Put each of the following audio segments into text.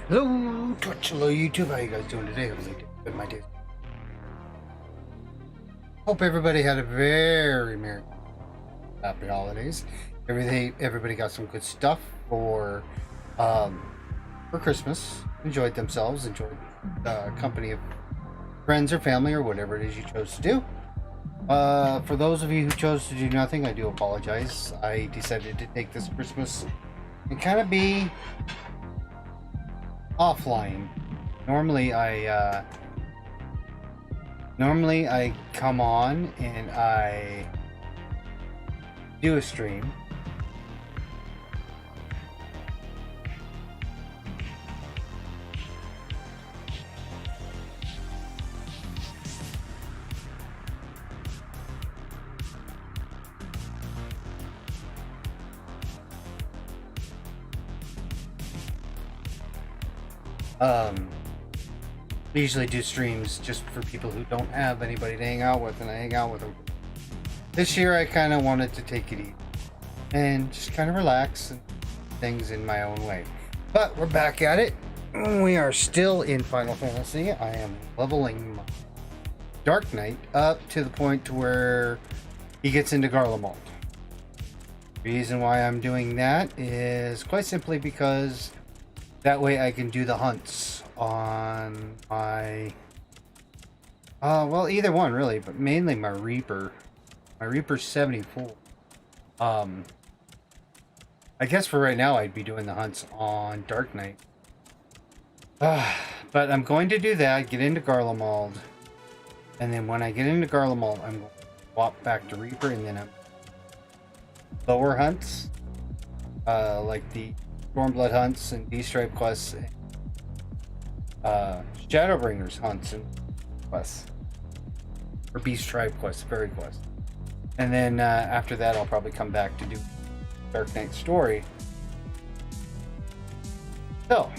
Hello, Twitch, hello, YouTube. How you guys doing today? Hopefully, good, my day. Hope everybody had a very merry, happy holidays. Everybody got some good stuff for Christmas. Enjoyed themselves. Enjoyed the company of friends or family or whatever it is you chose to do. For those of you who chose to do nothing, I do apologize. I decided to take this Christmas and kind of be offline. Normally I come on and I do a stream. I usually do streams just for people who don't have anybody to hang out with, and I hang out with them. This year I kind of wanted to take it easy and just kind of relax and things in my own way. But we're back at it. We are still in Final Fantasy. I am leveling my Dark Knight up to the point to where he gets into Garlemald. The reason why I'm doing that is quite simply because that way I can do the hunts on my well, either one really, but mainly my Reaper. My Reaper's 74. I guess for right now I'd be doing the hunts on Dark Knight. But I'm going to do that, get into Garlemald, and then when I get into Garlemald, I'm going to swap back to Reaper, and then I'm lower hunts, like the Stormblood hunts and D-Stripe quests, Shadowbringers hunts and quests, or Beast-Tribe quests, Fairy quests. And then after that, I'll probably come back to do Dark Knight story. So,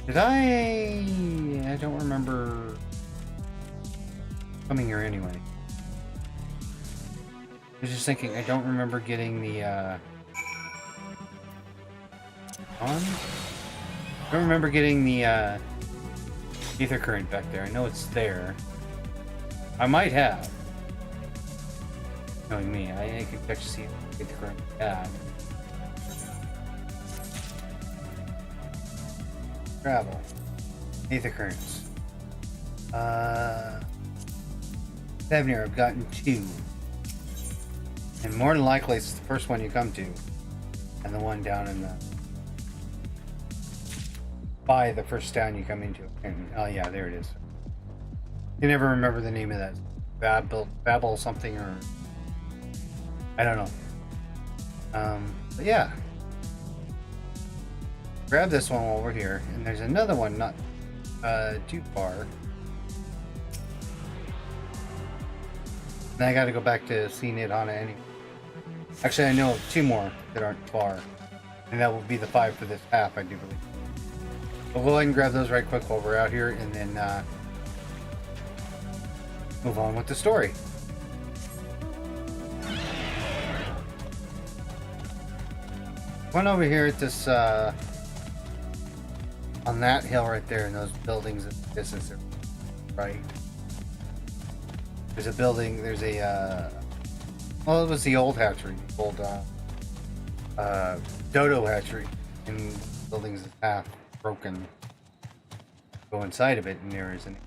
did I don't remember coming here anyway. I was just thinking, I don't remember getting the I don't remember getting the ether current back there. I know it's there. I might have. Knowing me, I can catch the ether current. Yeah. Travel. Ether currents. 7 here. I've gotten 2. And more than likely it's the first one you come to. And the one down in the by the first town you come into. And, oh yeah, there it is. You never remember the name of that. Babel something, or I don't know. But yeah. Grab this one while we're here. And there's another one not too far. Then I gotta go back to see Nidhana anyway. Actually, I know of 2 more that aren't far. And that will be the 5 for this half, I do believe. We'll go ahead and grab those right quick while we're out here, and then move on with the story. One over here at this, on that hill right there, and those buildings in the distance, right? There's a building, there's a, well, it was the old hatchery, the old Dodo hatchery, and buildings is half broken. Go inside of it, and there isn't.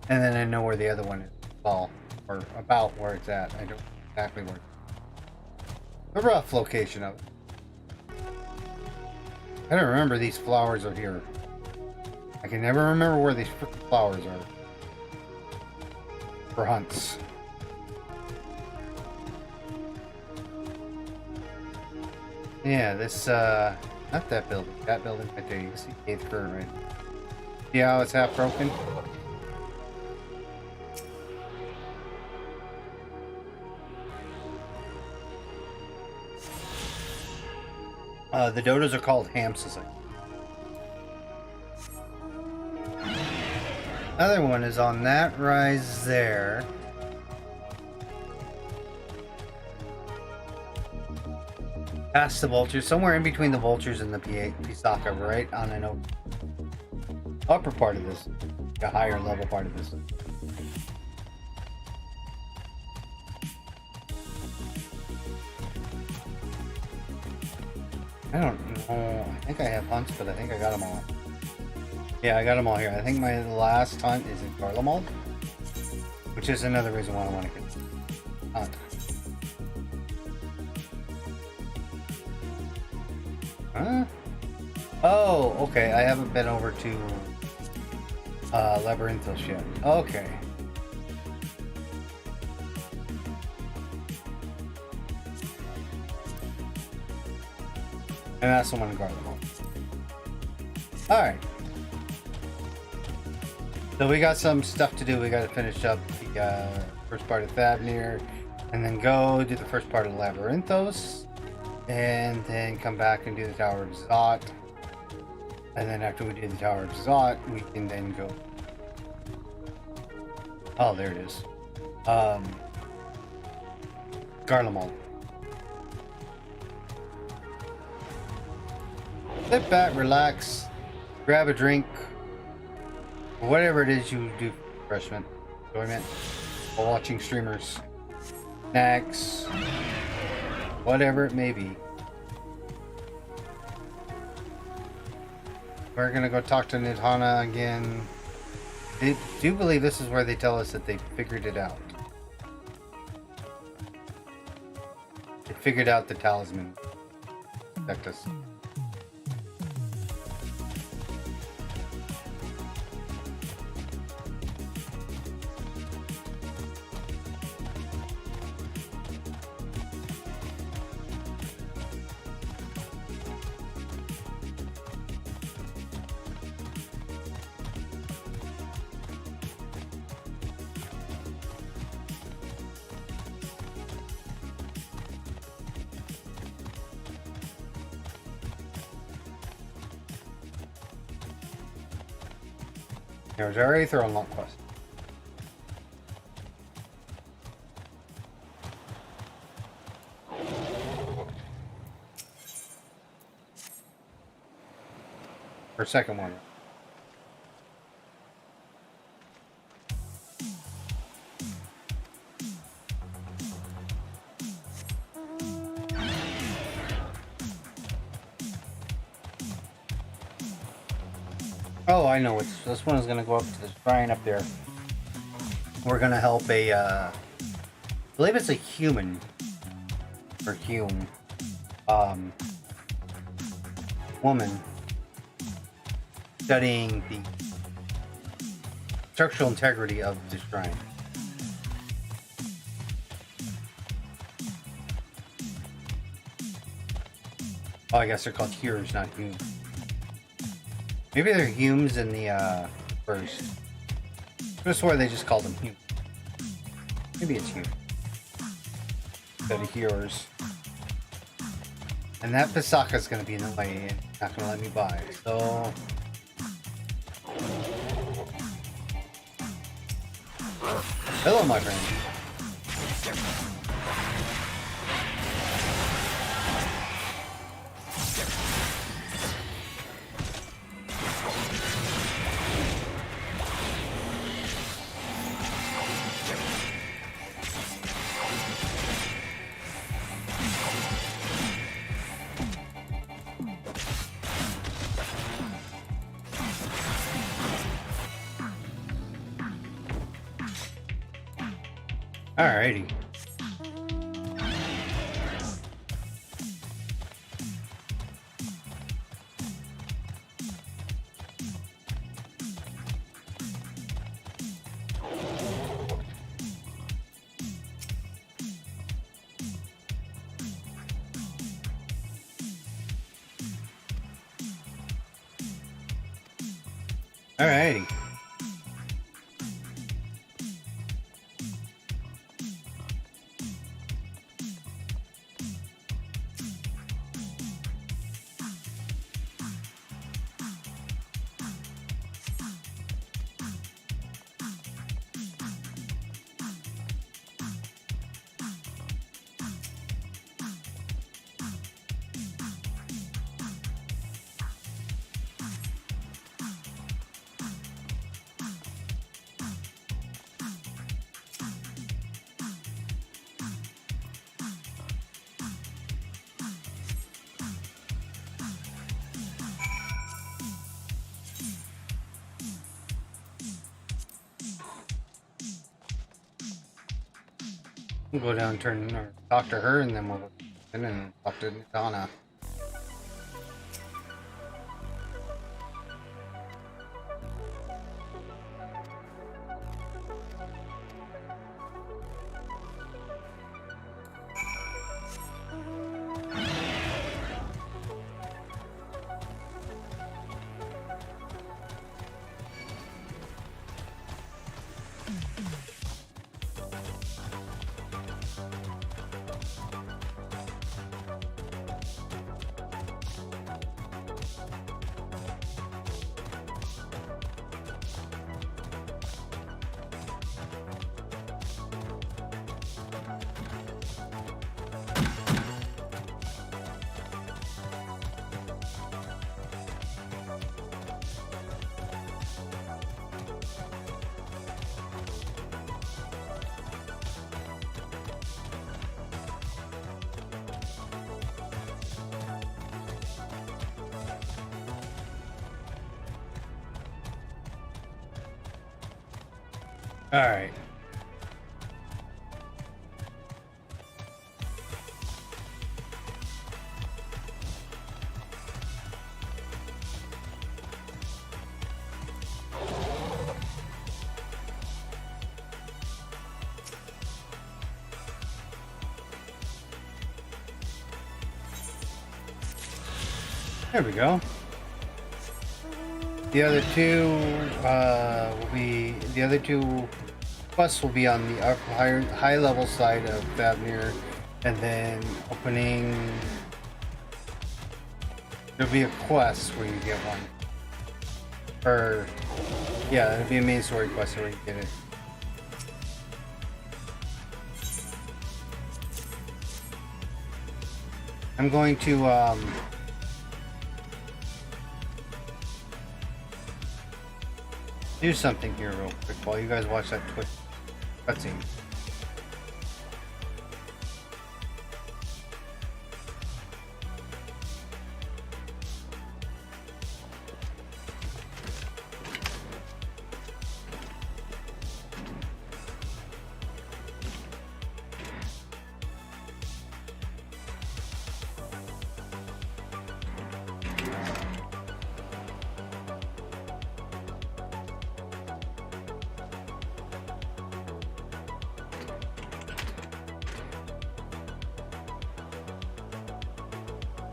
And then I know where the other one is, well, or about where it's at. I don't know exactly where. The rough location of it. I don't remember these flowers are here. I can never remember where these frickin' flowers are. For hunts. Yeah, this, not that building. That building right there. You can see the 8th current right. See how it's half broken? The dodos are called hamsters. Other one is on that rise there. Past the vultures, somewhere in between the vultures and the Pisaka, right on an upper part of this, the higher level part of this. I don't know. I think I have hunts, but I think I got them all. Yeah, I got them all here. I think my last hunt is in Garlemald, which is another reason why I want to get hunt. Huh? Oh, okay. I haven't been over to Labyrinthos yet. Okay. And that's the one in Garlemald. Alright. So we got some stuff to do. We got to finish up the first part of Thavnir, and then go do the first part of Labyrinthos, and then come back and do the Tower of Zot. And then after we do the Tower of Zot, we can then go... Oh, there it is. Garlemald. Sit back, relax, grab a drink, whatever it is you do for refreshment, enjoyment, while watching streamers, snacks, whatever it may be. We're gonna go talk to Nidhana again. I do believe this is where they tell us that they figured it out. They figured out the talisman to protect us. There's our Aether unlock quest. Or second one. Oh, I know. This one is going to go up to the shrine up there. We're going to help I believe it's a human, or Hume, woman studying the structural integrity of the shrine. Oh, I guess they're called Hearers, not Humes. Maybe they're Humes in the first. I swear they just called them Humes. Maybe it's Hume. Instead of Hearers. And that Pisaka's gonna be in the way and not gonna let me buy. So hello, my friend. Alrighty. Alrighty. We'll go down, turn or talk to her, and then we'll go in and talk to Donna. All right. There we go. The other two will be quests will be on the high level side of Favnir, and then opening. There'll be a quest where you get one. Or yeah, it'll be a main story quest where you get it. I'm going to do something here real quick while you guys watch that Twitch cutscene.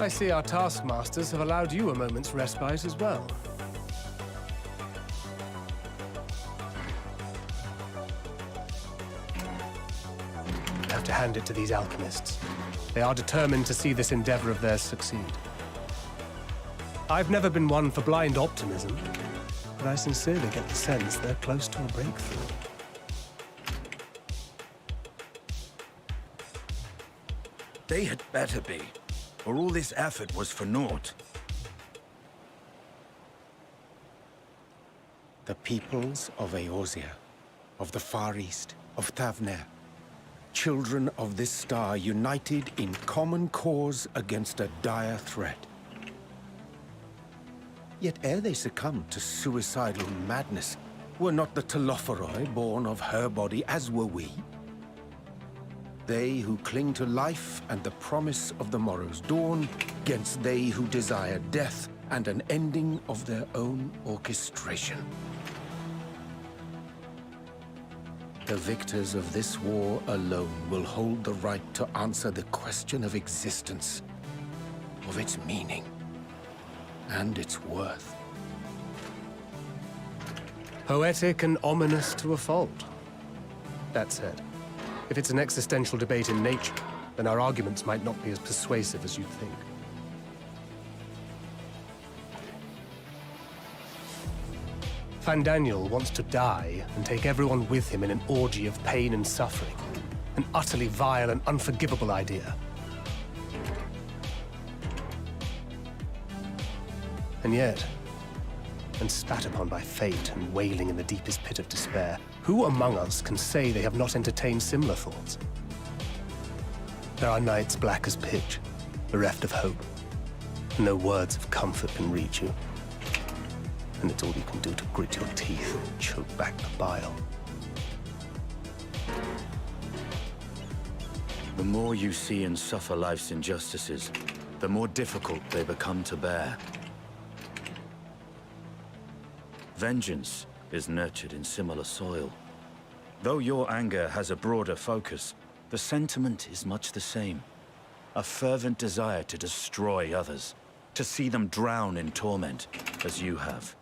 I see our taskmasters have allowed you a moment's respite as well. I have to hand it to these alchemists. They are determined to see this endeavor of theirs succeed. I've never been one for blind optimism, but I sincerely get the sense they're close to a breakthrough. They had better be, or all this effort was for naught. The peoples of Eorzea, of the Far East, of Thavner, children of this star united in common cause against a dire threat. Yet ere they succumbed to suicidal madness, were not the Telophoroi born of her body as were we? They who cling to life and the promise of the morrow's dawn, against they who desire death and an ending of their own orchestration. The victors of this war alone will hold the right to answer the question of existence, of its meaning, and its worth. Poetic and ominous to a fault. That said, if it's an existential debate in nature, then our arguments might not be as persuasive as you'd think. Fandaniel wants to die and take everyone with him in an orgy of pain and suffering. An utterly vile and unforgivable idea. And yet, and spat upon by fate and wailing in the deepest pit of despair, who among us can say they have not entertained similar thoughts? There are nights black as pitch, bereft of hope. No words of comfort can reach you. And it's all you can do to grit your teeth and choke back the bile. The more you see and suffer life's injustices, the more difficult they become to bear. Vengeance is nurtured in similar soil. Though your anger has a broader focus, the sentiment is much the same. A fervent desire to destroy others, to see them drown in torment, as you have.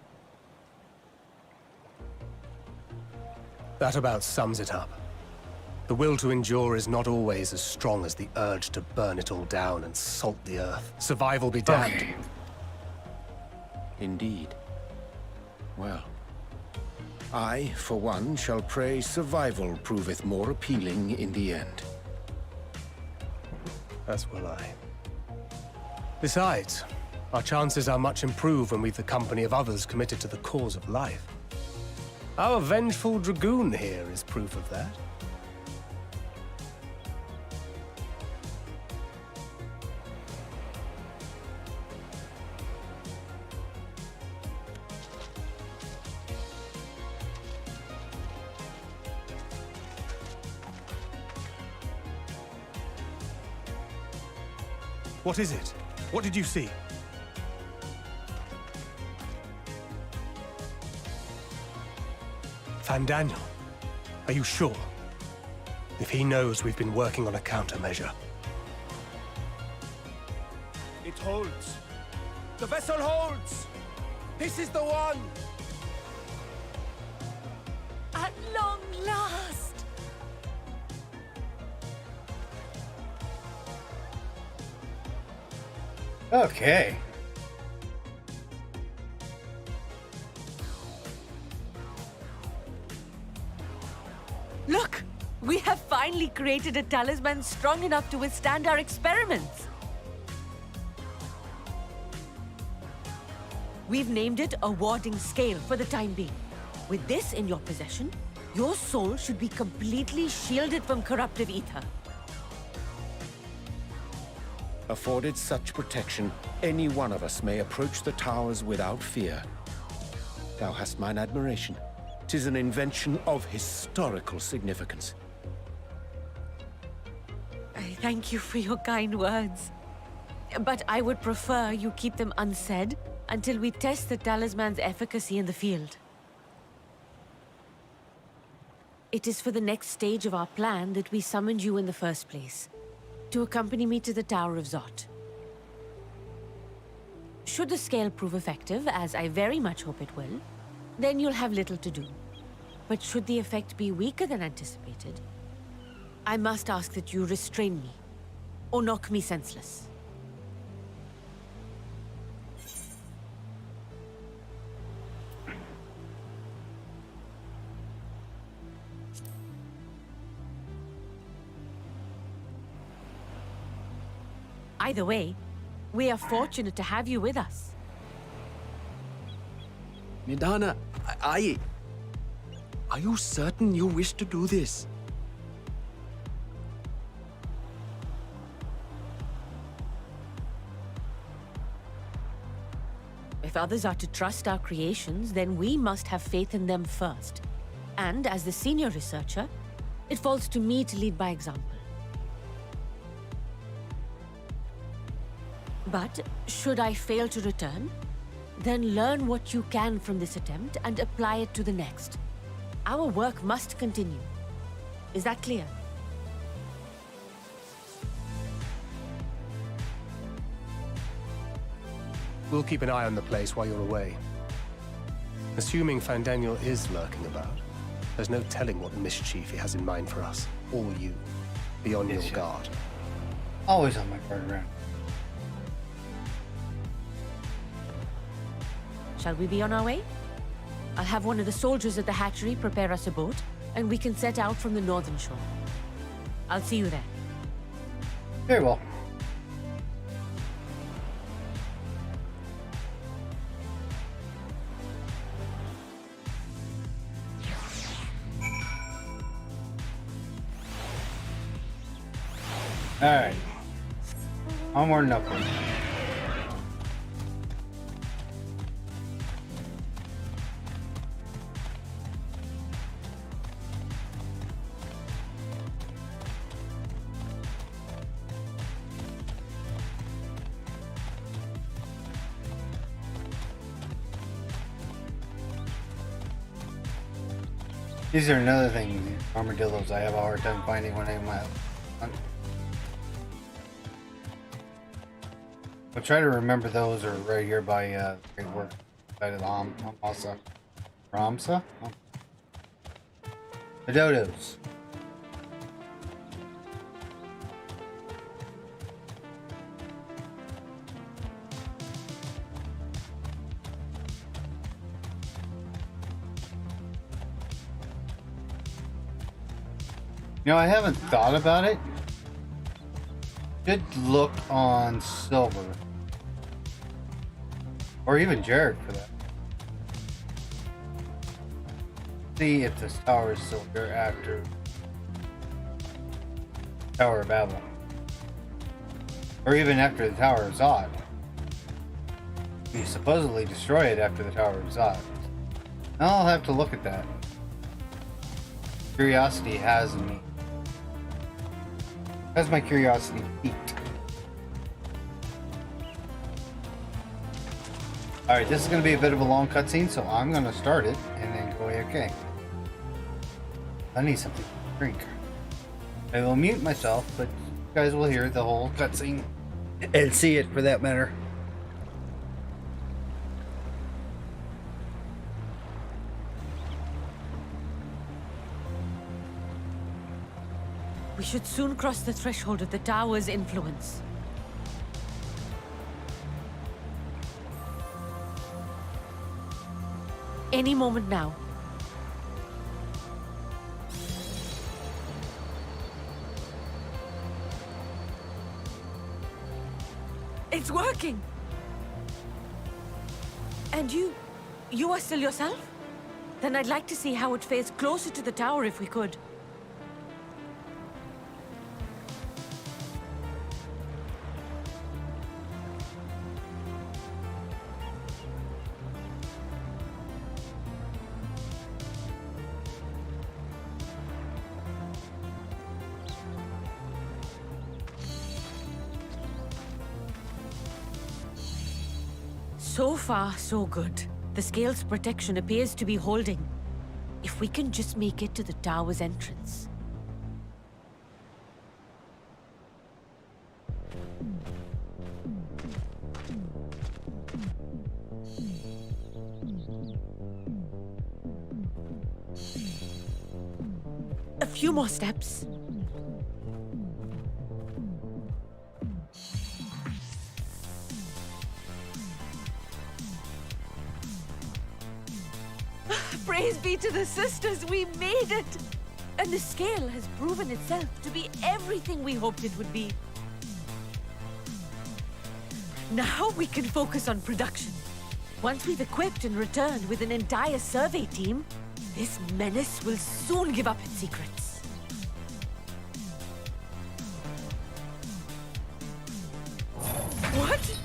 That about sums it up. The will to endure is not always as strong as the urge to burn it all down and salt the earth. Survival be damned. Okay. Indeed. Well, I, for one, shall pray survival proveth more appealing in the end. As will I. Besides, our chances are much improved when we've the company of others committed to the cause of life. Our vengeful dragoon here is proof of that. What is it? What did you see? Daniel, are you sure? If he knows we've been working on a countermeasure. It holds. The vessel holds! This is the one! At long last! Okay. Look! We have finally created a talisman strong enough to withstand our experiments! We've named it a warding scale for the time being. With this in your possession, your soul should be completely shielded from corruptive ether. Afforded such protection, any one of us may approach the towers without fear. Thou hast mine admiration. 'Tis an invention of historical significance. I thank you for your kind words. But I would prefer you keep them unsaid until we test the talisman's efficacy in the field. It is for the next stage of our plan that we summoned you in the first place, to accompany me to the Tower of Zot. Should the scale prove effective, as I very much hope it will, then you'll have little to do. But should the effect be weaker than anticipated, I must ask that you restrain me, or knock me senseless. Either way, we are fortunate to have you with us. Midana, are you certain you wish to do this? If others are to trust our creations, then we must have faith in them first. And as the senior researcher, it falls to me to lead by example. But should I fail to return, then learn what you can from this attempt and apply it to the next. Our work must continue. Is that clear? We'll keep an eye on the place while you're away. Assuming Daniel is lurking about, there's no telling what mischief he has in mind for us, or you. Be on your guard. Always on my guard around. Shall we be on our way? I'll have one of the soldiers at the hatchery prepare us a boat, and we can set out from the northern shore. I'll see you there. Very well. Alright. Onward and upward. These are another thing, these armadillos I have a hard time finding when I'm out. I'll try to remember those are right here by Great Work side of the Ramsa. Ramsa? Oh. The dodos. You know, I haven't thought about it. Should look on Silver. Or even Jared for that. See if this tower is Silver after Tower of Babylon. Or even after the Tower of Zod. You supposedly destroy it after the Tower of Zod. I'll have to look at that. Curiosity has me. Has my curiosity peaked? Alright, this is going to be a bit of a long cutscene, so I'm going to start it and then go okay. I need something to drink. I will mute myself, but you guys will hear the whole cutscene and see it for that matter. We should soon cross the threshold of the tower's influence. Any moment now. It's working! And you are still yourself? Then I'd like to see how it fares closer to the tower if we could. So far, so good. The scale's protection appears to be holding. If we can just make it to the tower's entrance. A few more steps. Praise be to the sisters, we made it! And the scale has proven itself to be everything we hoped it would be. Now we can focus on production. Once we've equipped and returned with an entire survey team, this menace will soon give up its secrets. What?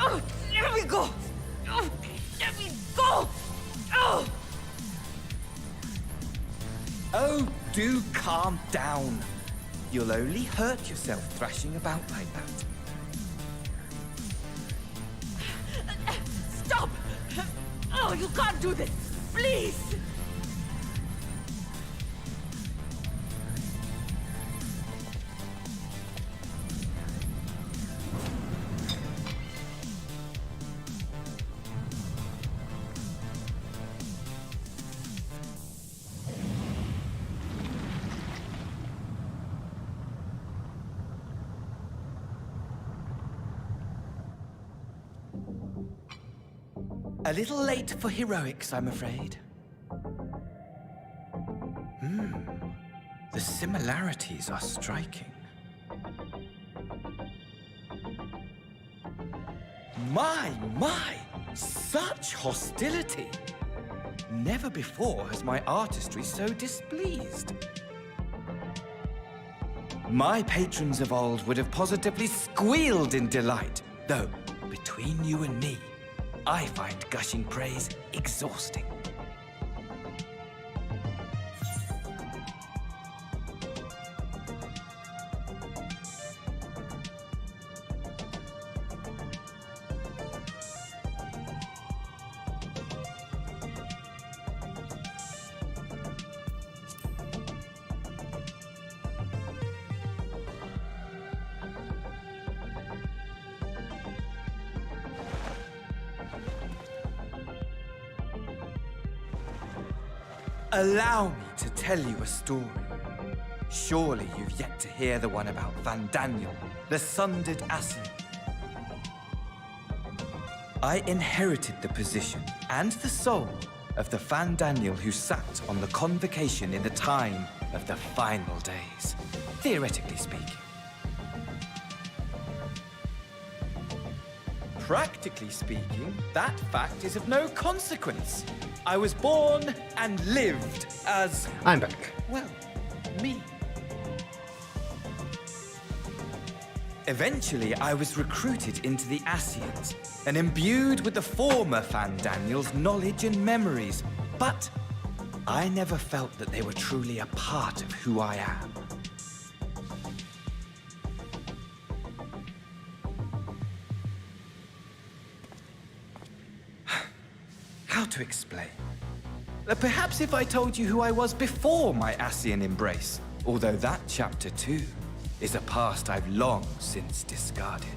Oh, there we go! Oh, there we go! Oh! Oh, do calm down. You'll only hurt yourself thrashing about like that. Stop! Oh, you can't do this! Please! A little late for heroics, I'm afraid. The similarities are striking. My! Such hostility! Never before has my artistry so displeased. My patrons of old would have positively squealed in delight, though, between you and me, I find gushing praise exhausting. Allow me to tell you a story. Surely you've yet to hear the one about Van Daniel, the sundered Asien. I inherited the position and the soul of the Van Daniel who sat on the convocation in the time of the final days, theoretically speaking. Practically speaking, that fact is of no consequence. I was born and lived as, I'm back. well, me. Eventually, I was recruited into the Asians and imbued with the former Van Daniel's knowledge and memories, but I never felt that they were truly a part of who I am. How to explain? Perhaps if I told you who I was before my Asian embrace, although that chapter too is a past I've long since discarded.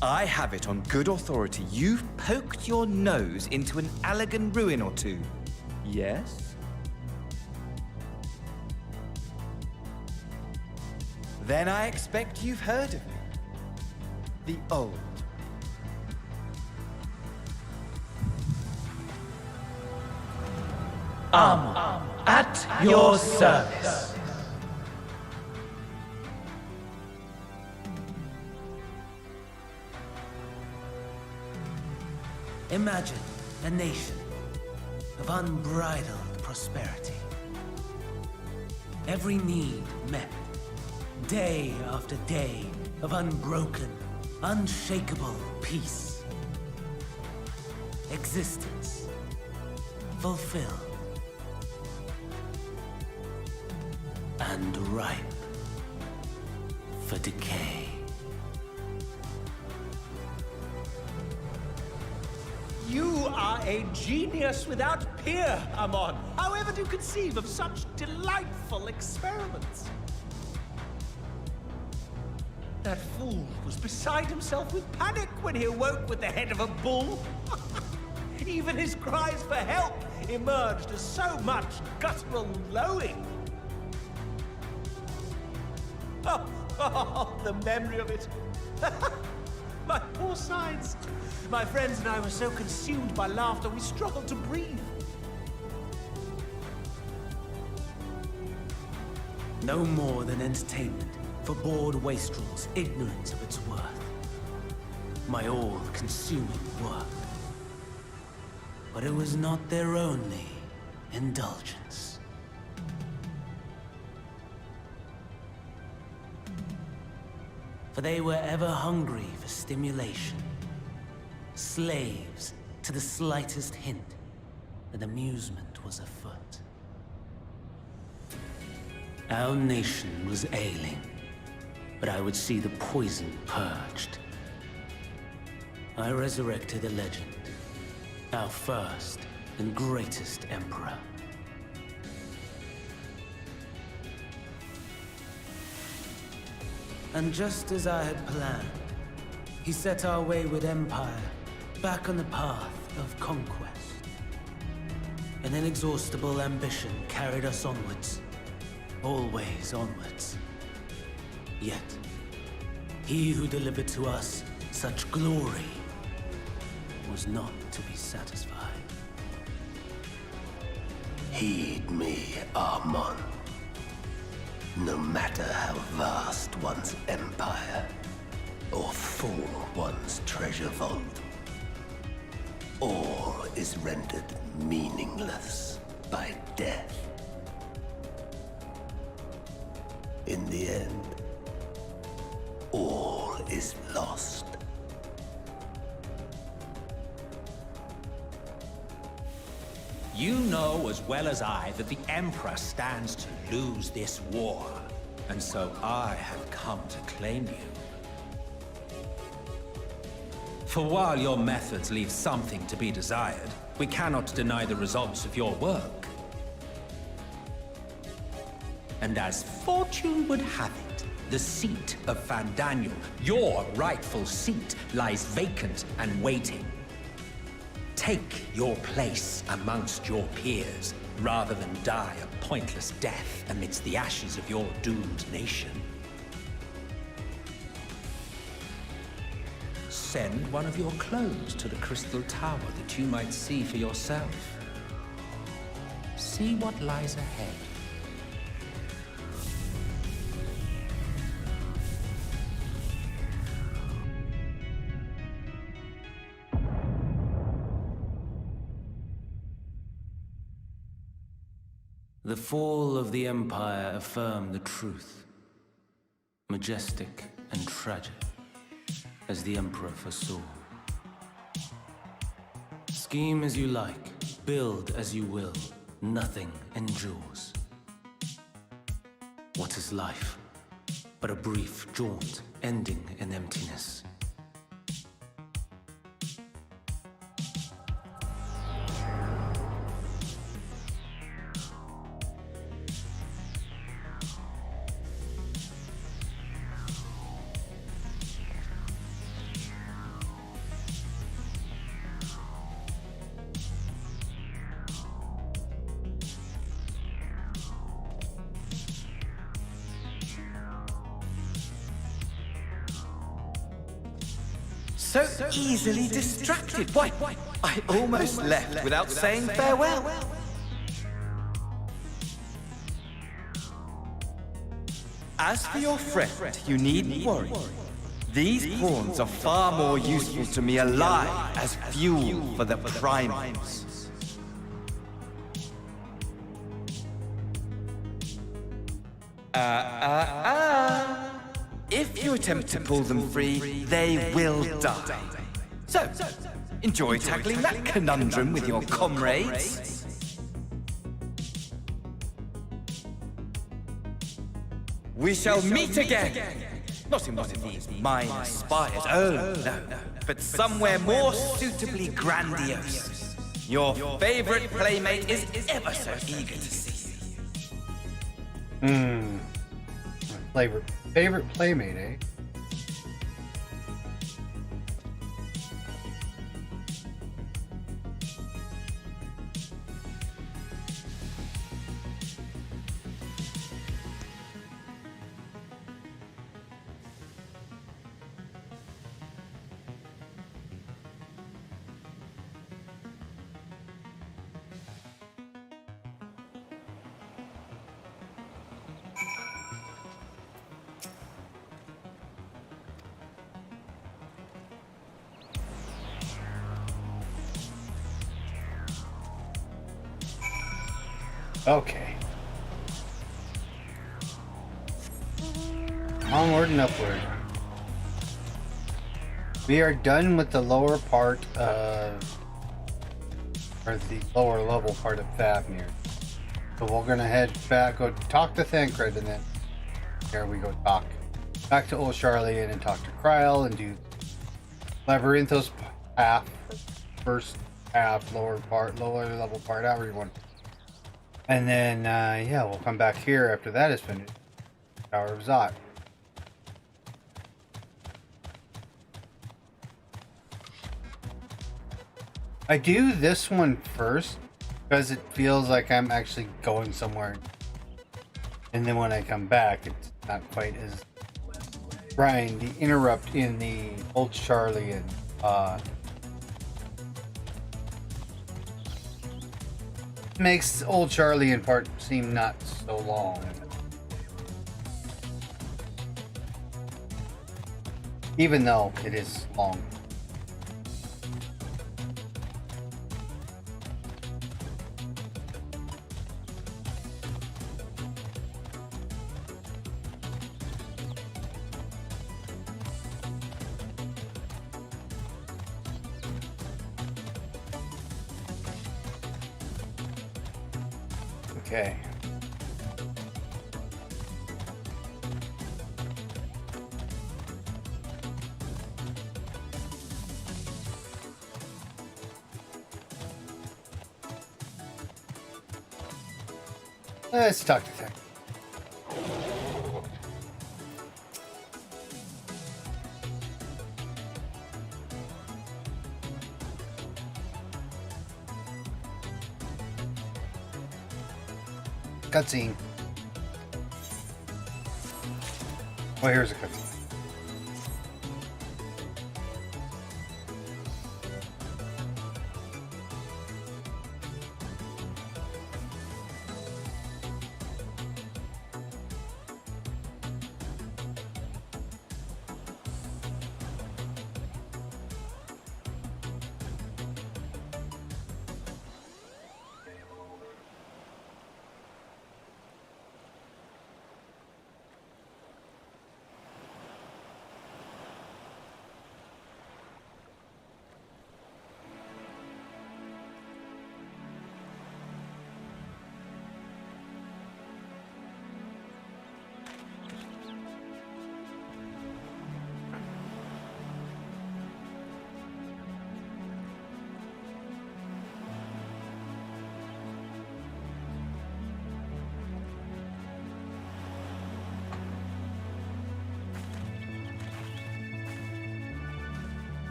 I have it on good authority you've poked your nose into an Allegan ruin or two. Yes? Then I expect you've heard of me. The old. At your service. Imagine a nation of unbridled prosperity. Every need met, day after day of unbroken, unshakable peace. Existence fulfilled. And ripe for decay. You are a genius without peer, Amon. However do you conceive of such delightful experiments? That fool was beside himself with panic when he awoke with the head of a bull. Even his cries for help emerged as so much guttural lowing. Oh, the memory of it. My poor sides. My friends and I were so consumed by laughter, we struggled to breathe. No more than entertainment for bored wastrels ignorant of its worth. My all-consuming work. But it was not their only indulgence. For they were ever hungry for stimulation. Slaves to the slightest hint that amusement was afoot. Our nation was ailing, but I would see the poison purged. I resurrected a legend, our first and greatest emperor. And just as I had planned, he set our wayward empire back on the path of conquest. An inexhaustible ambition carried us onwards, always onwards. Yet, he who delivered to us such glory was not to be satisfied. Heed me, Armon. No matter how vast one's empire, or full one's treasure vault, all is rendered meaningless by death. In the end, all is lost. You know as well as I that the Emperor stands to lose this war, and so I have come to claim you. For while your methods leave something to be desired, we cannot deny the results of your work. And as fortune would have it, the seat of Fandaniel, your rightful seat, lies vacant and waiting. Take your place amongst your peers, rather than die a pointless death amidst the ashes of your doomed nation. Send one of your clones to the Crystal Tower that you might see for yourself. See what lies ahead. The fall of the Empire affirmed the truth. Majestic and tragic, as the Emperor foresaw. Scheme as you like, build as you will, nothing endures. What is life but a brief jaunt ending in emptiness? So easily distracted. Why, I almost left without saying farewell. As for your friend, you needn't worry. These pawns are far more useful to me alive as fuel for the primals. If you attempt to pull them free, they will die. So, enjoy tackling that conundrum with your comrades. We shall meet again! Not in one of these minor spires, oh no, but somewhere more suitably grandiose. Your favorite playmate is ever so eager to see you. Favorite playmate, eh? Okay. Onward and upward. We are done with the lower part of, or the lower level part of Fafnir. So we're gonna head back, go talk to Thancred, and then here we go talk back to Old Charlian and talk to Kryl and do Labyrinthos half, first half, lower level part, however you want. And then, yeah, we'll come back here after that is finished. Tower of Zot. I do this one first because it feels like I'm actually going somewhere. And then when I come back, it's not quite as Brian, the interrupt in the Old Charlie and makes Old Charlie in part seem not so long. Even though it is long. Okay. Let's talk to Tech. Cutscene. Oh, here's a cutscene.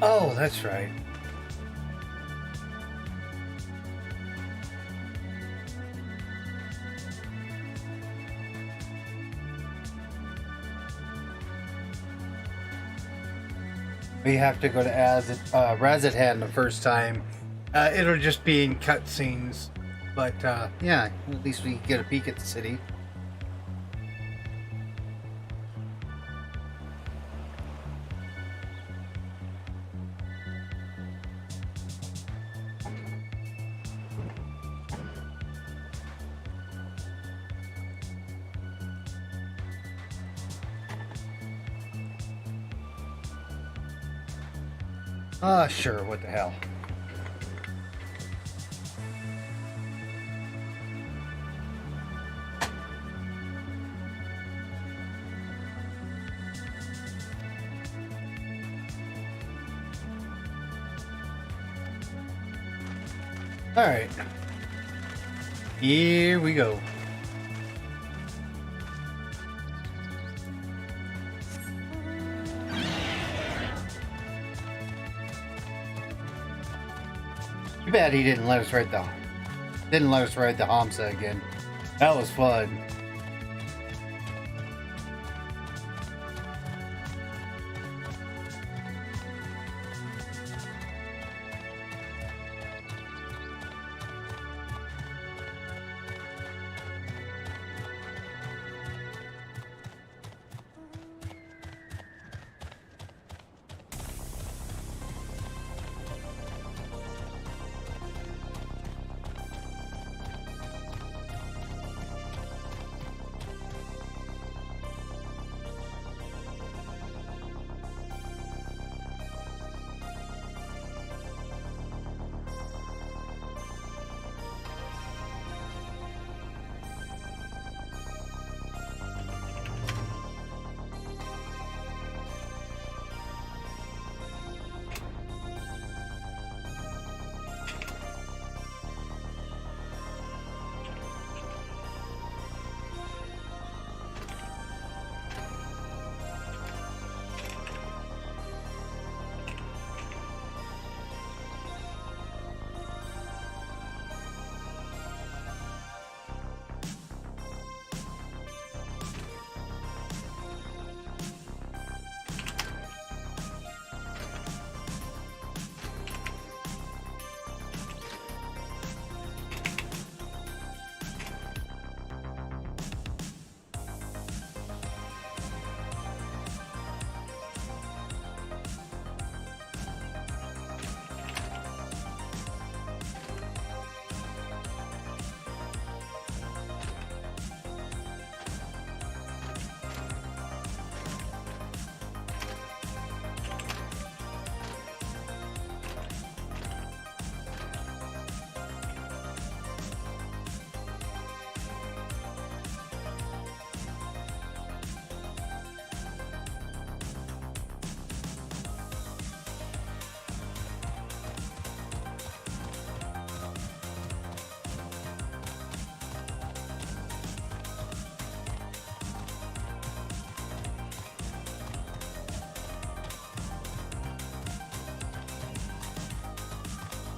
Oh, that's right. We have to go to Razadhan the first time. It'll just be in cutscenes, but yeah, at least we get a peek at the city. Ah, sure, what the hell. All right. Here we go. Too bad he didn't let us ride the Hamsa again. That was fun.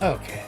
Okay.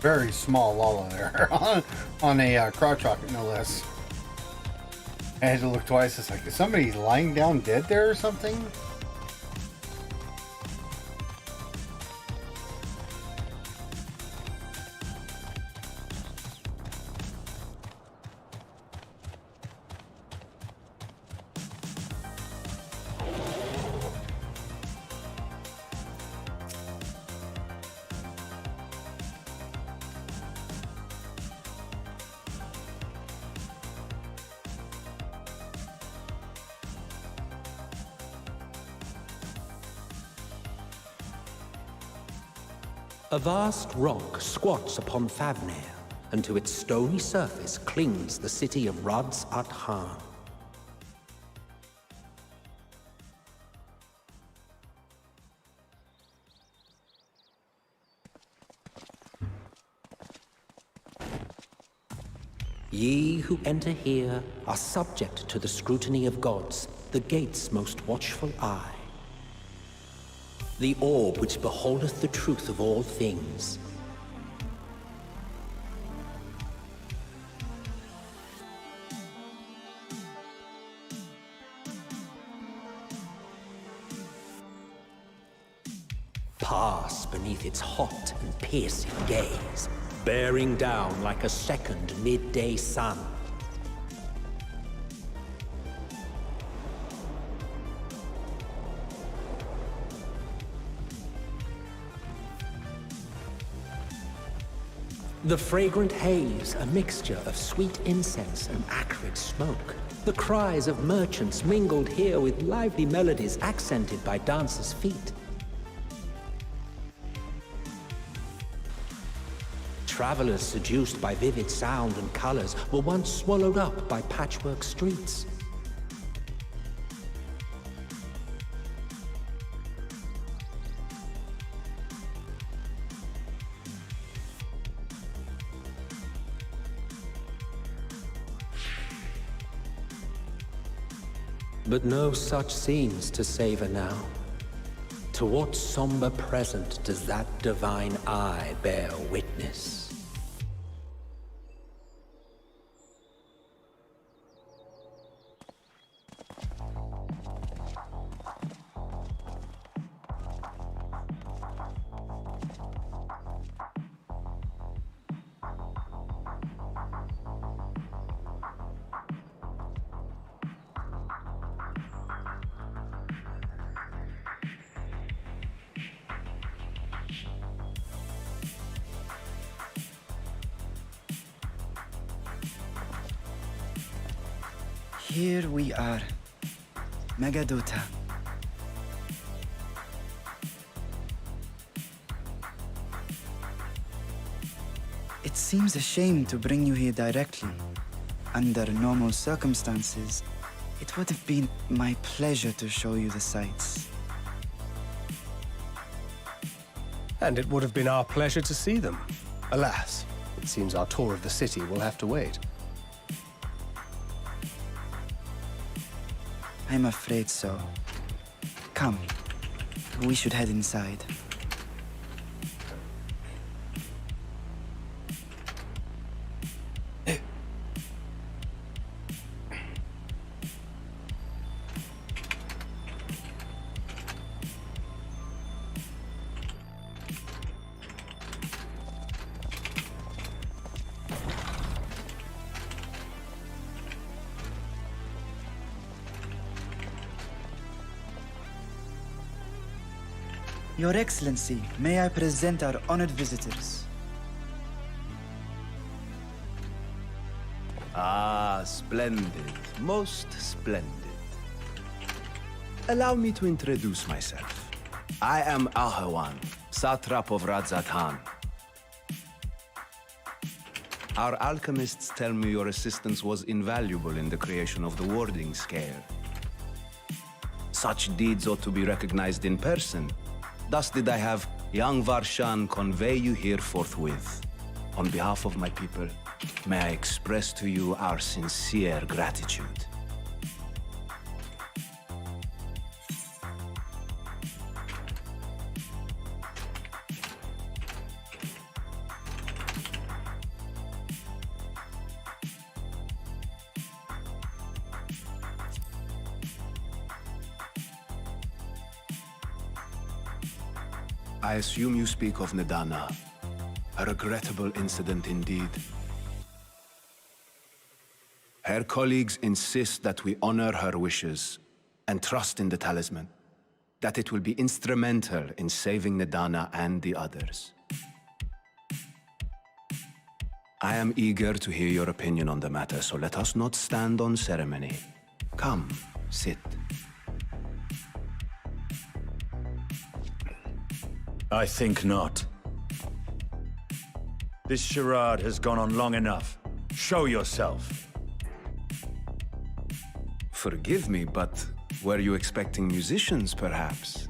Very small Lala there on a crotch rocket, no less. I had to look twice. It's like, is somebody lying down dead there or something? A vast rock squats upon Favnir, and to its stony surface clings the city of Rads at Han. Ye who enter here are subject to the scrutiny of gods, the gate's most watchful eye. The orb which beholdeth the truth of all things. Pass beneath its hot and piercing gaze, bearing down like a second midday sun. The fragrant haze, a mixture of sweet incense and acrid smoke. The cries of merchants mingled here with lively melodies accented by dancers' feet. Travelers seduced by vivid sound and colors were once swallowed up by patchwork streets. But no such scenes to savor now. To what somber present does that divine eye bear witness? Here we are, Megadota. It seems a shame to bring you here directly. Under normal circumstances, it would have been my pleasure to show you the sights. And it would have been our pleasure to see them. Alas, it seems our tour of the city will have to wait. I'm afraid so. Come, we should head inside. Your Excellency, may I present our honored visitors? Ah, splendid. Most splendid. Allow me to introduce myself. I am Ahawan, satrap of Radzatan. Our alchemists tell me your assistance was invaluable in the creation of the warding scale. Such deeds ought to be recognized in person. Thus did I have young Varshan convey you here forthwith. On behalf of my people, may I express to you our sincere gratitude. I assume you speak of Nadana. A regrettable incident indeed. Her colleagues insist that we honor her wishes and trust in the talisman, that it will be instrumental in saving Nadana and the others. I am eager to hear your opinion on the matter, so let us not stand on ceremony. Come, sit. I think not. This charade has gone on long enough. Show yourself. Forgive me, but were you expecting musicians, perhaps?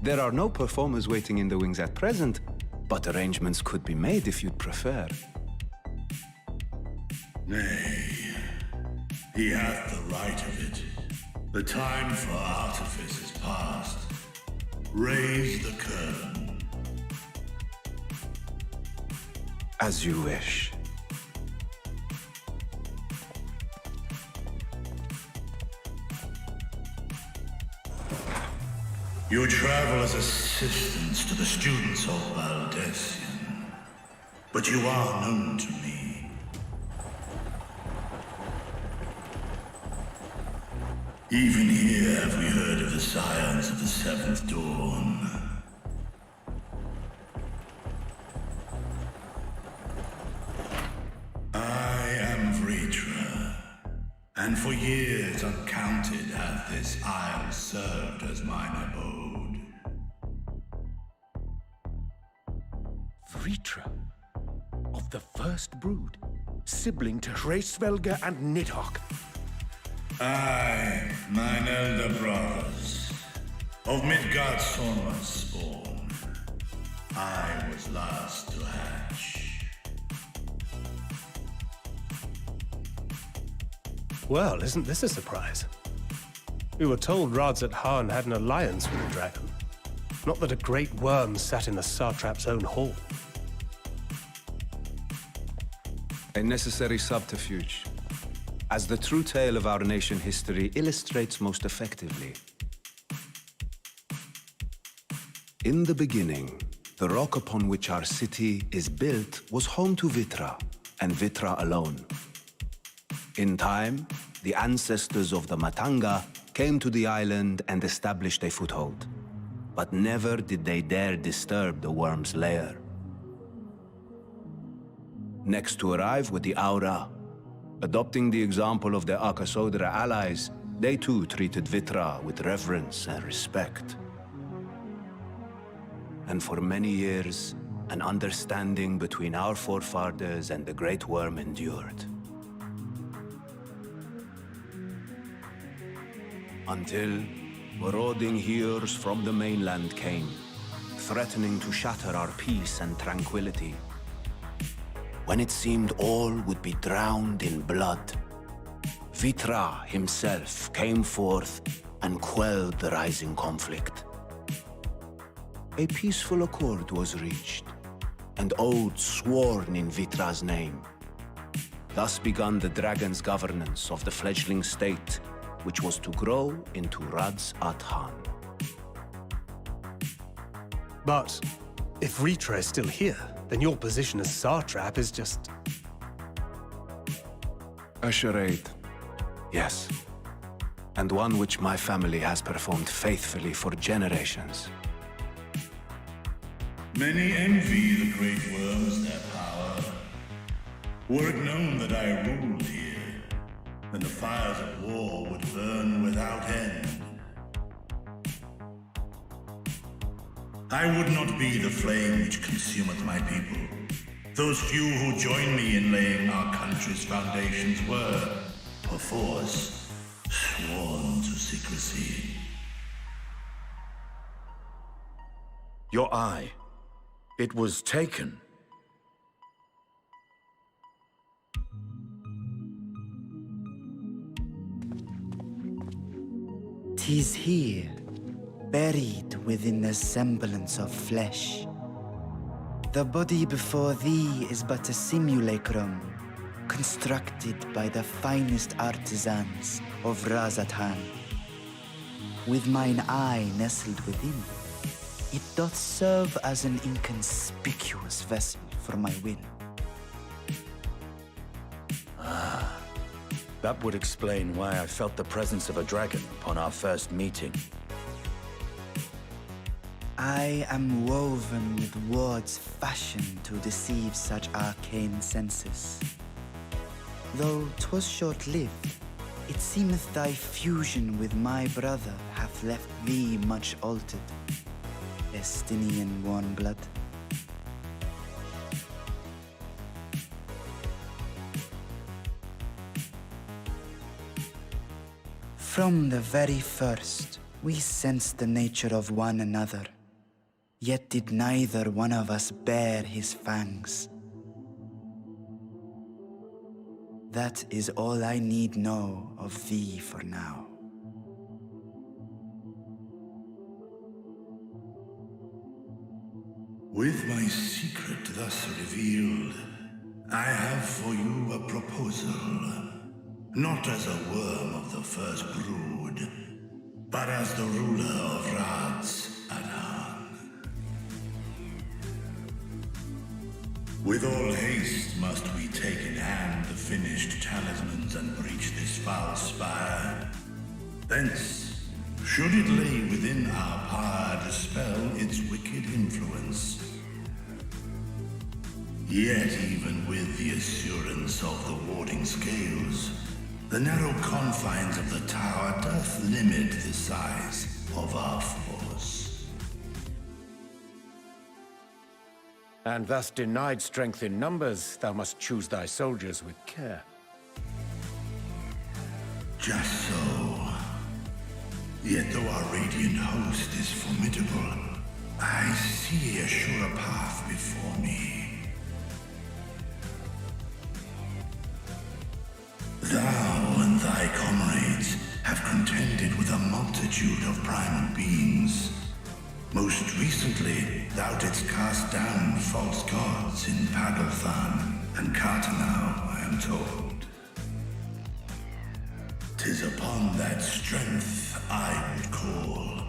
There are no performers waiting in the wings at present, but arrangements could be made if you'd prefer. Nay, he hath the right of it. The time for artifice is past. Raise the curtain. As you wish. You travel as assistants to the students of Valdesian, but you are known to me. Even here have we heard of the scions of the Seventh Dawn. And for years uncounted hath this isle served as mine abode. Vritra, of the first brood, sibling to Hraesvelga and Nidhogg. Aye, mine elder brothers, of Midgard's Sorma's spawn. I was last to hatch. Well, isn't this a surprise? We were told Radzat Han had an alliance with the dragon. Not that a great worm sat in the satrap's own hall. A necessary subterfuge, as the true tale of our nation history illustrates most effectively. In the beginning, the rock upon which our city is built was home to Vitra, and Vitra alone. In time, the ancestors of the Matanga came to the island and established a foothold. But never did they dare disturb the worm's lair. Next to arrive with the Aura, adopting the example of their Akasodra allies, they too treated Vitra with reverence and respect. And for many years, an understanding between our forefathers and the Great Worm endured. Until marauding heroes from the mainland came, threatening to shatter our peace and tranquility. When it seemed all would be drowned in blood, Vitra himself came forth and quelled the rising conflict. A peaceful accord was reached, and oaths sworn in Vitra's name. Thus began the dragon's governance of the fledgling state, which was to grow into Radzat Han. But if Vritra is still here, then your position as satrap is just... A charade, yes. And one which my family has performed faithfully for generations. Many envy the great worms their power. Were it known that I ruled here, then the fires of war would burn without end. I would not be the flame which consumeth my people. Those few who join me in laying our country's foundations were, perforce, sworn to secrecy. Your eye. It was taken. 'Tis here, buried within the semblance of flesh. The body before thee is but a simulacrum, constructed by the finest artisans of Razatan. With mine eye nestled within, it doth serve as an inconspicuous vessel for my will. That would explain why I felt the presence of a dragon upon our first meeting. I am woven with words fashioned to deceive such arcane senses. Though 'twas short-lived, it seemeth thy fusion with my brother hath left thee much altered. Estinian warm blood. From the very first, we sensed the nature of one another, yet did neither one of us bare his fangs. That is all I need know of thee for now. With my secret thus revealed, I have for you a proposal. Not as a worm of the first brood, but as the ruler of Rats-Adan. With all haste must we take in hand the finished talismans and breach this foul spire. Thence, should it lay within our power, dispel its wicked influence. Yet even with the assurance of the warding scales, the narrow confines of the tower doth limit the size of our force. And thus denied strength in numbers, thou must choose thy soldiers with care. Just so. Yet though our radiant host is formidable, I see a surer path before me. Thou and thy comrades have contended with a multitude of primal beings. Most recently, thou didst cast down false gods in Padalthan and Cartanau, I am told. 'Tis upon that strength I would call.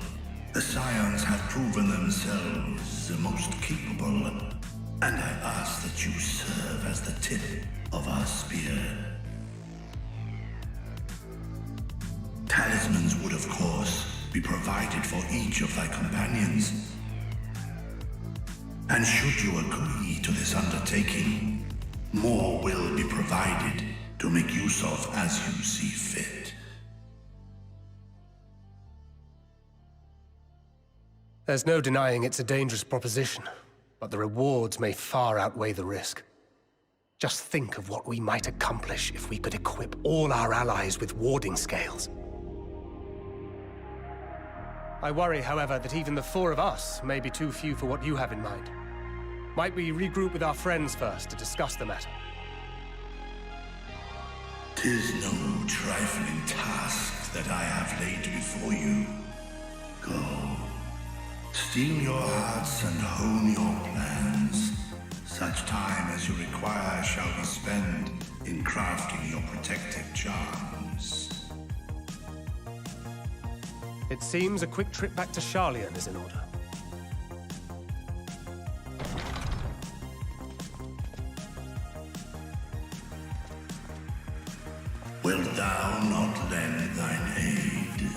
The Scions have proven themselves the most capable, and I ask that you serve as the tip of our spear. Talismans would, of course, be provided for each of thy companions. And should you agree to this undertaking, more will be provided to make use of as you see fit. There's no denying it's a dangerous proposition, but the rewards may far outweigh the risk. Just think of what we might accomplish if we could equip all our allies with warding scales. I worry, however, that even the four of us may be too few for what you have in mind. Might we regroup with our friends first to discuss the matter? 'Tis no trifling task that I have laid before you. Go. Steel your hearts and hone your plans. Such time as you require shall be spent in crafting your protective charms. It seems a quick trip back to Sharlayan is in order. Wilt thou not lend thine aid?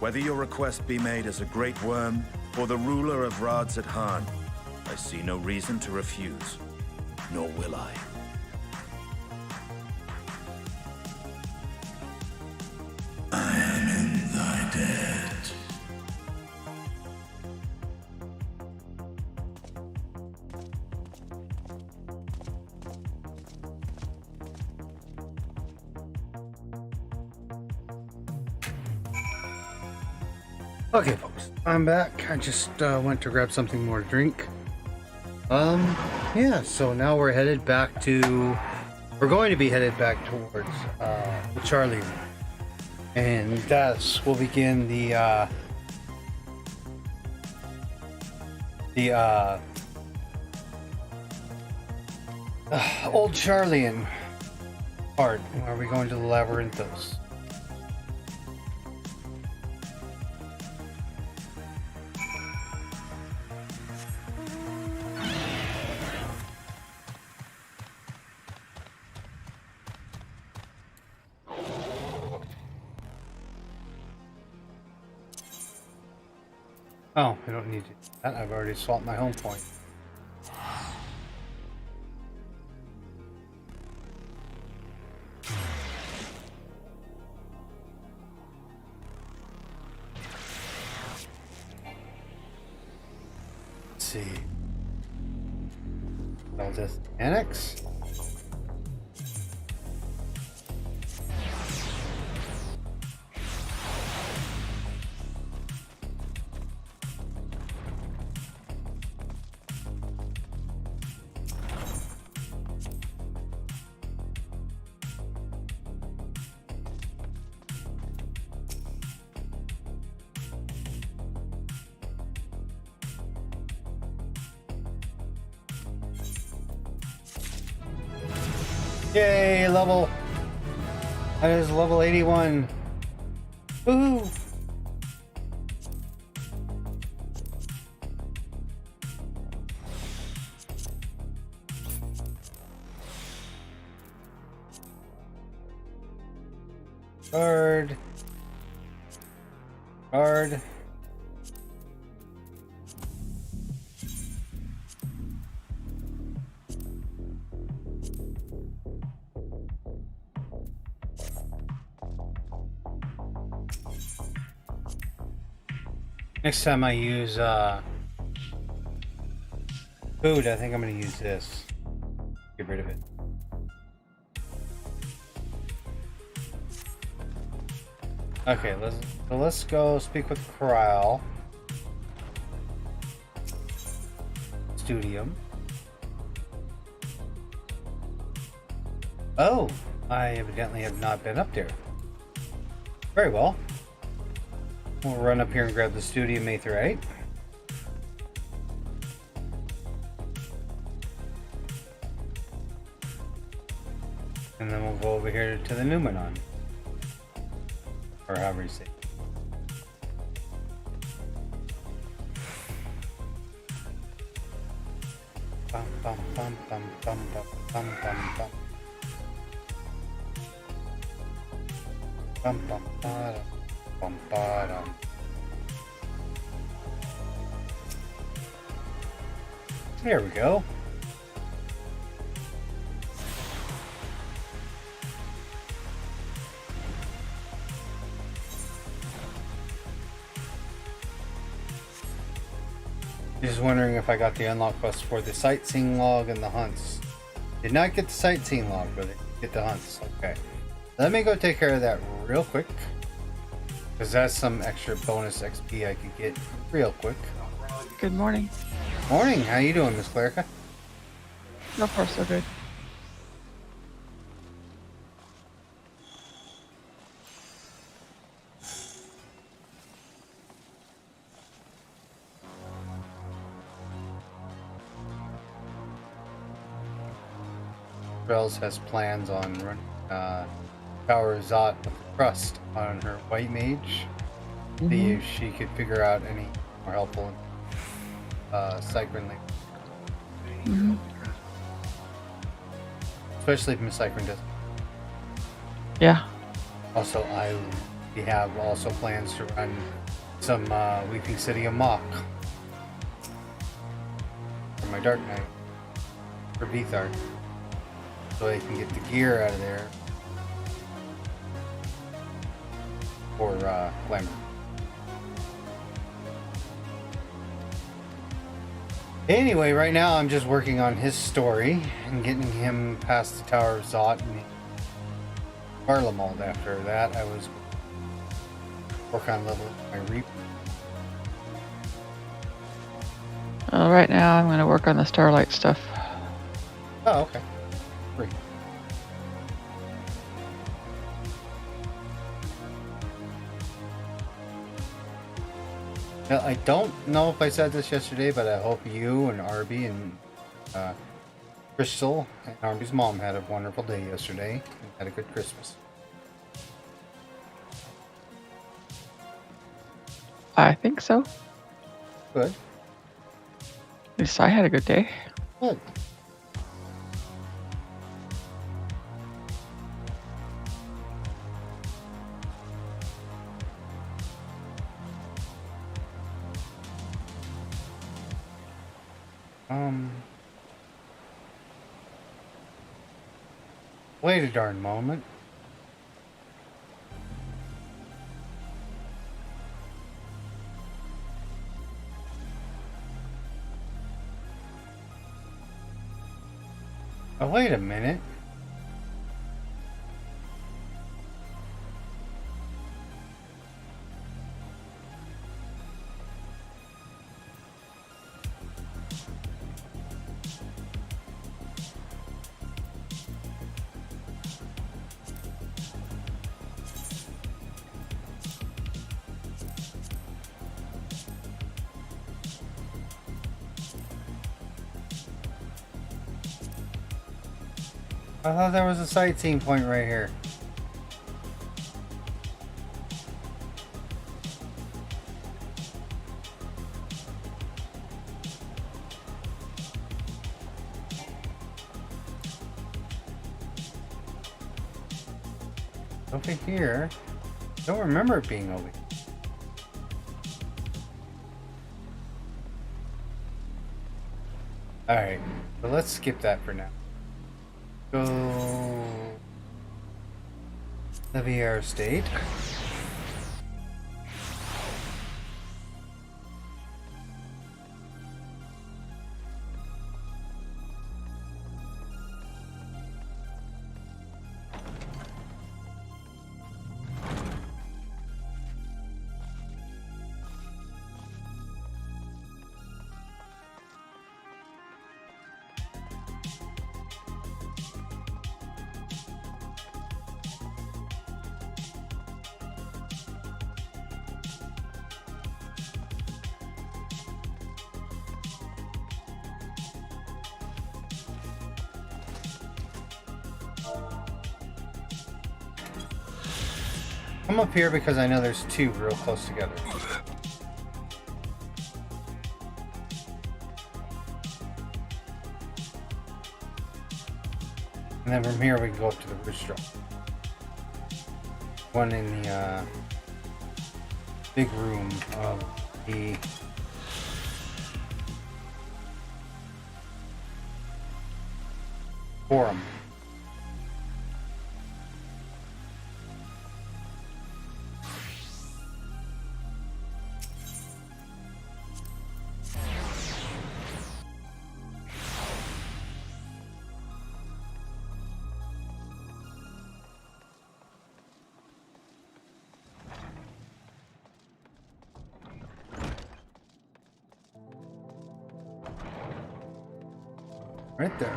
Whether your request be made as a great worm or the ruler of Rads at Han, I see no reason to refuse, nor will I. I am in thy debt. Okay, folks, I'm back. I just went to grab something more to drink. Yeah, so now we're headed back to... We're going to be headed back towards the Charlie room. And thus will begin the Old Charlian part, where we go into the Labyrinthos. Oh, I don't need to do that. I've already swapped my home point. Let's see. All this annex. Yay, level. That is level 81. Woohoo! Guard. Guard. Next time I use food, I think I'm going to use this. Get rid of it. Okay, let's go speak with Corral. Studium. Oh, I evidently have not been up there. Very well. We'll run up here and grab the Studium Aetherite. And then we'll go over here to the Numenon. Or however you say it. Bum, bum, bum, bum, bum, bum, bum, bum, bum. Bum, bum, ba-dum. Bum, ba-dum. There we go. Just wondering if I got the unlock quest for the sightseeing log and the hunts. Did not get the sightseeing log, but I get the hunts. Okay. Let me go take care of that real quick. Because that's some extra bonus XP I could get real quick. Good morning. Morning. How you doing, Miss Clarica? So far, so good. Bells has plans on running Power Zot with the Trust on her White Mage. See if she could figure out any more helpful Cycrin link. Especially if Miss Cycrin does. Yeah. Also, We have also plans to run some Weeping City Amok for my Dark Knight for Beathard, so I can get the gear out of there for Glamour. Anyway, right now I'm just working on his story and getting him past the Tower of Zot and Garlemald. After that, I was working on leveling my Reaper. Right now, I'm going to work on the Starlight stuff. Oh, okay. Great. Now, I don't know if I said this yesterday, but I hope you and Arby and Crystal and Arby's mom had a wonderful day yesterday and had a good Christmas. I think so. Good. At least I had a good day. Good. Wait a darn moment. Oh, wait a minute. I thought there was a sightseeing point right here. Over here? I don't remember it being over here. Alright, so let's skip that for now. Go Lamia Estate. Come up here because I know there's two real close together. And then from here we can go up to the rooster. One in the big room of the forum. Right there.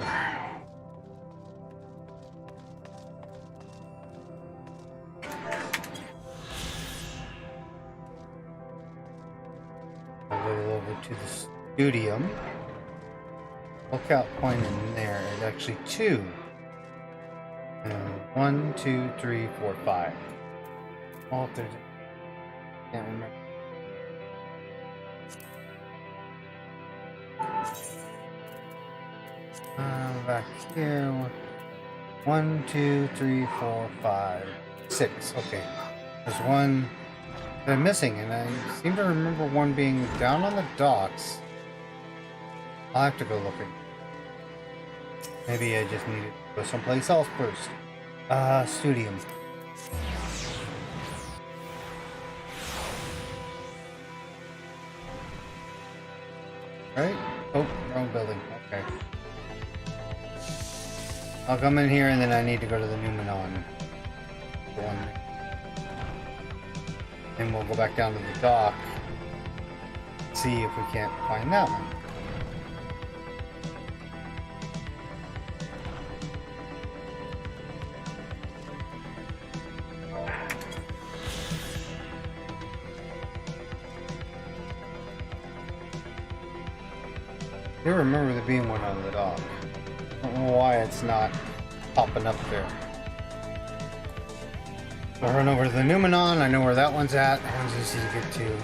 I'll go over to the studio. Lookout point in there is actually two. And 1, 2, 3, 4, 5. Oh, there's. Can't remember. Back here. 1, 2, 3, 4, 5, 6. Okay. There's one that I'm missing, and I seem to remember one being down on the docks. I'll have to go looking. Maybe I just need to go someplace else first. Studium. Right? Oh, wrong building. Okay. I'll come in here and then I need to go to the Numenon. And we'll go back down to the dock. See if we can't find that one. I do remember there being one on the dock. I don't know why it's not popping up there. I'll run over to the Numenon. I know where that one's at. That one's easy to get to.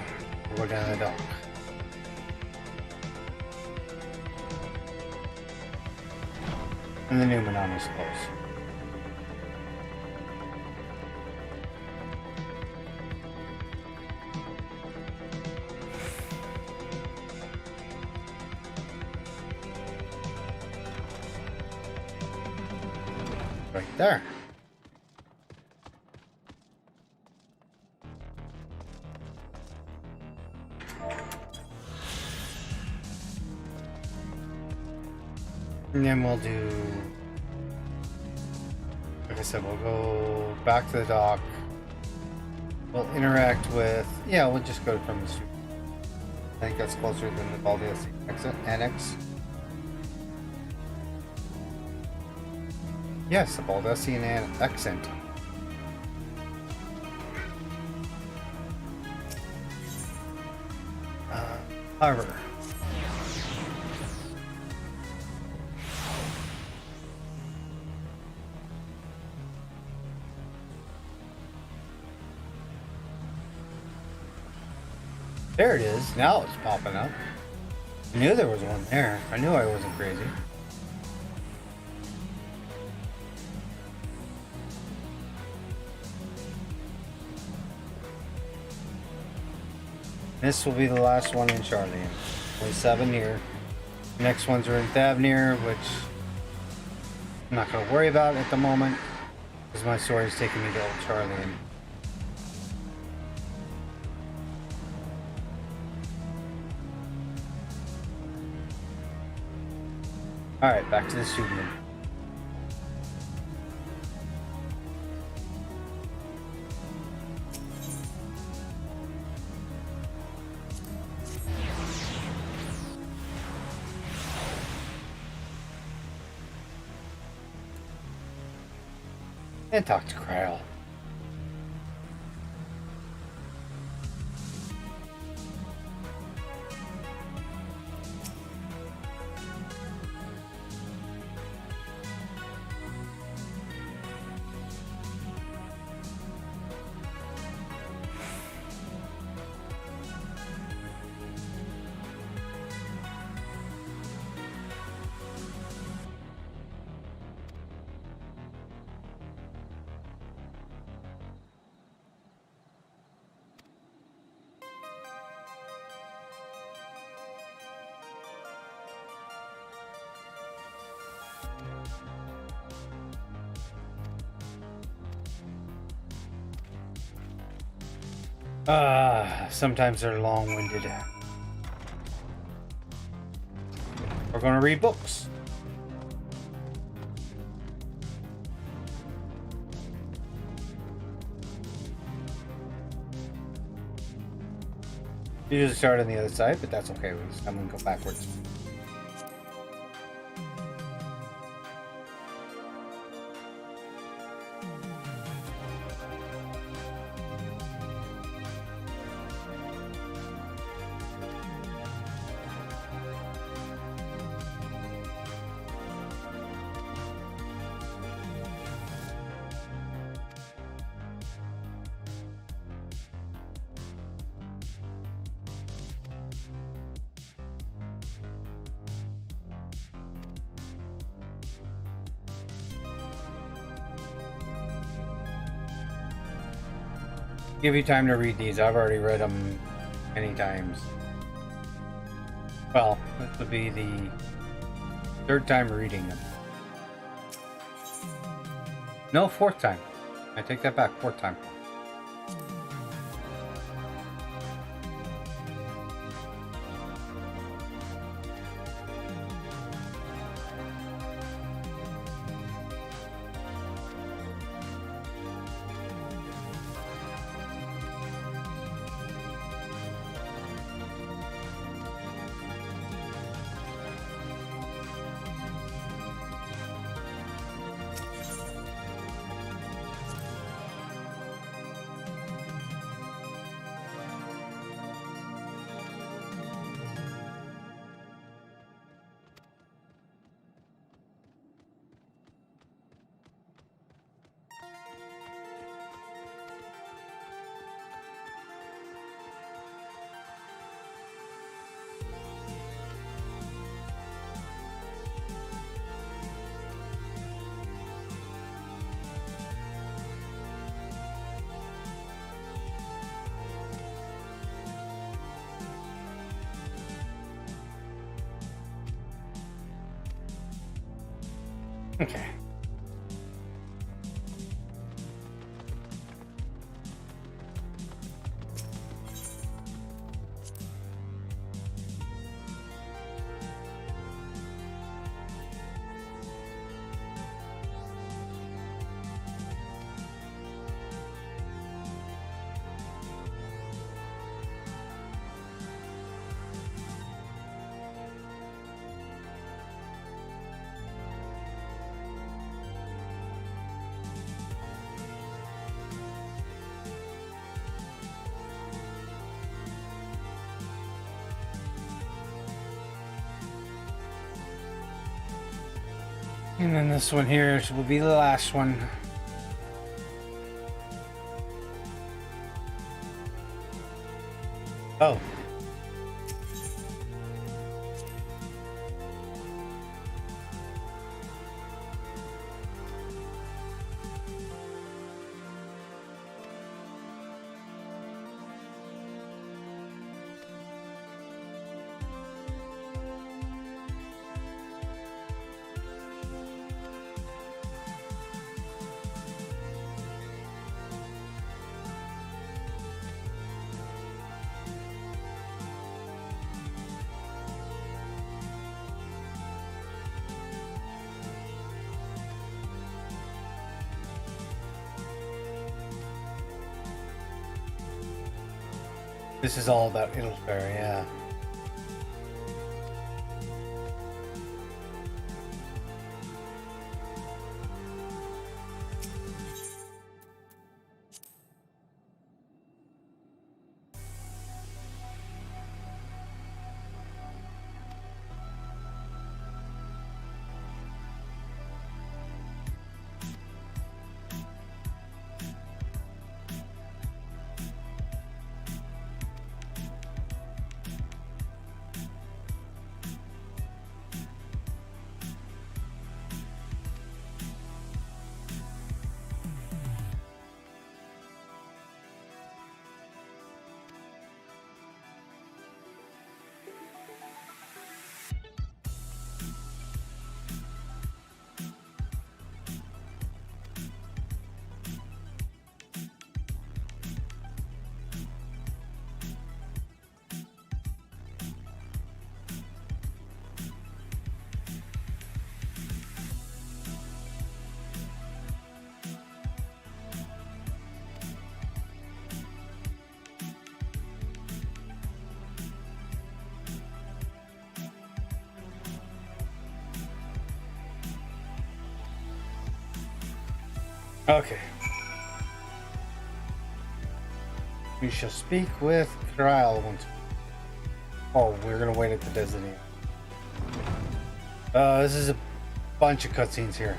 We'll go down to the dock. And the Numenon is close. Right there. And then we'll do, like I said, we'll go back to the dock. We'll interact with, yeah, we'll just go from the street. I think that's closer than the Baldea exit annex. Yes, the Baldessian accent. Harbor. There it is. Now it's popping up. I knew there was one there. I knew I wasn't crazy. This will be the last one in Charlian. Only 7 here. The next ones are in Thavnir, which I'm not going to worry about at the moment, because my story is taking me to Old Charlian. Alright, back to the studio. And talk to Kryl. Sometimes they're long-winded. We're gonna read books. Usually start on the other side, but that's okay. I'm gonna go backwards. give you time to read these. I've already read them many times. Well, this would be the third time reading them. No, fourth time. I take that back. Fourth time. Okay. And then this one here will be the last one. Oh. This is all about Ilsbury, yeah. Okay. We shall speak with Krile once. Oh, we're gonna wait at the designated. This is a bunch of cutscenes here.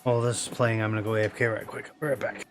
While this is playing, I'm gonna go AFK right quick. I'll be right back.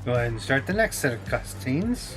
Go ahead and start the next set of cutscenes.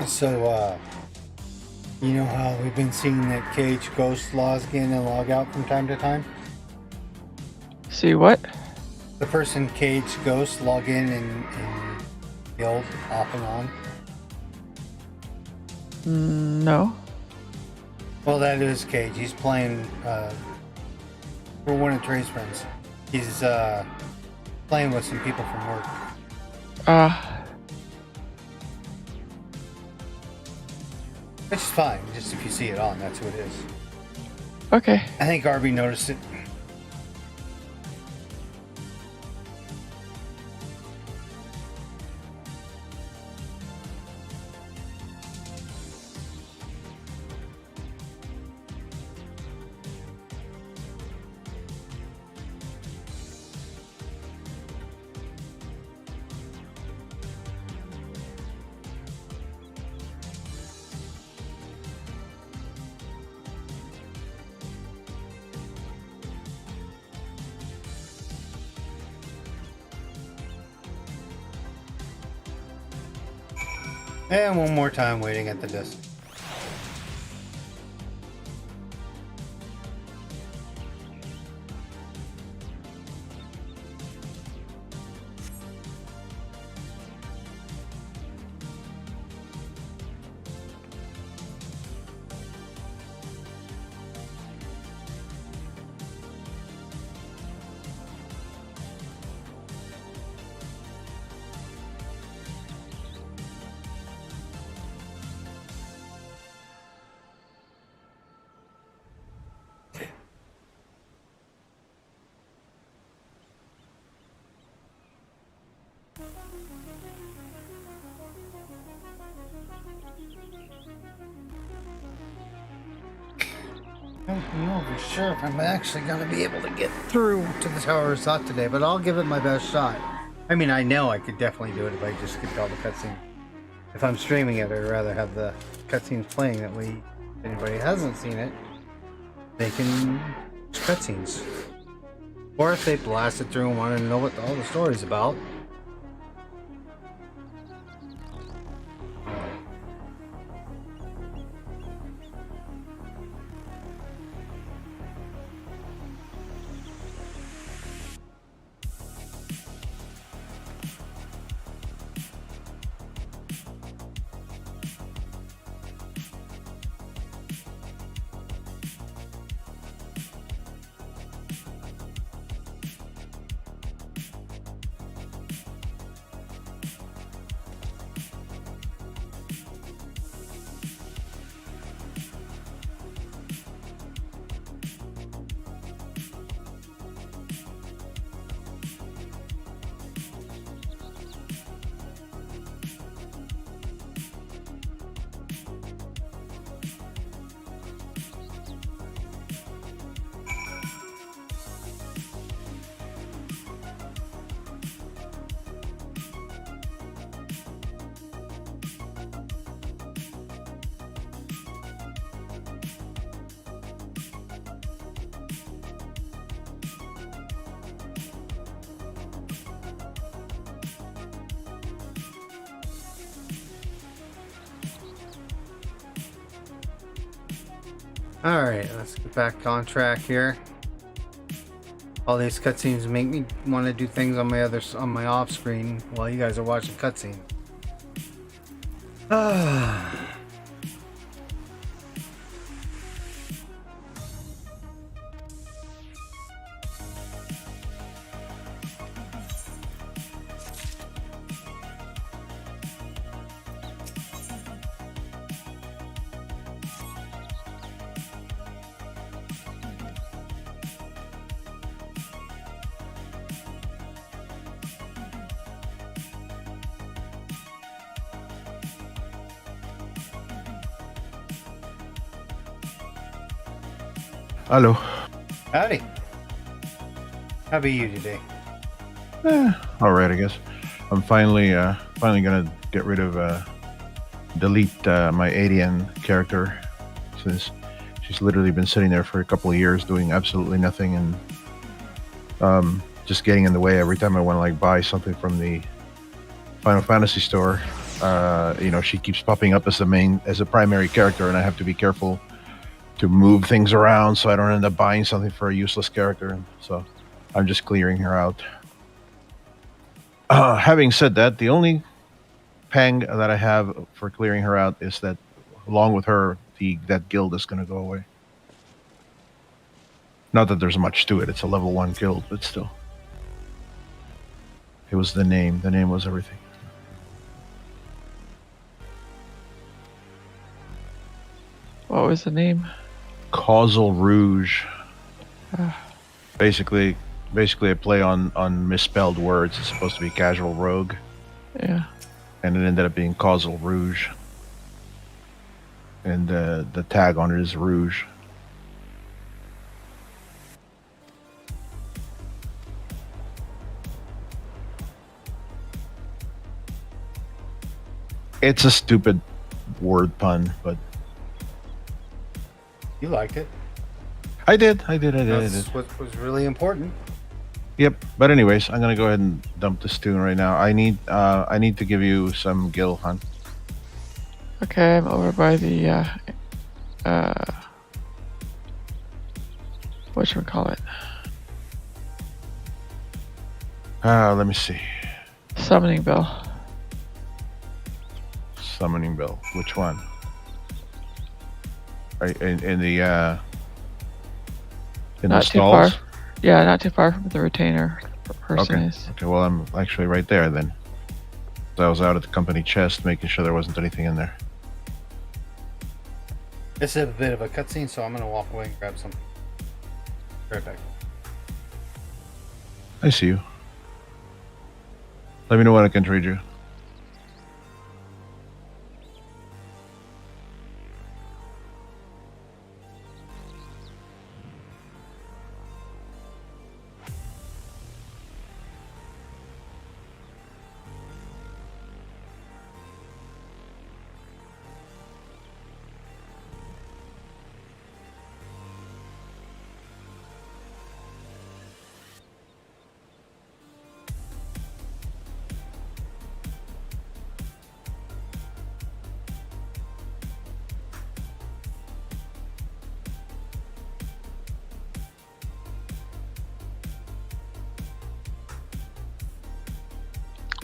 So, you know how we've been seeing that Cage ghost log in and log out from time to time? See what? The person Cage ghost log in and build off and on? No. Well, that is Cage. He's playing for one of Trey's friends. He's playing with some people from work. Which is fine. Just if you see it on, that's who it is. Okay. I think Arby noticed it. And one more time waiting at the desk. I don't know for sure if I'm actually going to be able to get through to the Tower of Zot today, but I'll give it my best shot. I mean, I know I could definitely do it if I just skipped all the cutscenes. If I'm streaming it, I'd rather have the cutscenes playing. That way, if anybody hasn't seen it, they can watch cutscenes. Or if they blast it through and want to know what all the story's about. Alright, let's get back on track here. All these cutscenes make me want to do things on my off screen while you guys are watching cutscenes. Hello. Howdy. How about you today? All right, I guess. I'm finally gonna get rid of delete my Adian character, since she's literally been sitting there for a couple of years doing absolutely nothing and just getting in the way every time I want to like buy something from the Final Fantasy store. she keeps popping up as a primary character, and I have to be careful to move things around so I don't end up buying something for a useless character. So I'm just clearing her out. Having said that, the only pang that I have for clearing her out is that, along with her, that guild is going to go away. Not that there's much to it. It's a level 1 guild, but still. It was the name. The name was everything. What was the name? Causal Rouge. Basically a play on misspelled words. It's supposed to be Casual Rogue. Yeah. And it ended up being Causal Rouge. And the tag on it is Rouge. It's a stupid word pun, but You liked it. I did. That's what was really important. Yep. But anyways, I'm gonna go ahead and dump this tune right now. I need to give you some Gil, hon. Okay, I'm over by the whatchamacallit? Let me see. Summoning bell. Summoning bell. Which one? In the Not too stalls? far. Yeah, not too far from the retainer person Okay. is. Okay. Well, I'm actually right there then. I was out at the company chest, making sure there wasn't anything in there. This is a bit of a cutscene, so I'm gonna walk away and grab something. Right back. I see you. Let me know when I can trade you.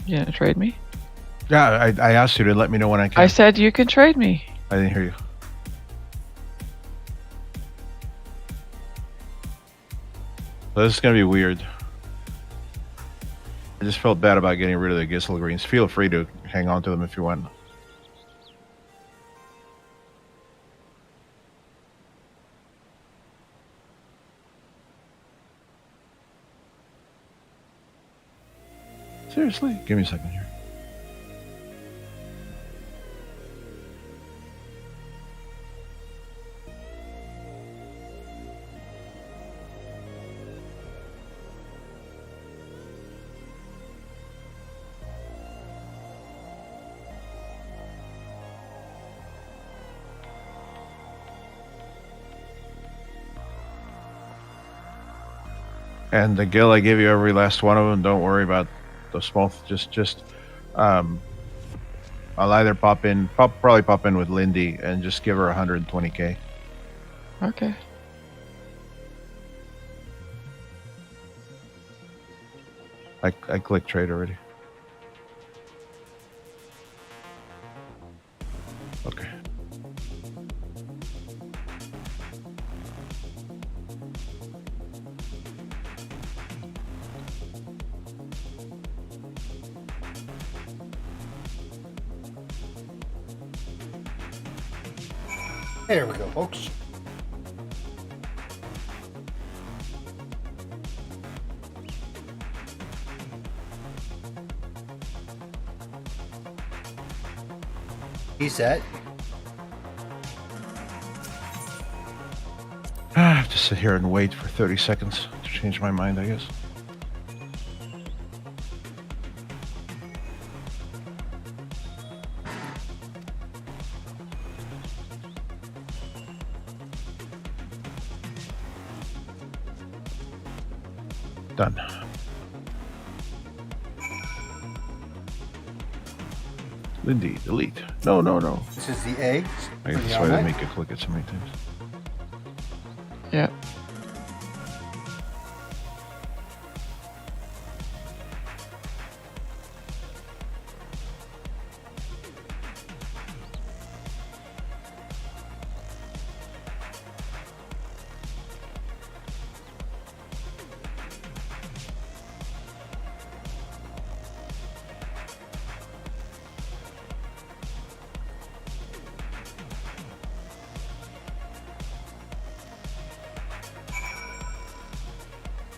You gonna trade me? Yeah, I asked you to let me know when I can. I said you can trade me. I didn't hear you. So this is gonna be weird. I just felt bad about getting rid of the Gisel greens. Feel free to hang on to them if you want. Seriously? Give me a second here. And the Gil, I gave you every last one of them. Don't worry about the small. I'll either probably pop in with Lindy and just give her 120k. Okay. I clicked trade already. Okay. There we go, folks. He's set. I have to sit here and wait for 30 seconds to change my mind, I guess. Done. Lindy, delete. No, no, no. This is the eggs. I for guess the that's why they omelet. make you click it so many times. Yeah.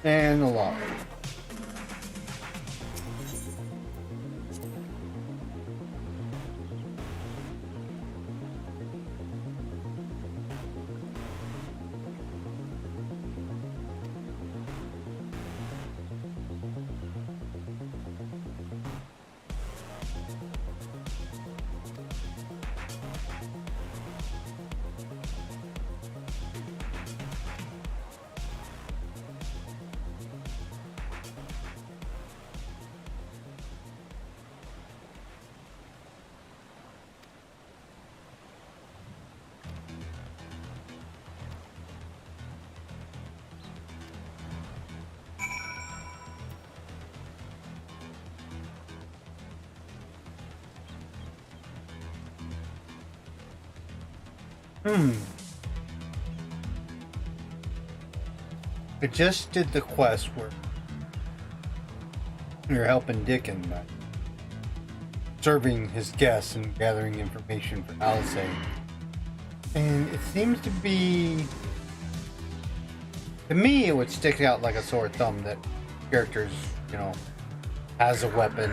And the log. I just did the quest where you're helping Dickon by serving his guests and gathering information for Alisei. And it seems to be, to me, it would stick out like a sore thumb that characters, you know, has a weapon,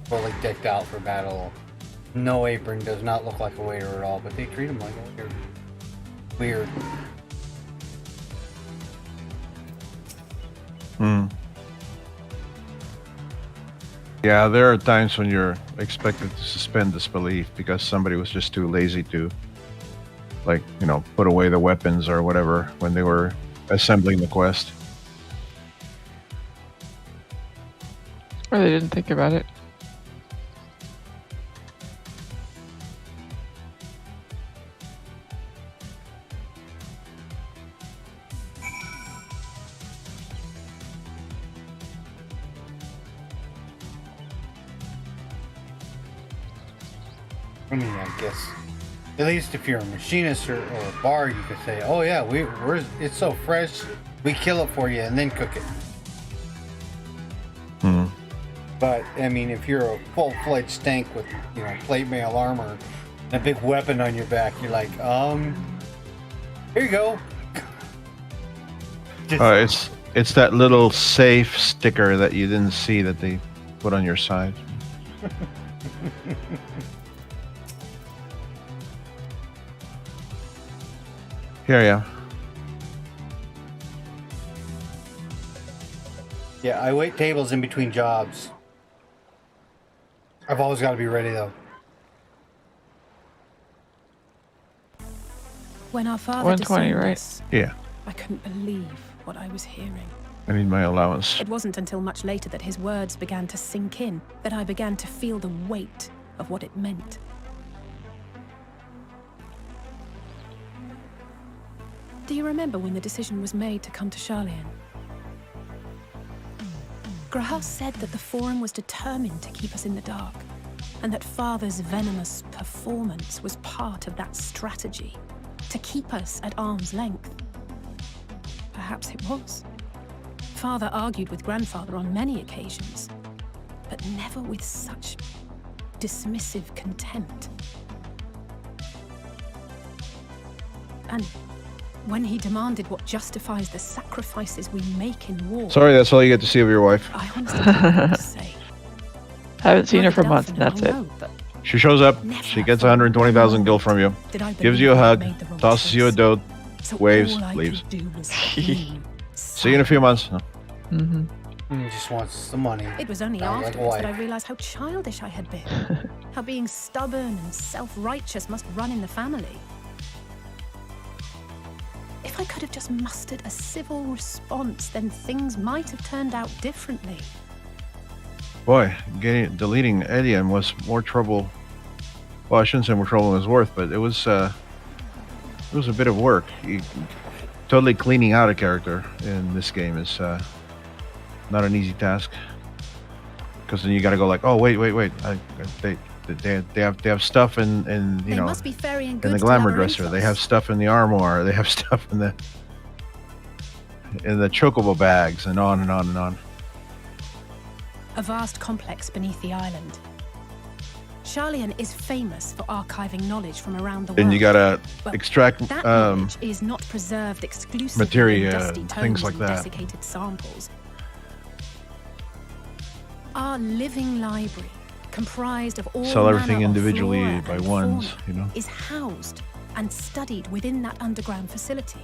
fully decked out for battle, no apron, does not look like a waiter at all, but they treat him like a waiter. Weird. Yeah, there are times when you're expected to suspend disbelief because somebody was just too lazy to, like, you know, put away the weapons or whatever when they were assembling the quest. Or they didn't think about it. I mean, I guess, at least if you're a machinist or a bar, you could say, "Oh yeah, we're it's so fresh, we kill it for you and then cook it." But I mean, if you're a full-fledged tank with, you know, plate mail armor and a big weapon on your back, you're like, here you go. It's that little safe sticker that you didn't see that they put on your side. Here, yeah. Yeah, I wait tables in between jobs. I've always got to be ready, though. When our father 120, disowned right? us, Yeah. I couldn't believe what I was hearing. I need my allowance. It wasn't until much later that his words began to sink in, that I began to feel the weight of what it meant. Do you remember when the decision was made to come to Charlian? Graham said that the Forum was determined to keep us in the dark, and that Father's venomous performance was part of that strategy, to keep us at arm's length. Perhaps it was. Father argued with Grandfather on many occasions, but never with such dismissive contempt. And when he demanded what justifies the sacrifices we make in war... Sorry, that's all you get to see of your wife. I honestly don't know what to say. Haven't seen her for months, and that's it. She shows up, she gets 120,000 gil from you, gives you a hug, tosses you a dote, waves, leaves. See you in a few months. He just wants the money. It was only Sounds like a afterwards that I wife. realized how childish I had been. How being stubborn and self-righteous must run in the family. If I could have just mustered a civil response, then things might have turned out differently. Boy, deleting Edian was more trouble Well, I shouldn't say more trouble than it was worth, but it was a bit of work. Totally cleaning out a character in this game is not an easy task, because then you got to go like, oh wait, they have stuff in you They know must be ferrying in goods the to glamour dresser. They Labyrinthos. have stuff in the armoire. They have stuff in the chocobo bags, and on and on and on. A vast complex beneath the island. Sharlayan is famous for archiving knowledge from around the world. And you gotta Well, extract that knowledge is not preserved exclusively materia, in dusty things tomes like and that. desiccated samples. Our living library, comprised of all Sell everything manner of individually flora by and ones, fauna, you know. is housed and studied within that underground facility.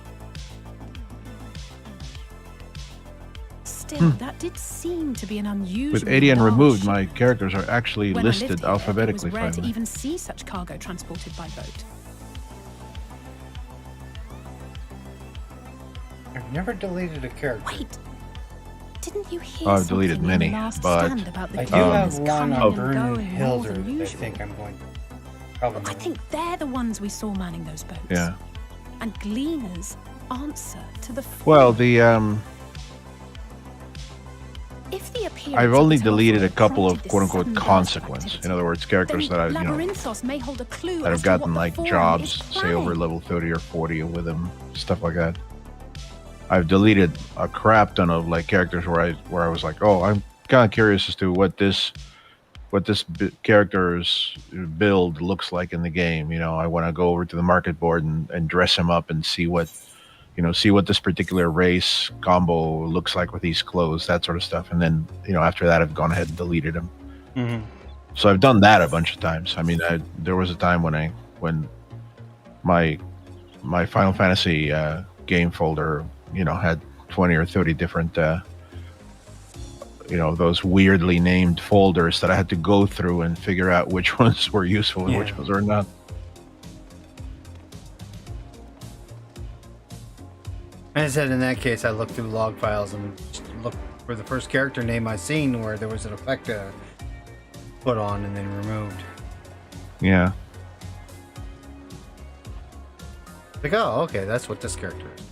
Still, that did seem to be an unusual. With 80 and large removed, ship. my characters are actually When I lived listed here, alphabetically. it was rare to Finally, even see such cargo transported by boat. I've never deleted a character. Wait, didn't you hear I've deleted something in many, the last but stand about the I do have goons one coming on and Burning going more Hills than that I usual? think I'm going to probably. I think they're the ones we saw manning those boats. yeah. And Gleaner's answer to the. Well, the If the appearance I've of only the deleted a Telford couple of prompted this quote unquote sudden burst of consequence. activity, In other words, characters then that I've Labyrinthos may hold a clue that as have to what gotten the like Forum jobs, is say over planning. level 30 or 40 with them, stuff like that. I've deleted a crap ton of like characters where I was like, oh, I'm kind of curious as to what this character's build looks like in the game. You know, I want to go over to the market board and dress him up and see what this particular race combo looks like with these clothes, that sort of stuff. And then, after that, I've gone ahead and deleted them. Mm-hmm. So I've done that a bunch of times. I mean, there was a time when my Final Fantasy game folder, had 20 or 30 different, those weirdly named folders that I had to go through and figure out which ones were useful and which ones were not. As I said, in that case, I looked through log files and looked for the first character name I seen where there was an effect put on and then removed. Yeah. Like, oh, okay, that's what this character is.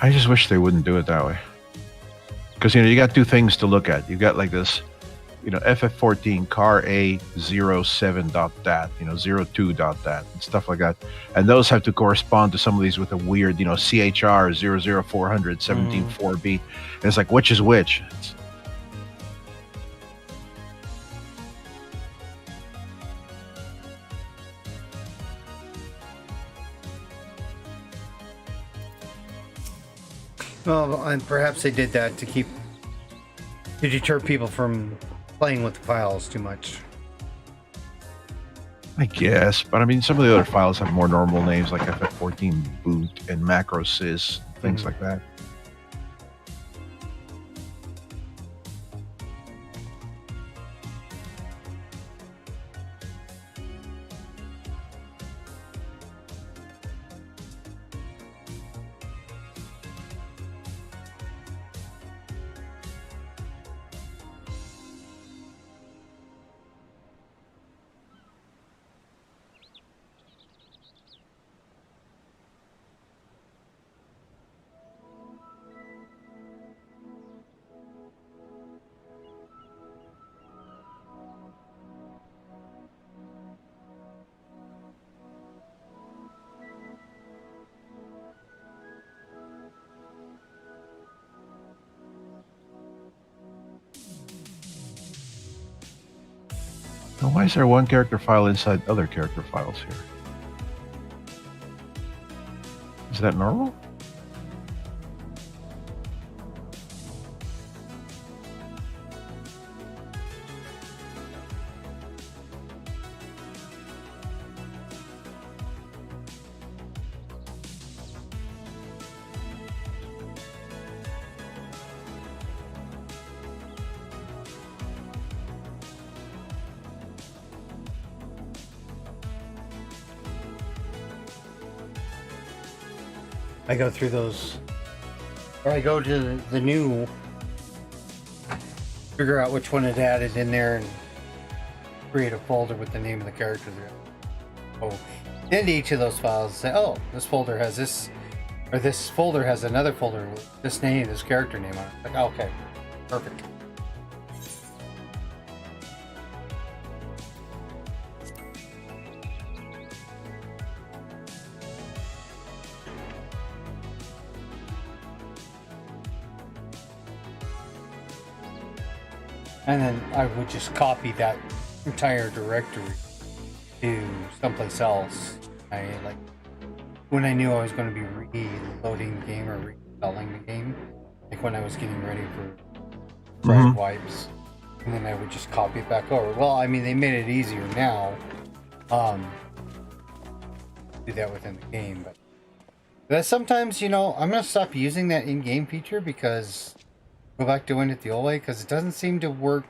I just wish they wouldn't do it that way. Because, you got two things to look at. You got like this, FF14 car A07 dot dat, 02 dot dat, and stuff like that. And those have to correspond to some of these with a weird, CHR 00400 174B. And it's like, which is which? Well, and perhaps they did that to deter people from playing with the files too much. I guess, but I mean, some of the other files have more normal names like FF14 boot and macrosys, things like that. Now, why is there one character file inside other character files here? Is that normal? I go through those, or I go to the new, figure out which one it added in there, and create a folder with the name of the character there. Oh, into each of those files, say, oh, this folder has this, or this folder has another folder with this name, this character name on it. Like, oh, okay, perfect. And then I would just copy that entire directory to someplace else. I like when I knew I was going to be reloading the game or reinstalling the game, like when I was getting ready for drive wipes, and then I would just copy it back over. Well, I mean, they made it easier now. Do that within the game, but sometimes, you know, I'm gonna stop using that in-game feature because. Go back doing it the old way because it doesn't seem to work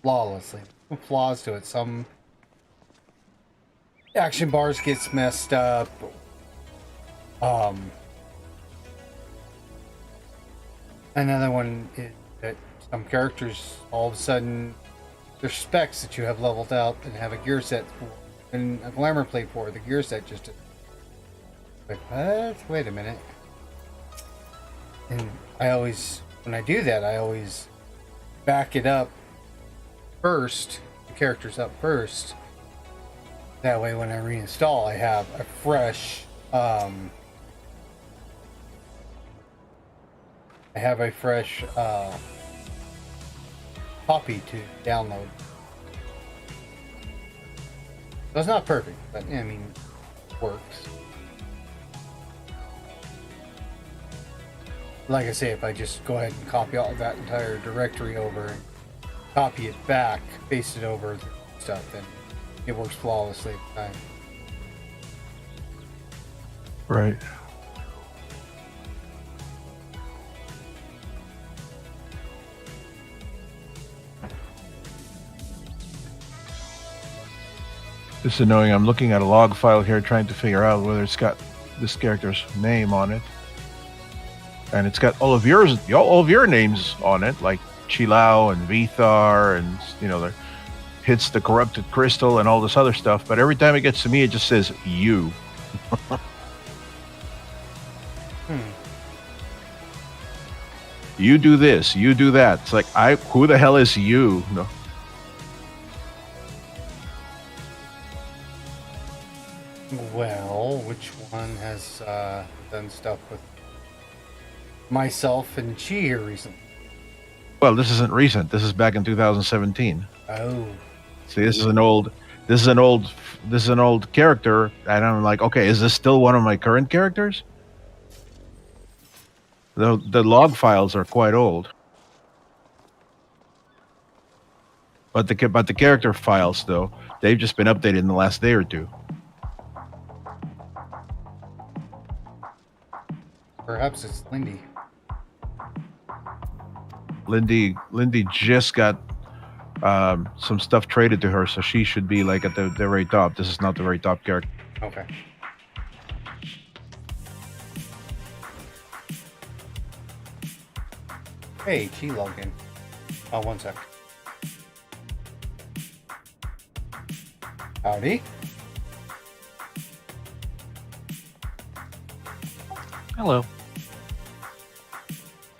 flawlessly. Some flaws to it. Some action bars gets messed up. Another one is that some characters all of a sudden there's specs that you have leveled out and have a gear set for and a glamour plate for. The gear set just like what? Wait a minute. And I always. When I do that, I always back it up first, the characters up first. That way when I reinstall, I have a fresh, copy to download. So it's not perfect, but I mean, it works. Like I say, if I just go ahead and copy all that entire directory over and copy it back, paste it over stuff, then it works flawlessly at the time. Right. This is annoying. I'm looking at a log file here trying to figure out whether it's got this character's name on it. And it's got all of your names on it, like Chilao and Vithar, and you know, there hits the corrupted crystal and all this other stuff. But every time it gets to me, it just says you. You do this, you do that. It's like who the hell is you? No. Well, which one has done stuff with myself and Chi here recently? Well, this isn't recent. This is back in 2017. Oh. See, this is an old character, and I'm like, okay, is this still one of my current characters? The log files are quite old, but the character files, though, they've just been updated in the last day or two. Perhaps it's Lindy. Lindy just got some stuff traded to her, so she should be like at the very top. This is not the very top character. Okay. Hey, Chi logged in. Oh, one sec. Howdy. Hello.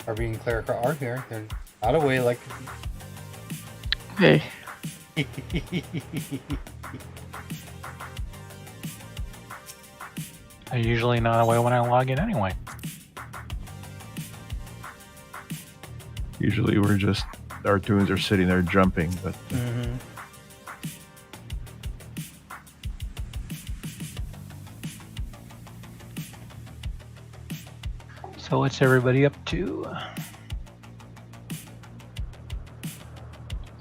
Harvey and Clerica are here. They're not away like. Hey. I'm usually not away when I log in anyway. Usually we're just, our tunes are sitting there jumping, but... So what's everybody up to?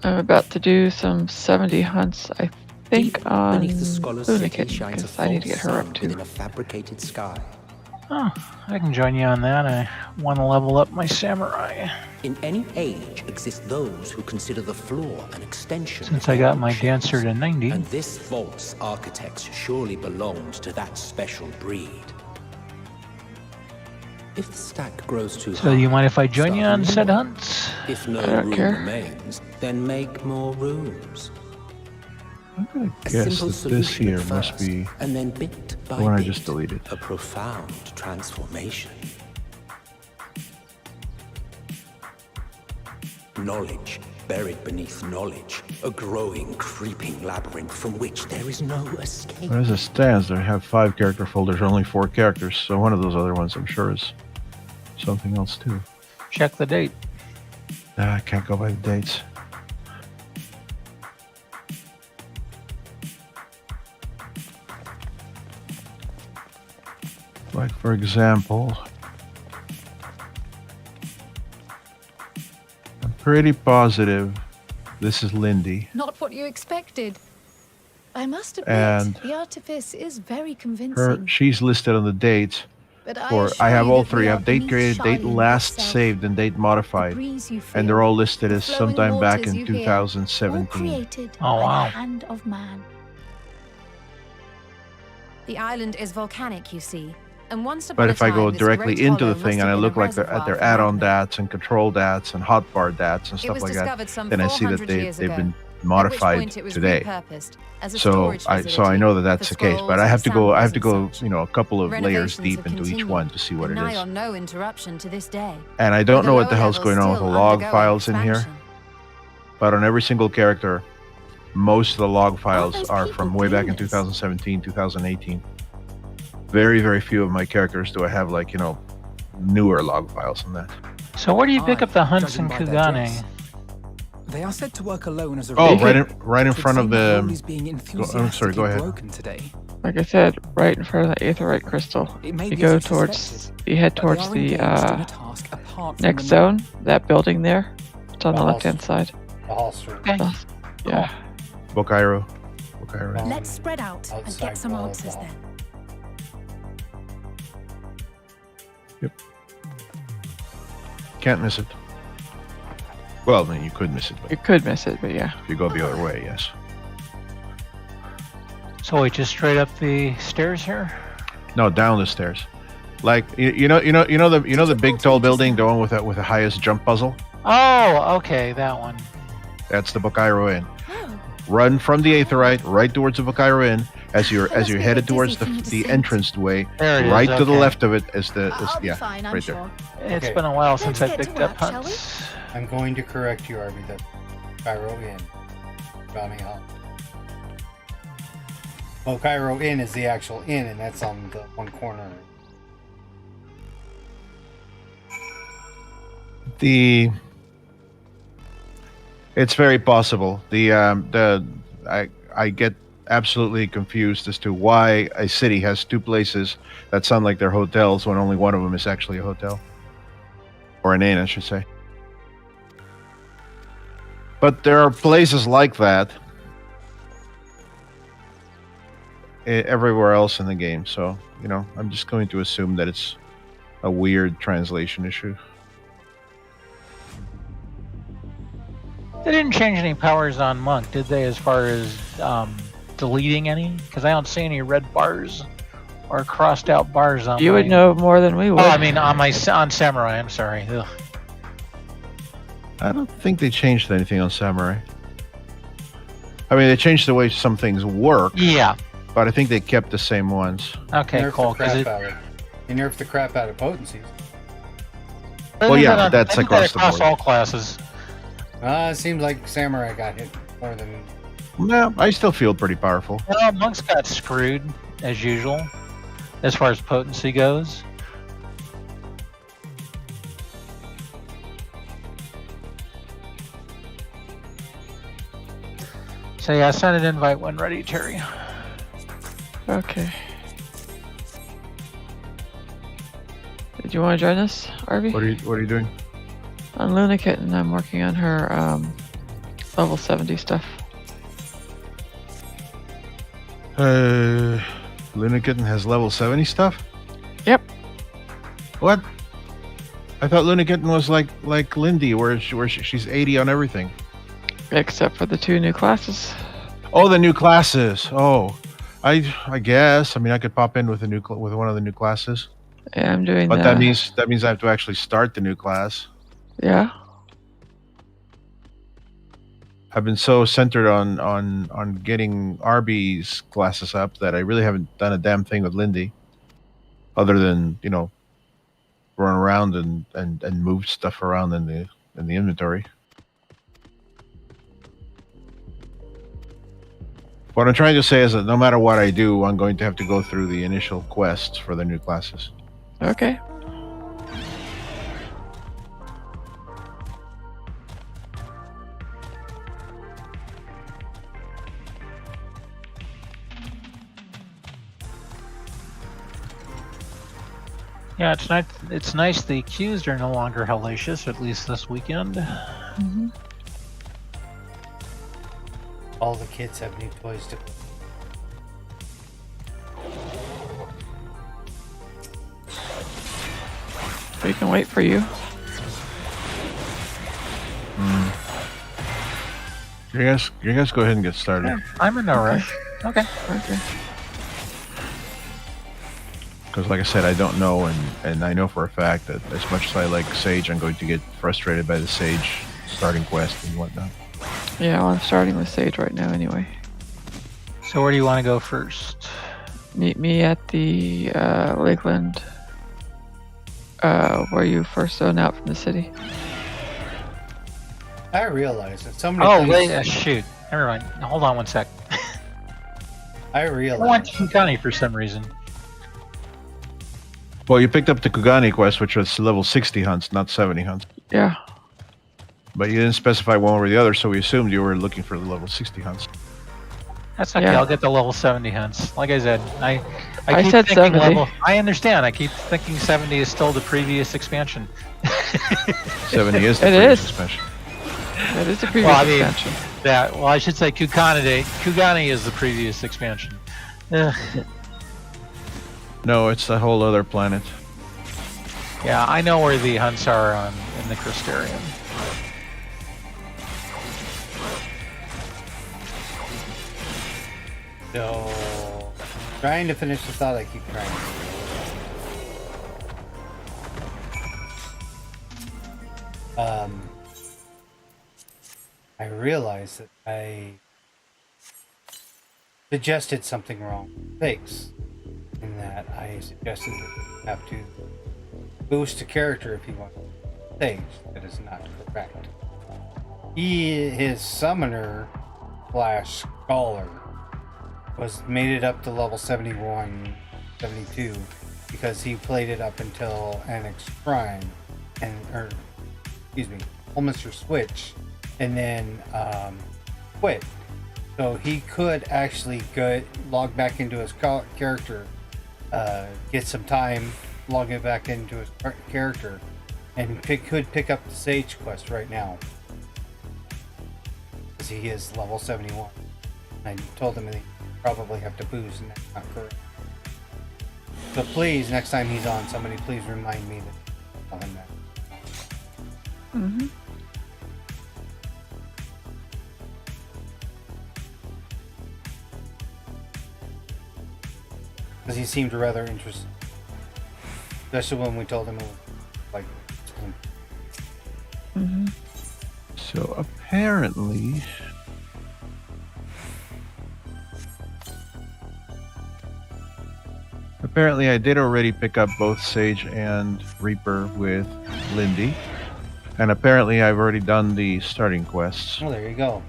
I'm about to do some 70 hunts, I think, Deep on beneath the scholar's Luna city Kitten, shines a because I need to get her false up sun within too. a fabricated sky. Oh, I can join you on that. I want to level up my samurai. In any age exist those who consider the floor an extension. Since I got my dancer to 90. And this vault's architects surely belonged to that special breed. If the stack grows too So high, you mind if I join start you a on new said one. hunts? If no I don't room care. remains, then make more rooms. I'm gonna A guess simple that this solution here at must first, be and then bit by the one I bit, just deleted. a profound transformation. Knowledge buried beneath knowledge, a growing, creeping labyrinth from which there is no escape. As it stands, there have 5 character folders, only 4 characters, so one of those other ones I'm sure is something else too. Check the date. I can't go by the dates. Like, for example, I'm pretty positive this is Lindy. Not what you expected. I must admit, And the artifice is very convincing. She's listed on the dates. But I have assure all you that 3. we I are have date beneath created, date Charlene last herself. saved, and date modified. breeze you And they're feel, all listed the as flowing sometime back waters in you hear, all 2017. created Oh, by wow. the hand of man. The island is volcanic, you see. And once upon But a if I time, go this directly great into the hollow thing must and I have look been a like they're at reservoir their for add-on magma. DATs and control DATs and hotbar DATs and It stuff was like that, discovered some then I see that 400 they've years been ago, at which modified point it was today. repurposed as a So storage I facility know that for that's the case, but scrolls I have and to go samples and such. a couple of layers Renovations deep have into each continued, one to see what and it nigh is. on no interruption to this day. And I don't With know the what the lower hell's levels going on with the still log undergoing files in here. expansion. But on every single character, most of the log files those are from way back in gamers? 2017, 2018. Very, very few of my characters do I have, like, you know, newer log files than that. So where do you pick up the hunts in judging by their Kugane? dress. They are said to work alone as a Oh, rule. right in Could front of seem that the. Rome is being I'm sorry, go enthusiastically ahead. broken today. Like I said, right in front of the aetheryte crystal. It may You be go as you towards, suspected, you head but they towards are the engaged in a task apart from next the zone. That building there. It's on the The left-hand side. The hall street. Yeah. Bokairo. Let's spread out and outside get some wall of answers the hall. then. Can't miss it. Well, I mean, you could miss it, but You could miss it, but yeah. if you go the other way, yes. So wait, just straight up the stairs here? No, down the stairs. Like you know the big tall building, the one with the highest jump puzzle. Oh, okay, that one. That's the Bokairo Inn. Run from the Aetherite right towards the Bokairo Inn as you're headed towards the entrance way. There it is, Right to the okay. left of it is the I'll be yeah, fine, I'm right sure. there. It's Okay. been a while since I get to picked up work, shall we? hunts. I'm going to correct you, Arby. That Cairo Inn, Bounty Hall. Well, Cairo Inn is the actual inn, and that's on the one corner. It's very possible. I get absolutely confused as to why a city has 2 places that sound like they're hotels when only one of them is actually a hotel. Or an inn, I should say. But there are places like that everywhere else in the game, so, you know, I'm just going to assume that it's a weird translation issue. They didn't change any powers on Monk, did they, as far as deleting any? Because I don't see any red bars or crossed out bars on You would know more than we would. Oh, I mean, on Samurai, I'm sorry. Ugh. I don't think they changed anything on Samurai. I mean, they changed the way some things work. Yeah. But I think they kept the same ones. Okay, Nerfed cool. the crap out of. They nerfed the crap out of potencies. Well, yeah, but that's across the board. all classes. It seems like Samurai got hit more than. No, I still feel pretty powerful. Well, Monks got screwed, as usual, as far as potency goes. So yeah, send an invite when ready, Terry. Okay. Did you want to join us, Arby? What are you doing? On Luna Kitten, I'm working on her level 70 stuff. Luna Kitten has level 70 stuff? Yep. What? I thought Luna Kitten was like Lindy, where she's 80 on everything. Except for the 2 new classes. Oh, the new classes. Oh, I guess. I mean, I could pop in with one of the new classes. Yeah, I'm doing But that. that means I have to actually start the new class. Yeah. I've been so centered on getting Arby's classes up that I really haven't done a damn thing with Lindy, other than run around and move stuff around in the inventory. What I'm trying to say is that no matter what I do, I'm going to have to go through the initial quests for the new classes. Okay. Yeah, it's not. It's nice the accused are no longer hellacious, at least this weekend. Mm-hmm. All the kids have new toys to. We can wait for you. You guys go ahead and get started. Yeah, I'm in no rush. Okay. Okay. Because like I said, I don't know, and I know for a fact that as much as I like Sage, I'm going to get frustrated by the Sage starting quest and whatnot. Yeah, well, I'm starting with Sage right now anyway. So where do you want to go first? Meet me at the Lakeland, where you first zone out from the city. I realize that somebody. Oh, wait, shoot. Never mind. Hold on one sec. I I realize. went to Kukani for some reason. Well, you picked up the Kugani quest, which was level 60 hunts, not 70 hunts. Yeah. But you didn't specify one or the other, so we assumed you were looking for the level 60 hunts. That's okay. Yeah. I'll get the level 70 hunts. Like I said, I keep said thinking 70. level. I understand. I keep thinking 70 is still the previous expansion. 70 is the It previous is. expansion. That is the previous Well, I mean, expansion. well, I should say Kugani is the previous expansion. Ugh. No, it's a whole other planet. Yeah, I know where the hunts are in the Crystarium. So, trying to finish the thought, I keep trying. I realized that I suggested something wrong. Thanks. In that I suggested that you have to boost a character if you want to stage. That is not correct. His summoner slash scholar was made it up to level 71, 72 because he played it up until Annex Shrine Holmister Switch, and then quit. So he could actually log back into his character, get some time, log it back into his character, and could pick up the Sage quest right now. Because he is level 71. I told him that he probably have to boost, and that's not correct. So please, next time he's on, somebody please remind me to tell him that. Mm-hmm. Because he seemed rather interested. Especially when we told him, like, Mm-hmm. So apparently, I did already pick up both Sage and Reaper with Lindy. And apparently I've already done the starting quests. oh, there you go.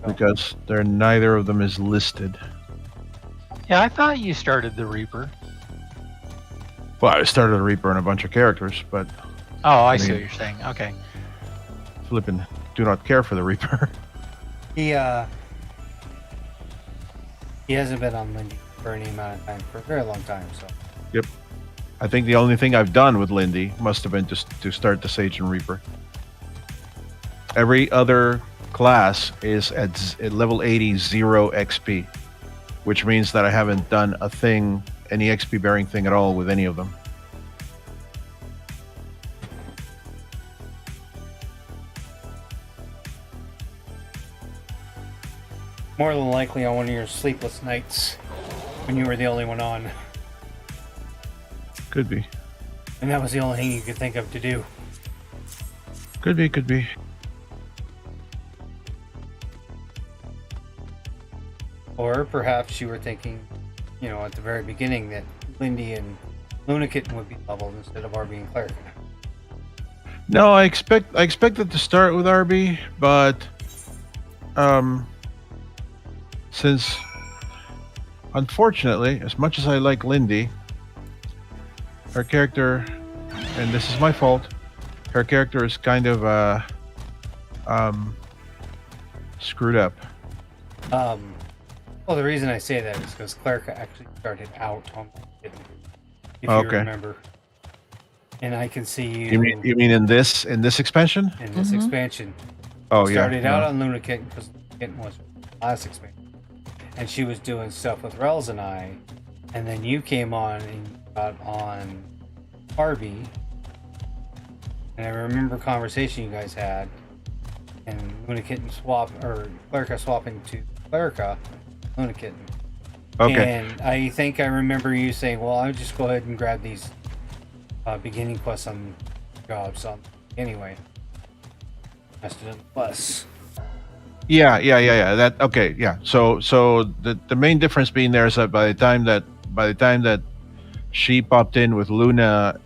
Because neither of them is listed. Yeah, I thought you started the Reaper. Well, I started a Reaper and a bunch of characters, but Oh, I see mean, what you're saying. Okay. flipping do not care for the Reaper. He hasn't been on Lindy for any amount of time, for a very long time, so. Yep. I think the only thing I've done with Lindy must have been just to start the Sage and Reaper. Every other class is at level 80, 0 XP, which means that I haven't done a thing, any XP bearing thing at all with any of them. More than likely on one of your sleepless nights when you were the only one on. Could be. And that was the only thing you could think of to do. Could be, could be. Or perhaps you were thinking, you know, at the very beginning that Lindy and Luna Kitten would be leveled instead of RB and Cleric. No, I expected to start with RB, but since unfortunately, as much as I like Lindy, her character, and this is my fault, her character is kind of screwed up. Well, the reason I say that is because Cleric actually started out on Kitten, if Okay. you remember. And I can see you. You mean in this expansion? In this expansion. Oh, You yeah. started out no. on Luna Kitten because Kitten was the last expansion. And she was doing stuff with Rels and I. And then you came on and got on Harvey. And I remember a conversation you guys had. And Luna Kitten Clerica swapping to Clerica, Luna Kitten. Okay. And I think I remember you saying, well, I'll just go ahead and grab these beginning quests on jobs on anyway. That's the plus. Yeah. That okay. Yeah. So the main difference being there is that by the time that she popped in with Luna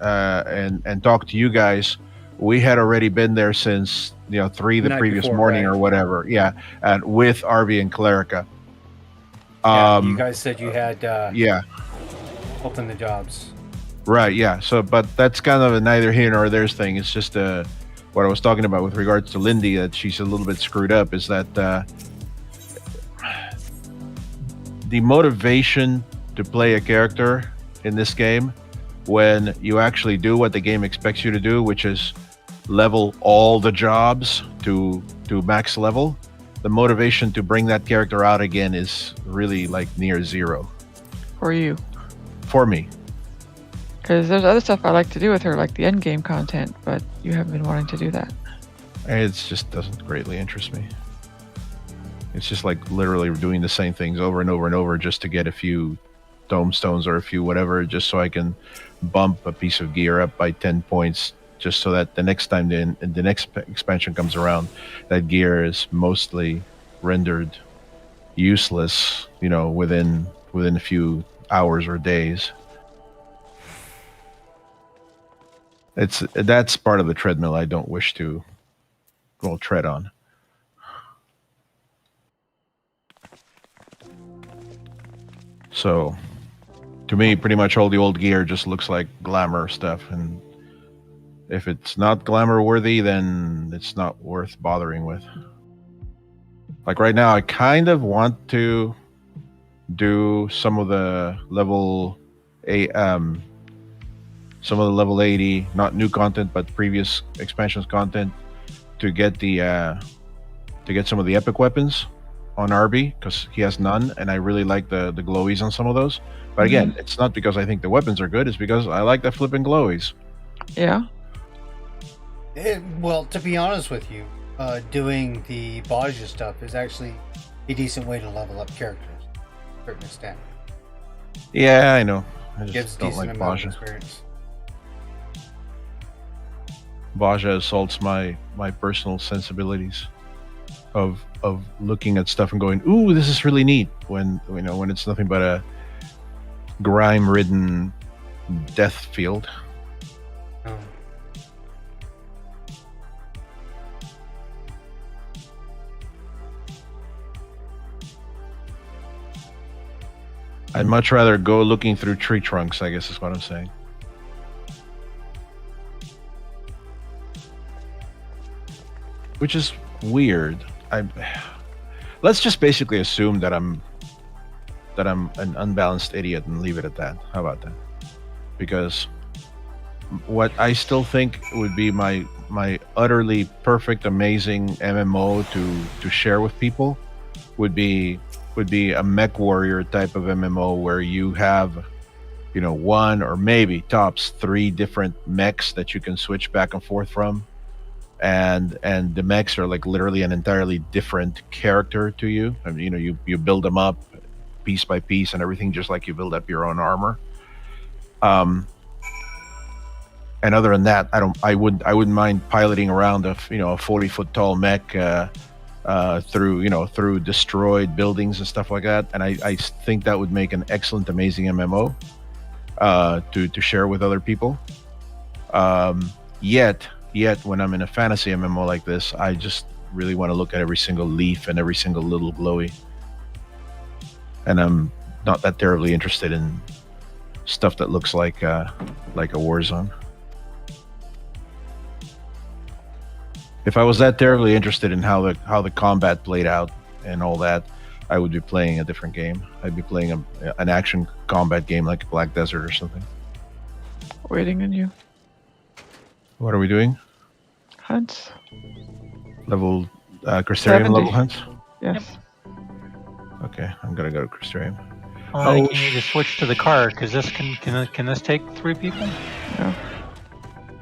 and talked to you guys, we had already been there since 3 the Night previous before, morning right? or whatever. Yeah, and with Arby and Clerica. Yeah, you guys said you had Yeah. opened the jobs. Right, yeah. So, but that's kind of a neither here nor there's thing. It's just what I was talking about with regards to Lindy, that she's a little bit screwed up, is that the motivation to play a character in this game, when you actually do what the game expects you to do, which is level all the jobs to max level, the motivation to bring that character out again is really like near zero. For you. For me. Because there's other stuff I like to do with her, like the end game content, but you haven't been wanting to do that. It just doesn't greatly interest me. It's just like literally doing the same things over and over and over just to get a few dome stones or a few whatever, just so I can bump a piece of gear up by 10 points, just so that the next time the next expansion comes around, that gear is mostly rendered useless, within a few hours or days. That's part of the treadmill I don't wish to tread on. So to me, pretty much all the old gear just looks like glamour stuff, and if it's not glamour worthy, then it's not worth bothering with. Like right now, I kind of want to do some of the level 80, not new content, but previous expansions content, to get some of the epic weapons on Arby, because he has none, and I really like the glowies on some of those. But again, it's not because I think the weapons are good, it's because I like the flipping glowies. Yeah. Well, to be honest with you, doing the Baja stuff is actually a decent way to level up characters to a certain extent. Yeah, I know. I just Gives don't decent like amount of Baja. experience. Baja assaults my personal sensibilities of looking at stuff and going, "Ooh, this is really neat," when it's nothing but a grime-ridden death field. Oh. I'd much rather go looking through tree trunks, I guess is what I'm saying. Which is weird. Let's just basically assume that I'm an unbalanced idiot and leave it at that. How about that? Because what I still think would be my utterly perfect, amazing MMO to share with people would be a mech warrior type of MMO where you have, one or maybe tops 3 different mechs that you can switch back and forth from. And the mechs are like literally an entirely different character to you. I mean, you build them up piece by piece and everything, just like you build up your own armor. And other than that, I wouldn't mind piloting around a 40-foot tall mech through destroyed buildings and stuff like that. And I think that would make an excellent, amazing MMO to share with other people. Yet when I'm in a fantasy MMO like this, I just really want to look at every single leaf and every single little glowy. And I'm not that terribly interested in stuff that looks like a war zone. If I was that terribly interested in how the combat played out and all that, I would be playing a different game. I'd be playing an action combat game like Black Desert or something. Waiting on you. What are we doing? Hunts. Level Crystarium level hunts? Yes. Okay, I'm gonna go to Crystarium. I think you need to switch to the car because this can this take 3 people? No.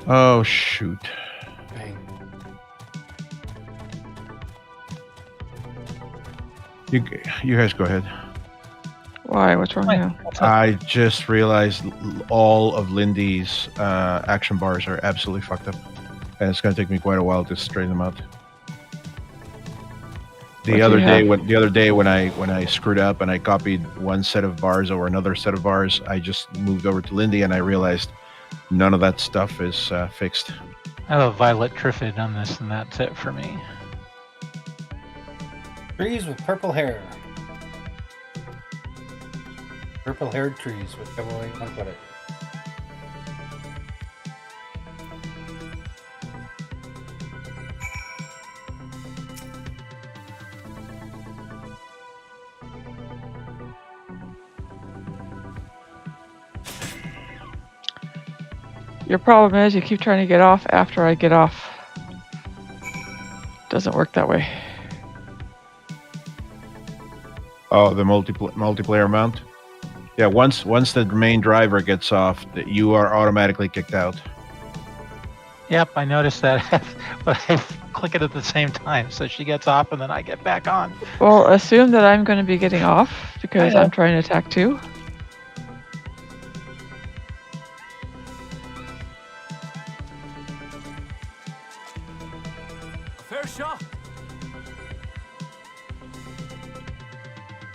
Oh shoot. You guys go ahead. Why? What's wrong now? I just realized all of Lindy's action bars are absolutely fucked up, and it's gonna take me quite a while to straighten them out. The other day when I screwed up and I copied one set of bars over another set of bars, I just moved over to Lindy and I realized none of that stuff is fixed. I have a violet Triffid on this, and that's it for me. Trees with purple hair. Purple-haired trees, whichever way you want to put it. Your problem is you keep trying to get off after I get off. Doesn't work that way. Oh, the multiplayer mount? Yeah, once the main driver gets off, you are automatically kicked out. Yep, I noticed that, but I click it at the same time, so she gets off and then I get back on. Well, assume that I'm going to be getting off because I'm trying to attack too. Fair shot.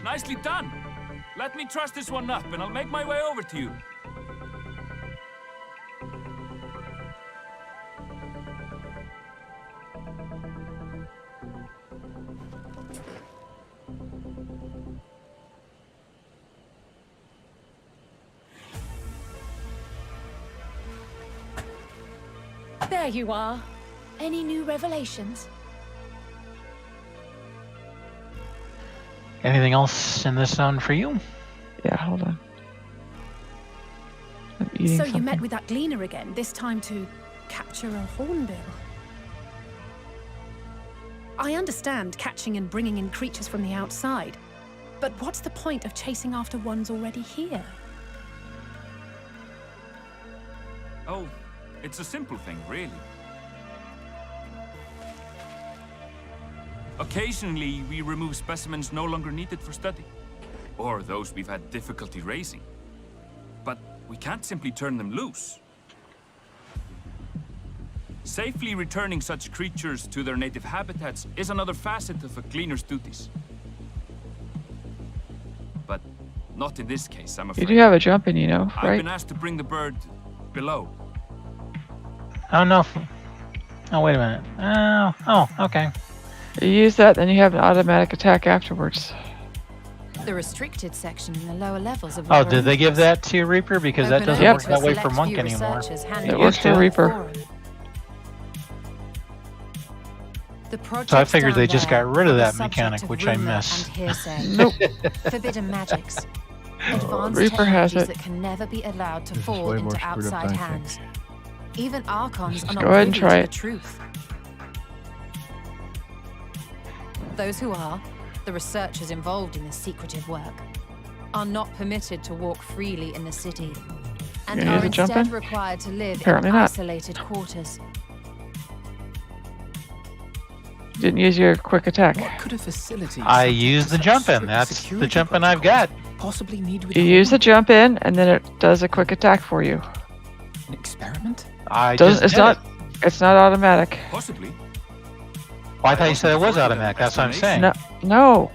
Nicely done. Let me truss this one up and I'll make my way over to you. There you are. Any new revelations? Anything else in this zone for you? Yeah, hold on. I'm eating So something. you met with that gleaner again, this time to capture a hornbill. I understand catching and bringing in creatures from the outside, but what's the point of chasing after ones already here? Oh, it's a simple thing, really. Occasionally, we remove specimens no longer needed for study, or those we've had difficulty raising. But we can't simply turn them loose. Safely returning such creatures to their native habitats is another facet of a cleaner's duties. But not in this case, I'm afraid. You do have a jump in, right? I've been asked to bring the bird below. Oh, no. Oh, wait a minute. Oh, okay. You use that, then you have an automatic attack afterwards. The restricted section in the lower levels of Oh, did they give that to Reaper? Because that doesn't work that way for Monk anymore. It works for Reaper. So I figured they just got rid of that mechanic, which I missed. Nope. Forbidden magics. Advanced Reaper has technologies it. that can never be allowed to This is fall way more into screwed up outside than I think. hands. Even archons are not go ahead and privy try to it. the truth. Those who are, the researchers involved in this secretive work, are not permitted to walk freely in the city, and gonna are use a jump instead in? required to live Apparently in not. isolated quarters. Didn't use your quick attack. What could a facility? I used the jump in. That's the jump in I've got. Possibly need with You use the jump in, and then it does a quick attack for you. An experiment? I Doesn't, just it's did not. it. It's not automatic. Possibly. Well, I thought you said it was automatic. That's what I'm saying. No, no.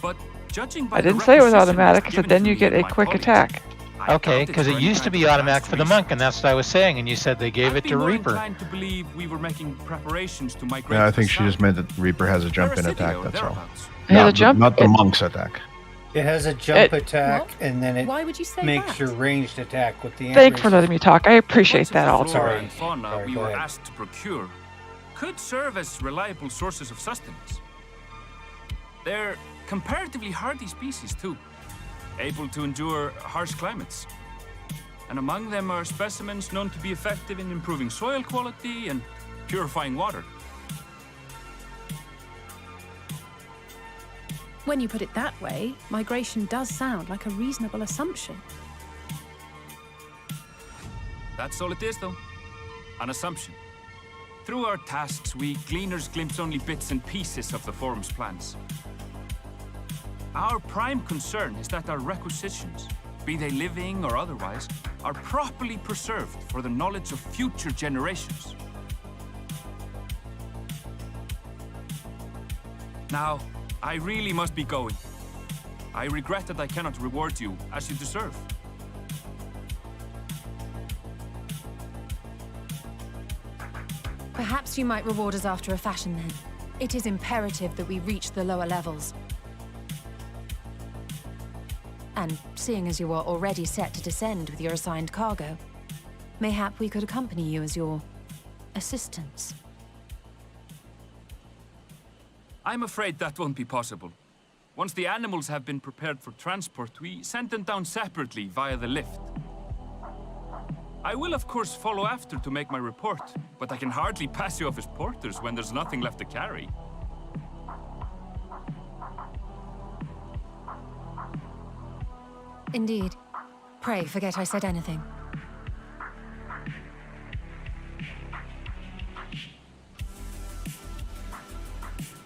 But judging by I the didn't say it was requisition automatic. I that's said given then to you me get and a my quick colleagues, attack. I Okay, doubt it's because for it any used to kind be of automatic advanced for the reason. monk, and that's what I was saying. And you said they gave I'd it be to more Reaper. inclined to believe we were making preparations to migrate Yeah, I to think the she south. just meant that Reaper has a jump in Parasidio attack. or That's all. thereabouts. It has a Not, jump. not the monk's attack. It has a jump It- attack, and then it Why would you say makes that? your ranged attack with the Thank for antlers. letting me talk. I appreciate Parts that of the flora also. and fauna Sorry, we go were ahead. asked to procure could serve as reliable sources of sustenance. They're comparatively hardy species too, able to endure harsh climates. And among them are specimens known to be effective in improving soil quality and purifying water. When you put it that way, migration does sound like a reasonable assumption. That's all it is, though. An assumption. Through our tasks, we gleaners glimpse only bits and pieces of the Forum's plans. Our prime concern is that our requisitions, be they living or otherwise, are properly preserved for the knowledge of future generations. Now, I really must be going. I regret that I cannot reward you as you deserve. Perhaps you might reward us after a fashion then. It is imperative that we reach the lower levels. And seeing as you are already set to descend with your assigned cargo, mayhap we could accompany you as your assistants. I'm afraid that won't be possible. Once the animals have been prepared for transport, we send them down separately via the lift. I will, of course, follow after to make my report, but I can hardly pass you off as porters when there's nothing left to carry. Indeed. Pray forget I said anything.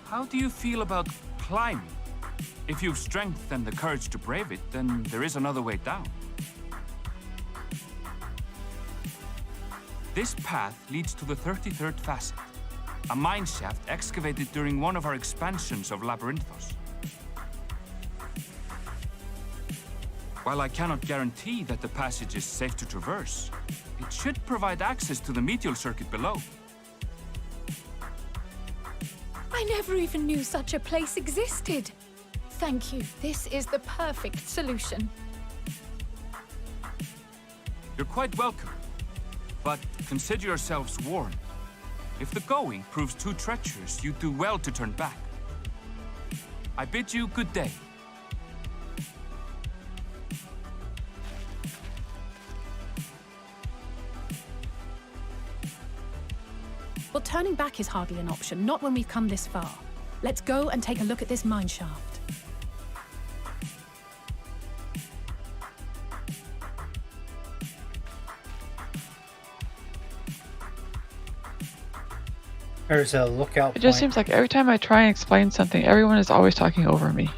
How do you feel about climbing? If you've strength and the courage to brave it, then there is another way down. This path leads to the 33rd facet, a mine shaft excavated during one of our expansions of Labyrinthos. While I cannot guarantee that the passage is safe to traverse, it should provide access to the medial circuit below. I never even knew such a place existed. Thank you. This is the perfect solution. You're quite welcome, but consider yourselves warned. If the going proves too treacherous, you do well to turn back. I bid you good day. Well, turning back is hardly an option, not when we've come this far. Let's go and take a look at this mine shaft. There's a lookout It just point. seems like every time I try and explain something, everyone is always talking over me.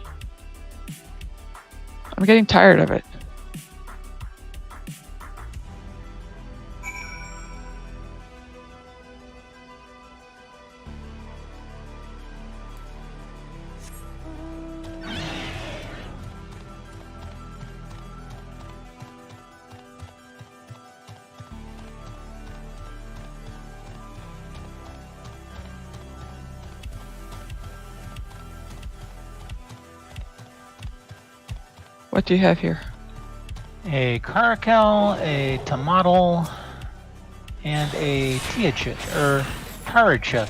I'm getting tired of it. What do you have here? A caracal, a tomato, and a tiachuk, or karachuk.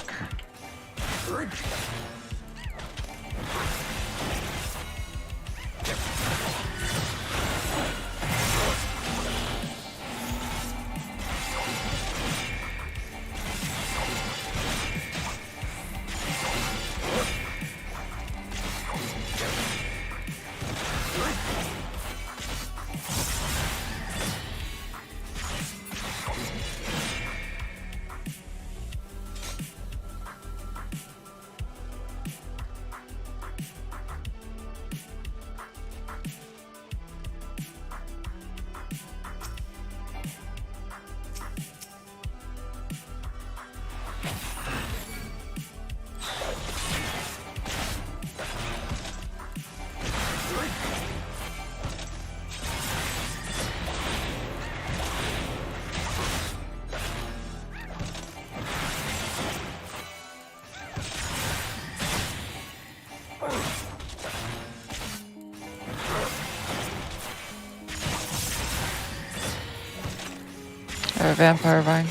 Vampire Vine.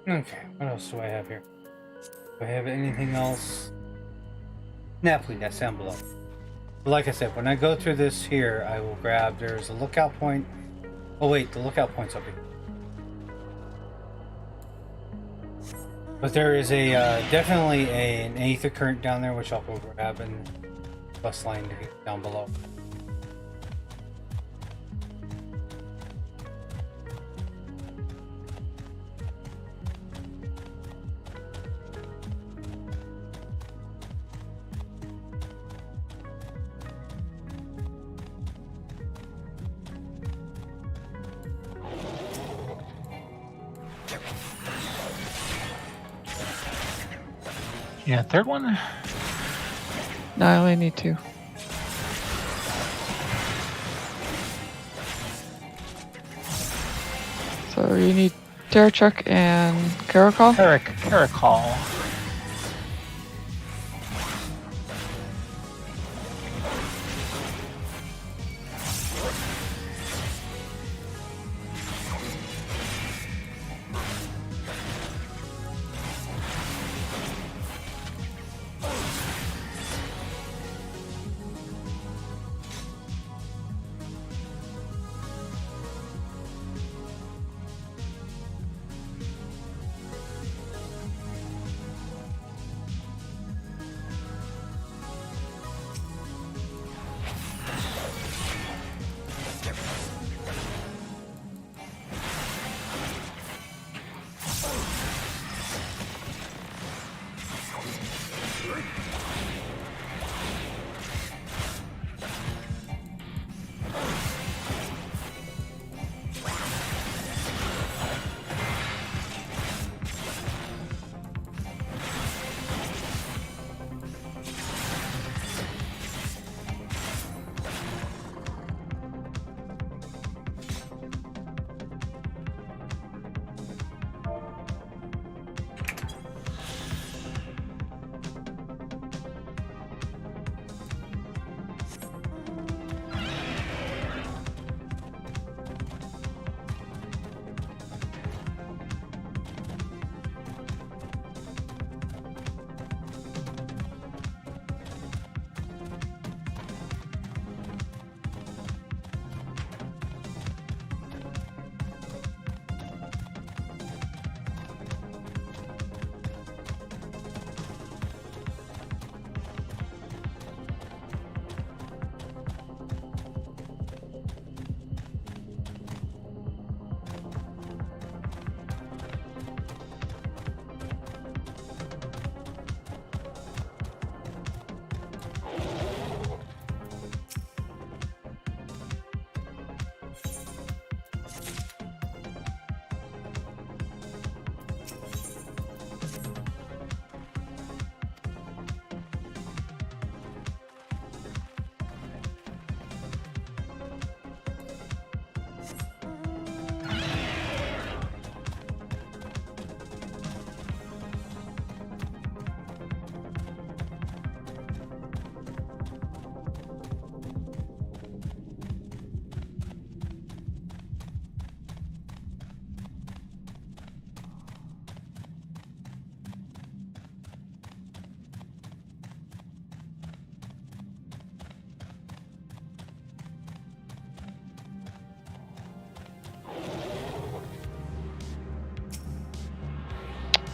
Okay, what else do I have here? Do I have anything else? Napoli nest envelope. But like I said, when I go through this here, I will grab, there's a lookout point. Oh wait, the lookout point's up here. But there is a definitely an aether current down there, which I'll go grab, and bus line to get down below. Yeah, third one? No, I only need 2. So you need Terrachuk and Caracol? Caracol.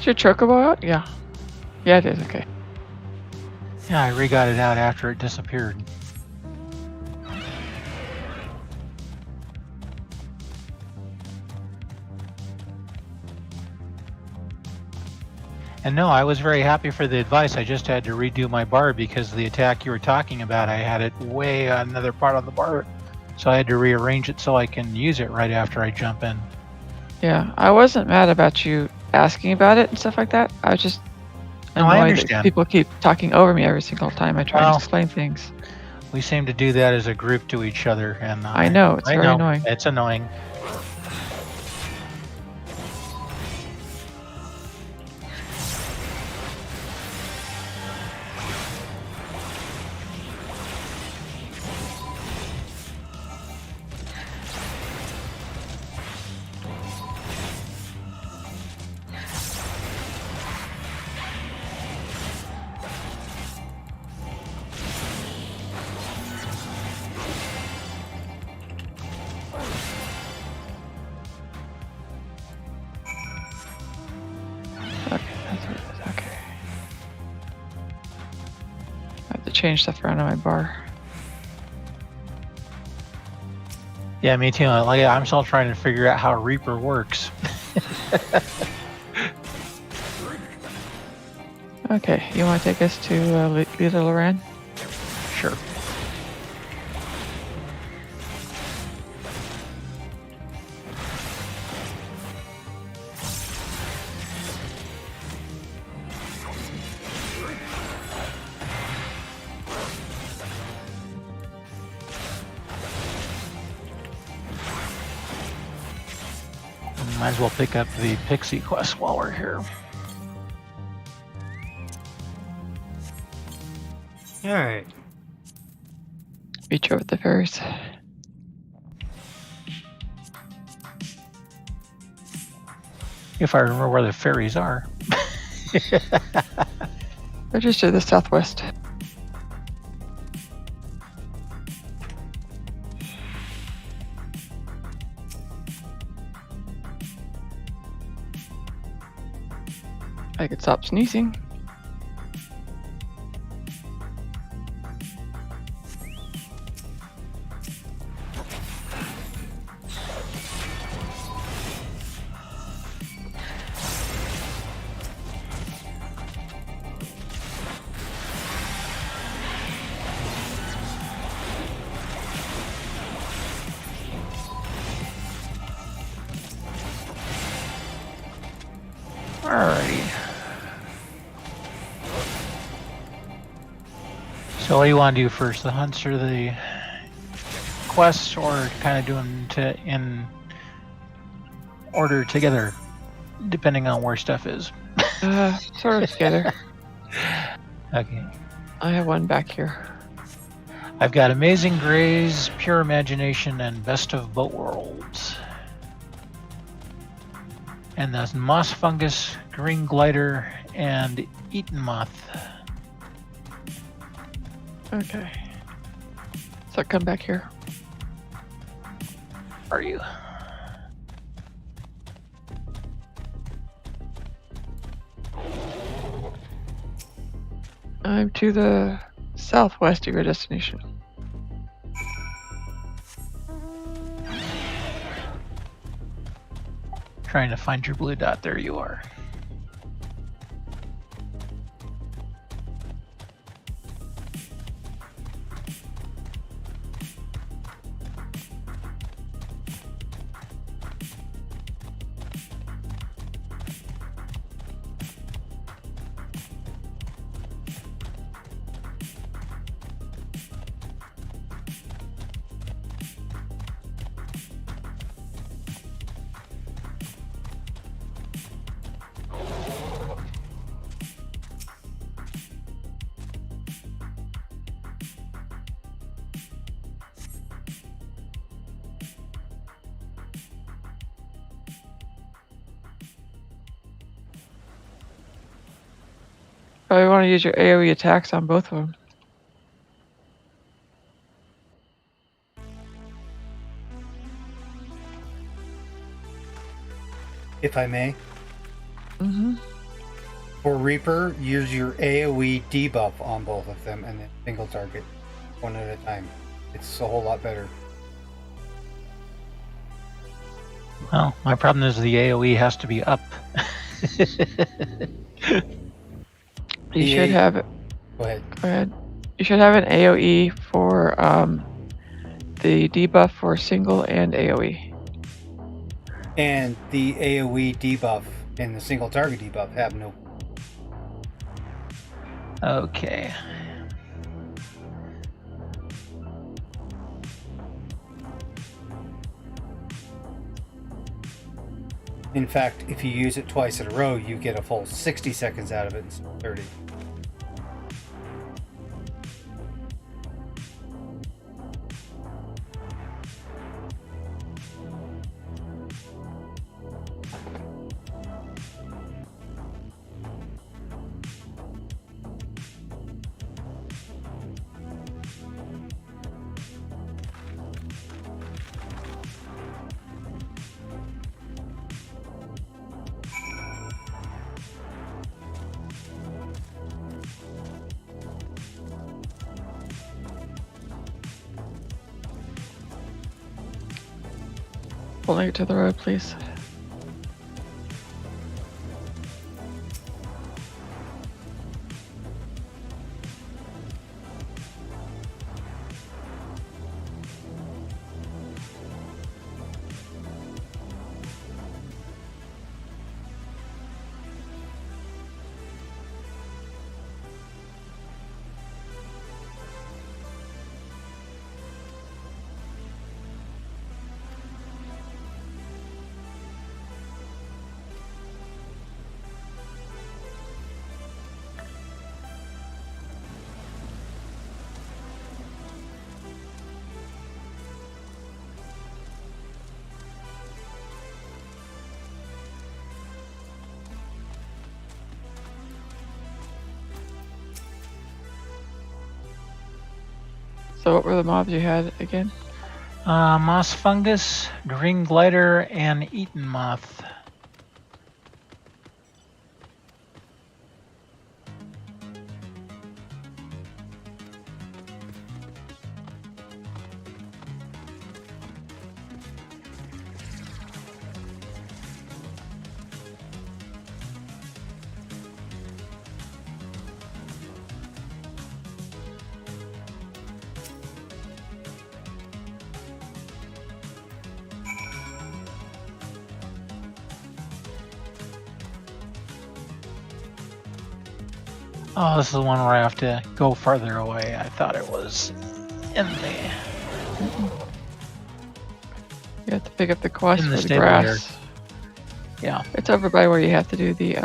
Is your chocobo out? Yeah. Yeah, it is. Okay. Yeah, I re-got it out after it disappeared. And no, I was very happy for the advice. I just had to redo my bar because the attack you were talking about, I had it way on another part of the bar. So I had to rearrange it so I can use it right after I jump in. Yeah, I wasn't mad about you asking about it and stuff like that. I was just annoyed I understand. that people keep talking over me every single time I try to explain things. We seem to do that as a group to each other, and I know, it's very annoying. It's annoying. I have to change stuff around on my bar. Yeah, me too. Like, I'm still trying to figure out how Reaper works. Okay, you want to take us to Little Loran? Sure. Might as well pick up the Pixie quest while we're here. Alright. Beat you with the fairies. If I remember where the fairies are. They're just to the southwest. I could stop sneezing. Alrighty. So what do you want to do first? The hunts or the quests, or kind of do them in order together, depending on where stuff is? Sort of together. Okay. I have one back here. I've got Amazing Grays, Pure Imagination, and Best of Both Worlds. And that's Moss Fungus, Green Glider, and Eaten Moth. Okay. So come back here. Are you? I'm to the southwest of your destination. Trying to find your blue dot. There you are. Probably want to use your AoE attacks on both of them. If I may. Mm-hmm. For Reaper, use your AoE debuff on both of them and then single target one at a time. It's a whole lot better. Well, my problem is the AoE has to be up. You should have it. Go ahead. Go ahead. You should have an AoE for the debuff for single and AoE. And the AoE debuff and the single target debuff have no. Okay. In fact, if you use it twice in a row, you get a full 60 seconds out of it instead of 30. pulling it to the road, please. So what were the mobs you had again? Moss fungus, green glider, and eaten moth. Oh, this is the one where I have to go farther away. I thought it was in the... You have to pick up the quest In the for the stable grass. here. Yeah. It's over by where you have to do the, you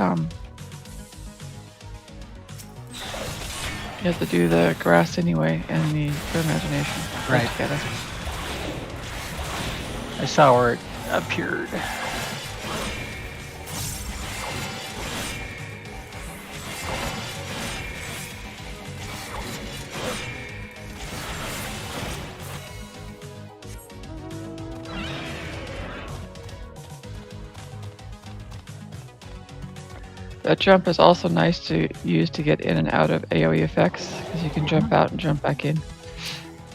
have to do the grass anyway, and the pure imagination. Right. Together. I saw where it appeared. That jump is also nice to use to get in and out of AoE effects, because you can jump out and jump back in.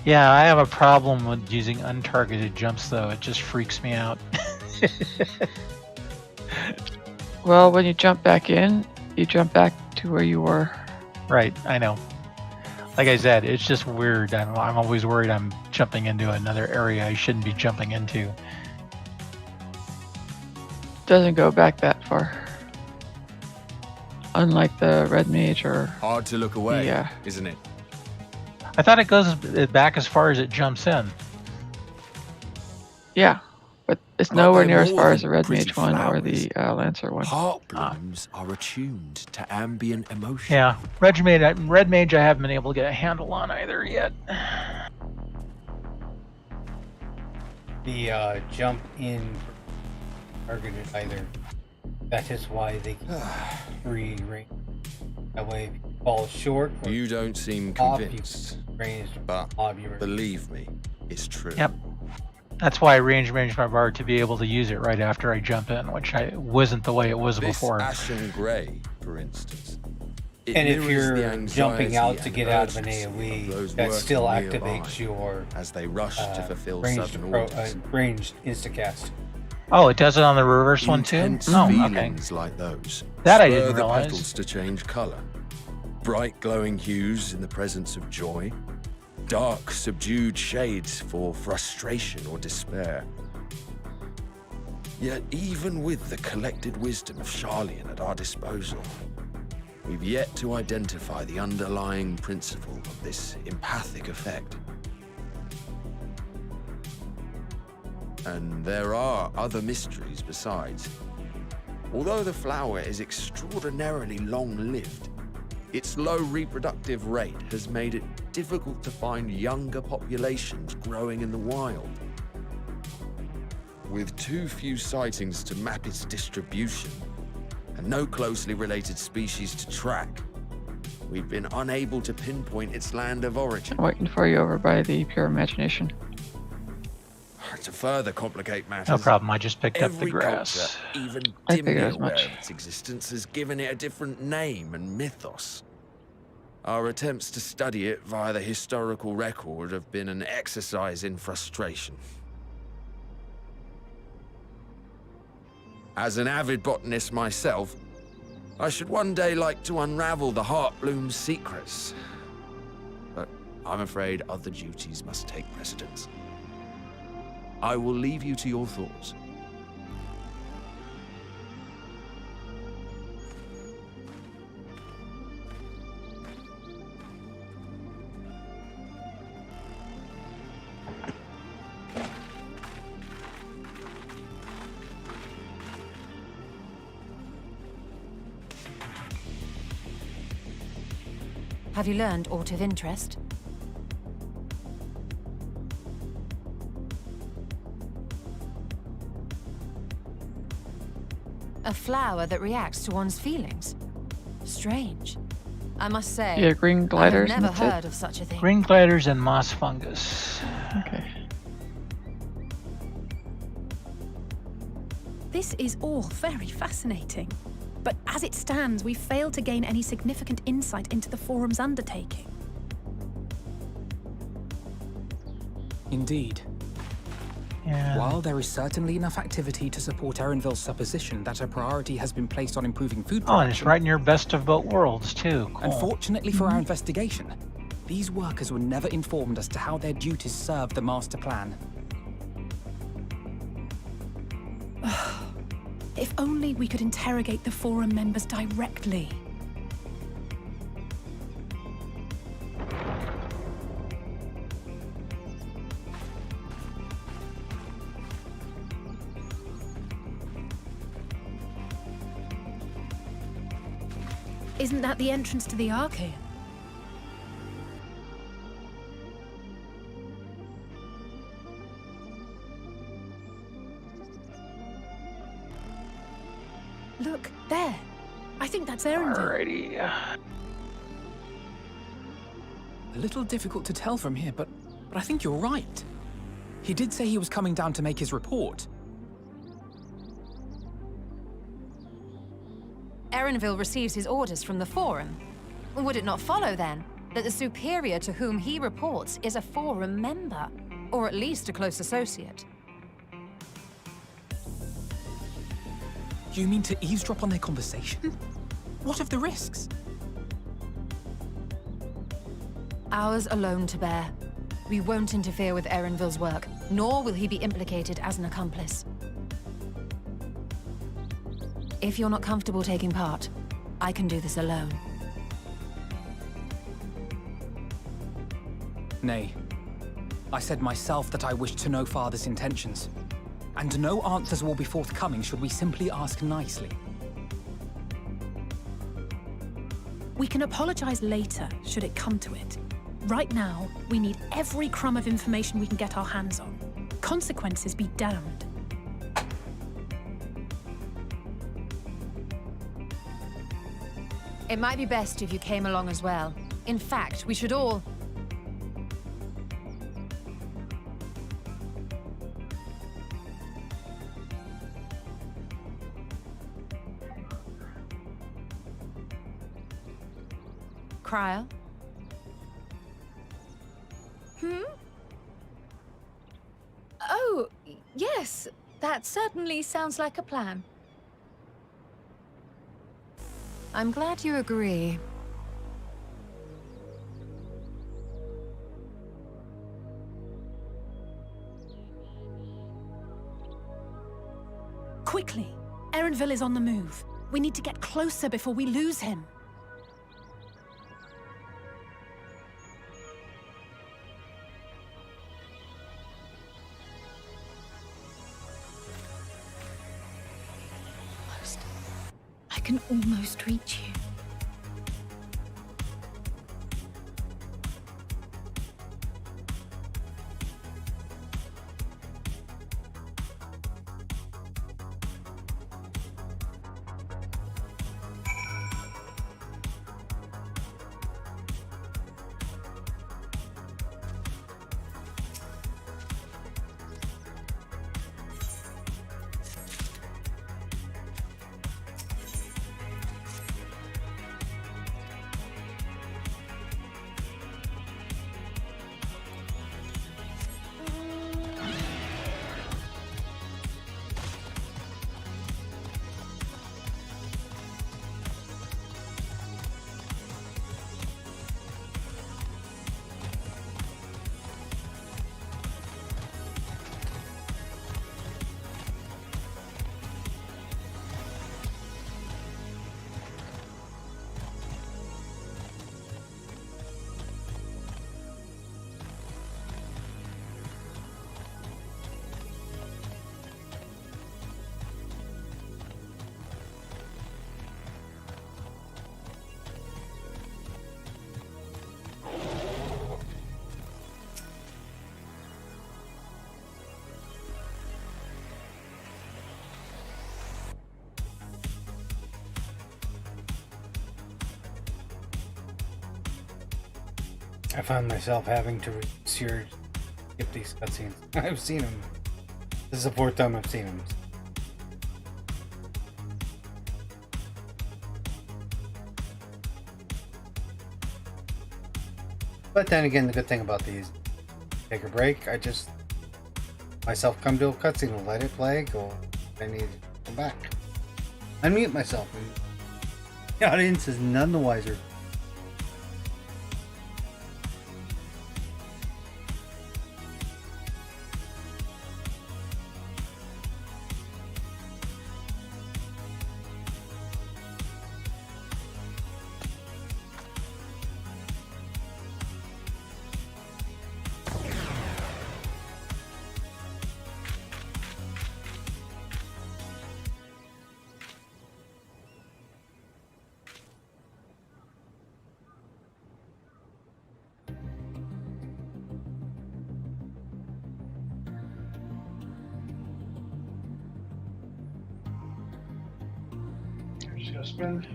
Yeah, I have a problem with using untargeted jumps, though. It just freaks me out. Well, when you jump back in, you jump back to where you were. Right, I know. Like I said, it's just weird. I'm always worried I'm jumping into another area I shouldn't be jumping into. Doesn't go back that far. Unlike the red mage or... Hard to look away, isn't it? I thought it goes back as far as it jumps in. Yeah, but it's nowhere near as far as the red mage one or the lancer one. Heart blooms are attuned to ambient emotion. Yeah, red mage I haven't been able to get a handle on either yet. The jump in targeted either. That is why they free range. That way, if you fall short, or You don't seem off, convinced, you range but believe me, it's true. Yep. That's why I range my bar to be able to use it right after I jump in, which wasn't the way it was This before. ashen grey, for instance. It And if mirrors the you're anxiety jumping out to and get out of an urgency of AoE, those that working still nearby activates your as they rush to fulfill ranged, sudden orders. ranged instacast. Oh, it does it on the reverse one too? Intense No, okay. feelings like those That I spur didn't the realize. petals to change color. Bright glowing hues in the presence of joy. Dark, subdued shades for frustration or despair. Yet even with the collected wisdom of Charlian at our disposal, we've yet to identify the underlying principle of this empathic effect. And there are other mysteries besides. Although the flower is extraordinarily long-lived, its low reproductive rate has made it difficult to find younger populations growing in the wild. With too few sightings to map its distribution, and no closely related species to track, we've been unable to pinpoint its land of origin. I'm waiting for you over by the pure imagination. To further complicate matters, No problem, I just picked up the every grass. culture, even I dimly figured as aware much. of its existence, has given it a different name and mythos. Our attempts to study it via the historical record have been an exercise in frustration. As an avid botanist myself, I should one day like to unravel the Heartbloom's secrets. But I'm afraid other duties must take precedence. I will leave you to your thoughts. Have you learned aught of interest? A flower that reacts to one's feelings. Strange. I must say, Yeah, green gliders. I have never heard of such a thing. Green gliders and moss fungus. Okay. This is all very fascinating. But as it stands, we've failed to gain any significant insight into the Forum's undertaking. Indeed. Yeah. While there is certainly enough activity to support Erenville's supposition that a priority has been placed on improving food production... Oh, and it's right in your best of both worlds, too. Cool. Unfortunately for our investigation, these workers were never informed as to how their duties serve the master plan. If only we could interrogate the Forum members directly. Isn't that the entrance to the Archaean? Look, there. I think that's Erenville. Alrighty. A little difficult to tell from here, but I think you're right. He did say he was coming down to make his report. Erenville receives his orders from the Forum. Would it not follow, then, that the superior to whom he reports is a Forum member, or at least a close associate? You mean to eavesdrop on their conversation? What of the risks? Ours alone to bear. We won't interfere with Erenville's work, nor will he be implicated as an accomplice. If you're not comfortable taking part, I can do this alone. Nay. I said myself that I wished to know Father's intentions. And no answers will be forthcoming should we simply ask nicely. We can apologize later, should it come to it. Right now, we need every crumb of information we can get our hands on. Consequences be damned. It might be best if you came along as well. In fact, we should all... Cryo? Oh, yes. That certainly sounds like a plan. I'm glad you agree. Quickly! Erenville is on the move. We need to get closer before we lose him. I can almost reach you. I find myself having to skip these cutscenes. I've seen them. This is the 4th time I've seen them. But then again, the good thing about these, take a break, I just myself come to a cutscene and let it play, go, I need to come back. Unmute myself, and the audience is none the wiser. Just gonna spin.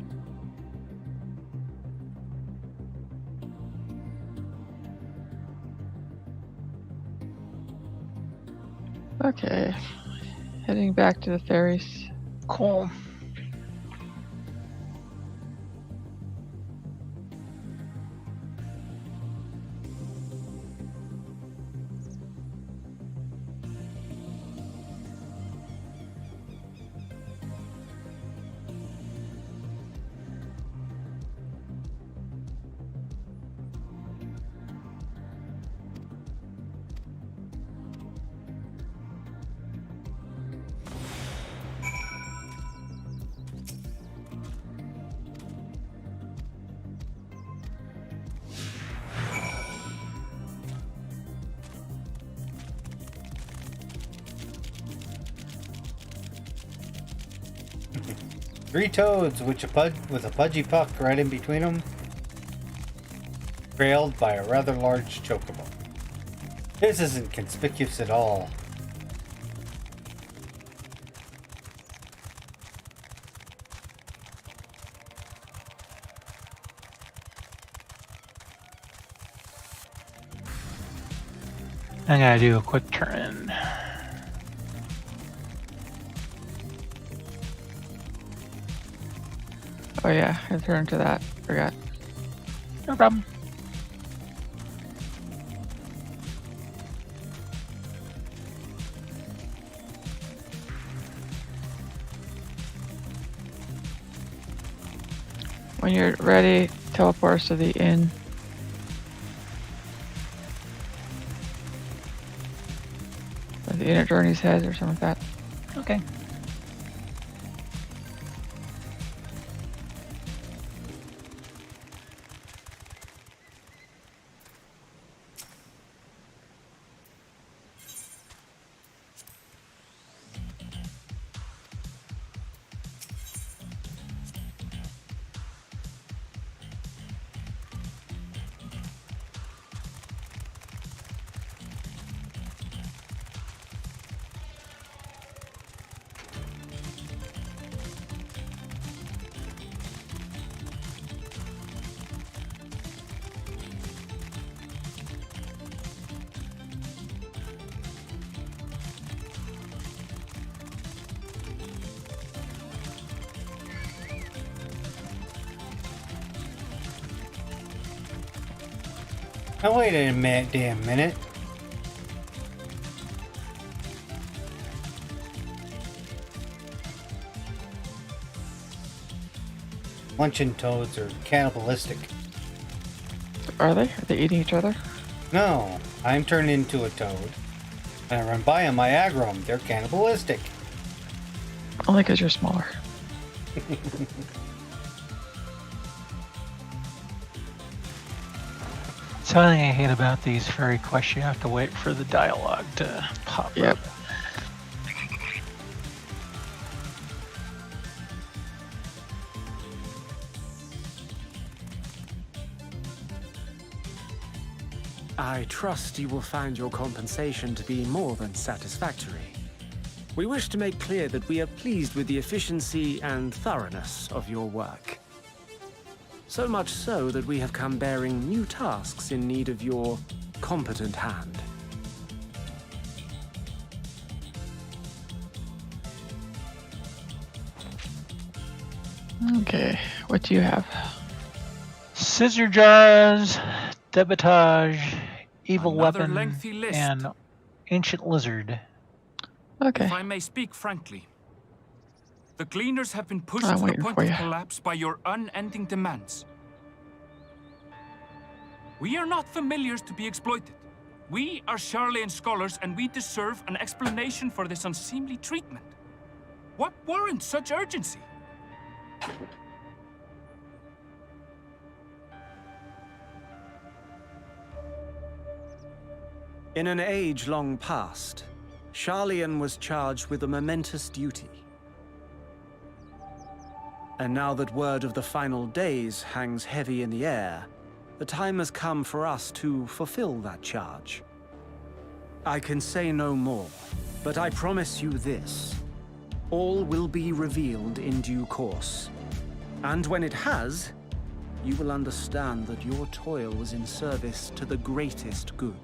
Okay. Heading back to the ferries. Cool. Three toads with a pudgy puck right in between them, trailed by a rather large chocobo. This isn't conspicuous at all. I gotta do a quick turn. Oh yeah, I turned to that. Forgot. No problem. When you're ready, teleport us to the inn. Where the inn at Journey's Head or something like that. Okay. Now wait a damn minute. Luncheon toads are cannibalistic. Are they? Are they eating each other? No, I'm turned into a toad. When I run by them, I aggro them. They're cannibalistic. Only because you're smaller. Something I hate about these fairy quests, you have to wait for the dialogue to pop up. I trust you will find your compensation to be more than satisfactory. We wish to make clear that we are pleased with the efficiency and thoroughness of your work. So much so that we have come bearing new tasks in need of your competent hand. Okay, what do you have? Scissor jars, debitage, evil Another weapon, lengthy list. and ancient lizard. Okay. If I may speak frankly, the Gleaners have been pushed I'm to the waiting point for of you. collapse by your unending demands. We are not familiars to be exploited. We are Charlean scholars, and we deserve an explanation for this unseemly treatment. What warrants such urgency? In an age long past, Charlean was charged with a momentous duty. And now that word of the final days hangs heavy in the air, the time has come for us to fulfill that charge. I can say no more, but I promise you this. All will be revealed in due course. And when it has, you will understand that your toil was in service to the greatest good.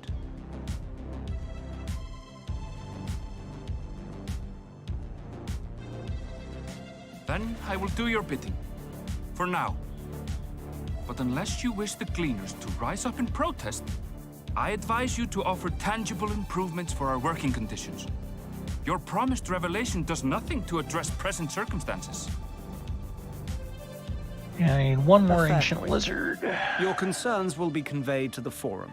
Then I will do your bidding. For now. But unless you wish the Gleaners to rise up in protest, I advise you to offer tangible improvements for our working conditions. Your promised revelation does nothing to address present circumstances. I need one more A fair ancient point. lizard. Your concerns will be conveyed to the Forum.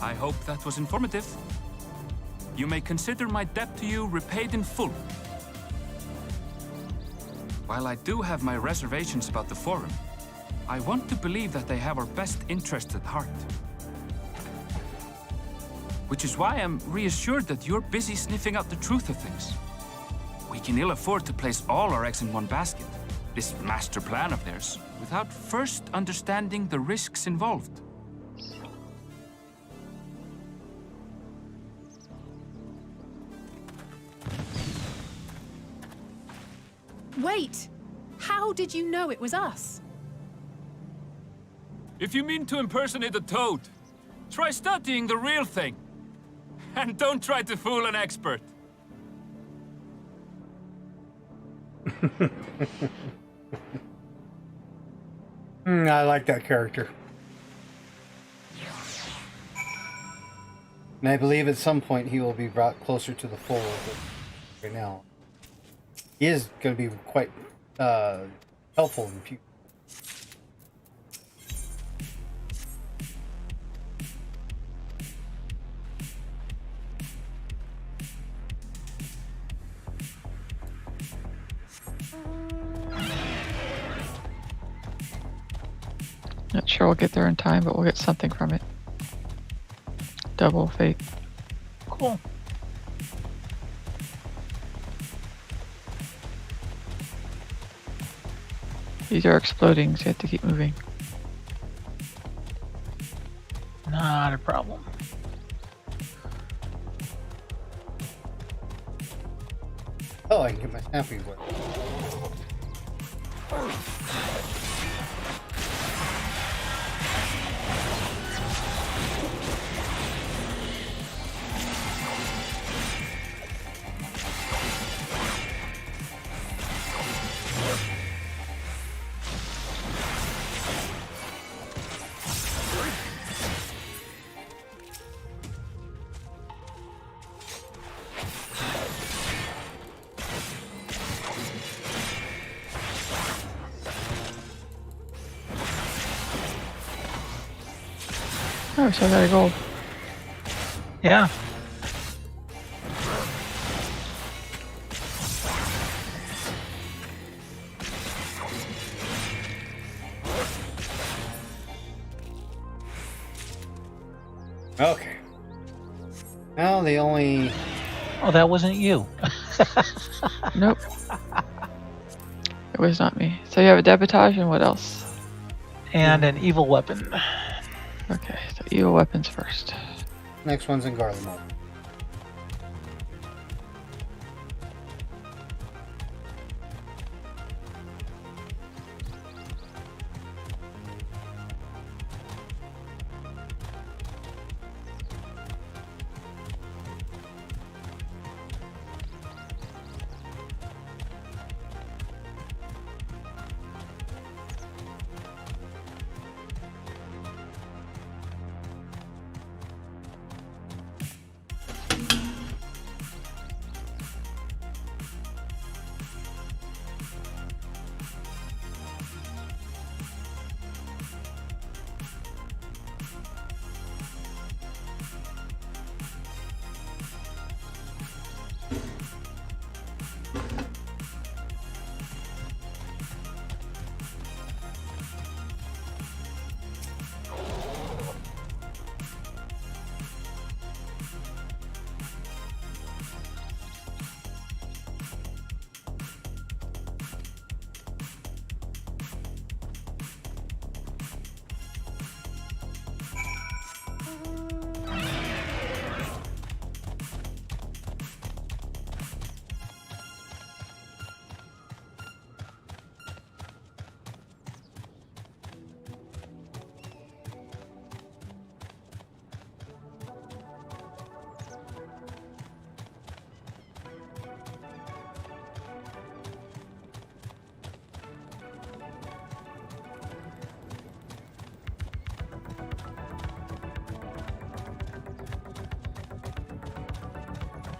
I hope that was informative. You may consider my debt to you repaid in full. While I do have my reservations about the Forum, I want to believe that they have our best interests at heart. Which is why I'm reassured that you're busy sniffing out the truth of things. We can ill afford to place all our eggs in one basket, this master plan of theirs, without first understanding the risks involved. Wait! How did you know it was us? If you mean to impersonate a toad, try studying the real thing. And don't try to fool an expert. I like that character. And I believe at some point he will be brought closer to the fold. But right now, he is going to be quite helpful in the future. Not sure we'll get there in time, but we'll get something from it. Double fate. Cool. These are exploding, so you have to keep moving. Not a problem. Oh, I can get my snappy whip. Oh, so I got a gold. Yeah. Okay. Well, the only... Oh, that wasn't you. Nope. It was not me. So you have a debitage and what else? And an evil weapon. Okay, so evil weapons first. Next one's in Garland mode.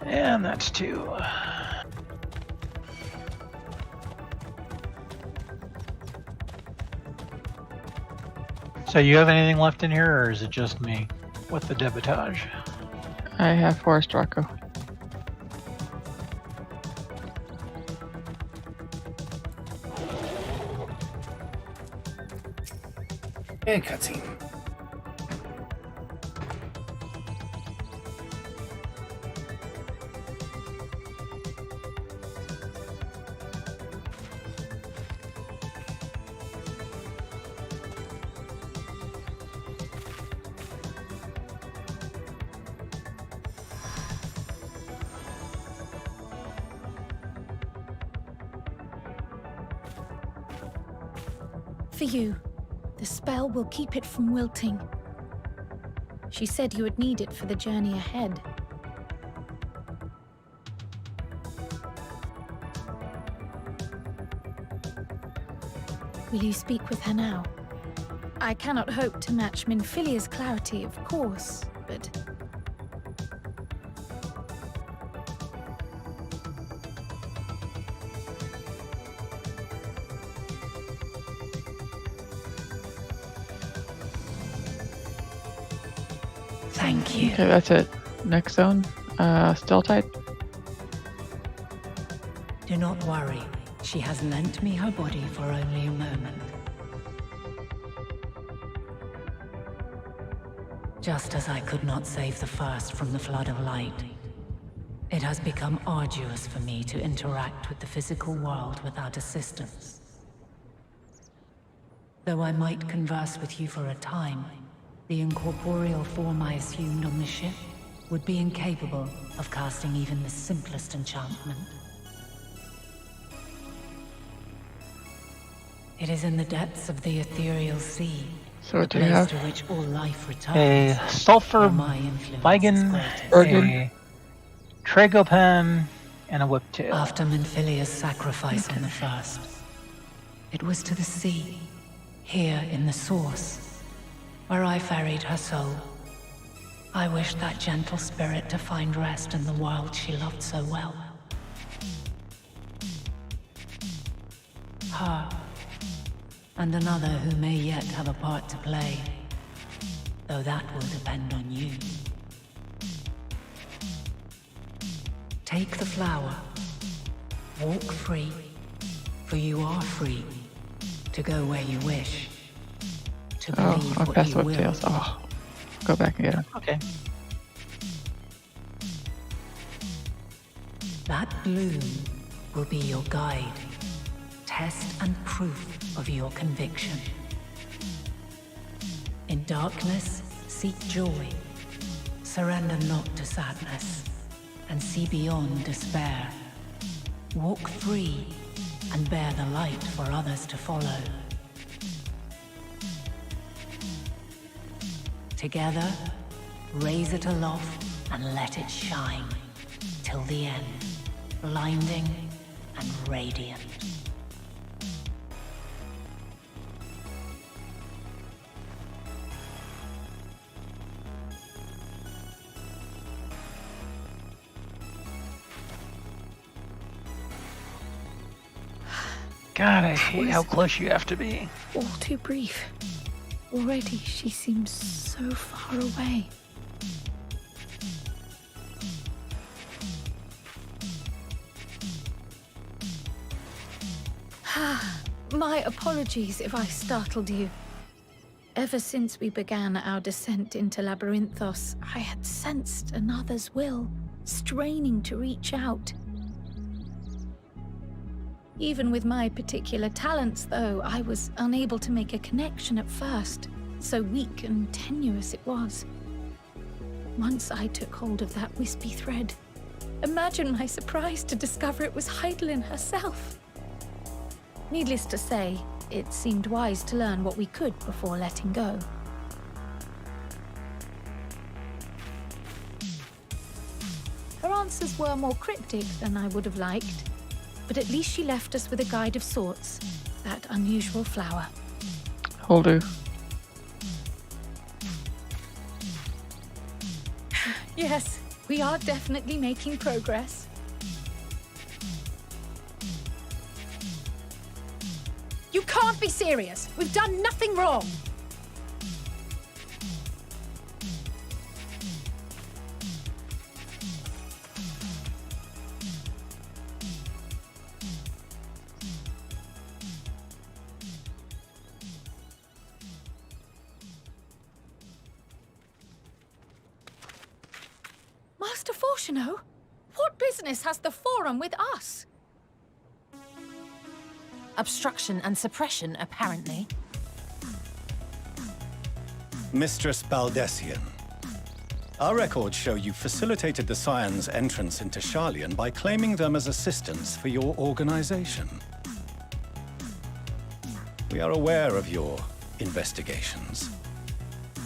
And that's 2. So you have anything left in here, or is it just me with the debitage? I have Forest Rocco. And cutscene. For you. The spell will keep it from wilting. She said you would need it for the journey ahead. Will you speak with her now? I cannot hope to match Minfilia's clarity, of course, but... Thank you. Okay, that's it. Next zone. Still tied. Do not worry. She has lent me her body for only a moment. Just as I could not save the first from the flood of light, it has become arduous for me to interact with the physical world without assistance. Though I might converse with you for a time, the incorporeal form I assumed on the ship would be incapable of casting even the simplest enchantment. It is in the depths of the ethereal sea, So the what do you place have? to which all life A returns. sulfur where my influence bigon, is greatest. a tragopan, and a whiptail. After Minfilia's sacrifice on the first, it was to the sea, here in the source, where I ferried her soul. I wished that gentle spirit to find rest in the world she loved so well. Her, and another who may yet have a part to play, though that will depend on you. Take the flower, walk free, for you are free to go where you wish, to Oh, believe I'll what pass you will. whiptails. Oh. Go back and get him. Okay. That bloom will be your guide, test and proof of your conviction. In darkness, seek joy. Surrender not to sadness, and see beyond despair. Walk free, and bear the light for others to follow. Together, raise it aloft and let it shine till the end, blinding and radiant. God, I hate how close you have to be. All too brief. Already she seems so far away. My apologies if I startled you. Ever since we began our descent into Labyrinthos, I had sensed another's will, straining to reach out. Even with my particular talents, though, I was unable to make a connection at first, so weak and tenuous it was. Once I took hold of that wispy thread, imagine my surprise to discover it was Heidelin herself. Needless to say, it seemed wise to learn what we could before letting go. Her answers were more cryptic than I would have liked, but at least she left us with a guide of sorts, that unusual flower. Holder. Yes, we are definitely making progress. You can't be serious. We've done nothing wrong. Master Fortuno, what business has the Forum with us? Obstruction and suppression, apparently. Mistress Baldessian, our records show you facilitated the Scions' entrance into Sharlayan by claiming them as assistants for your organization. We are aware of your investigations.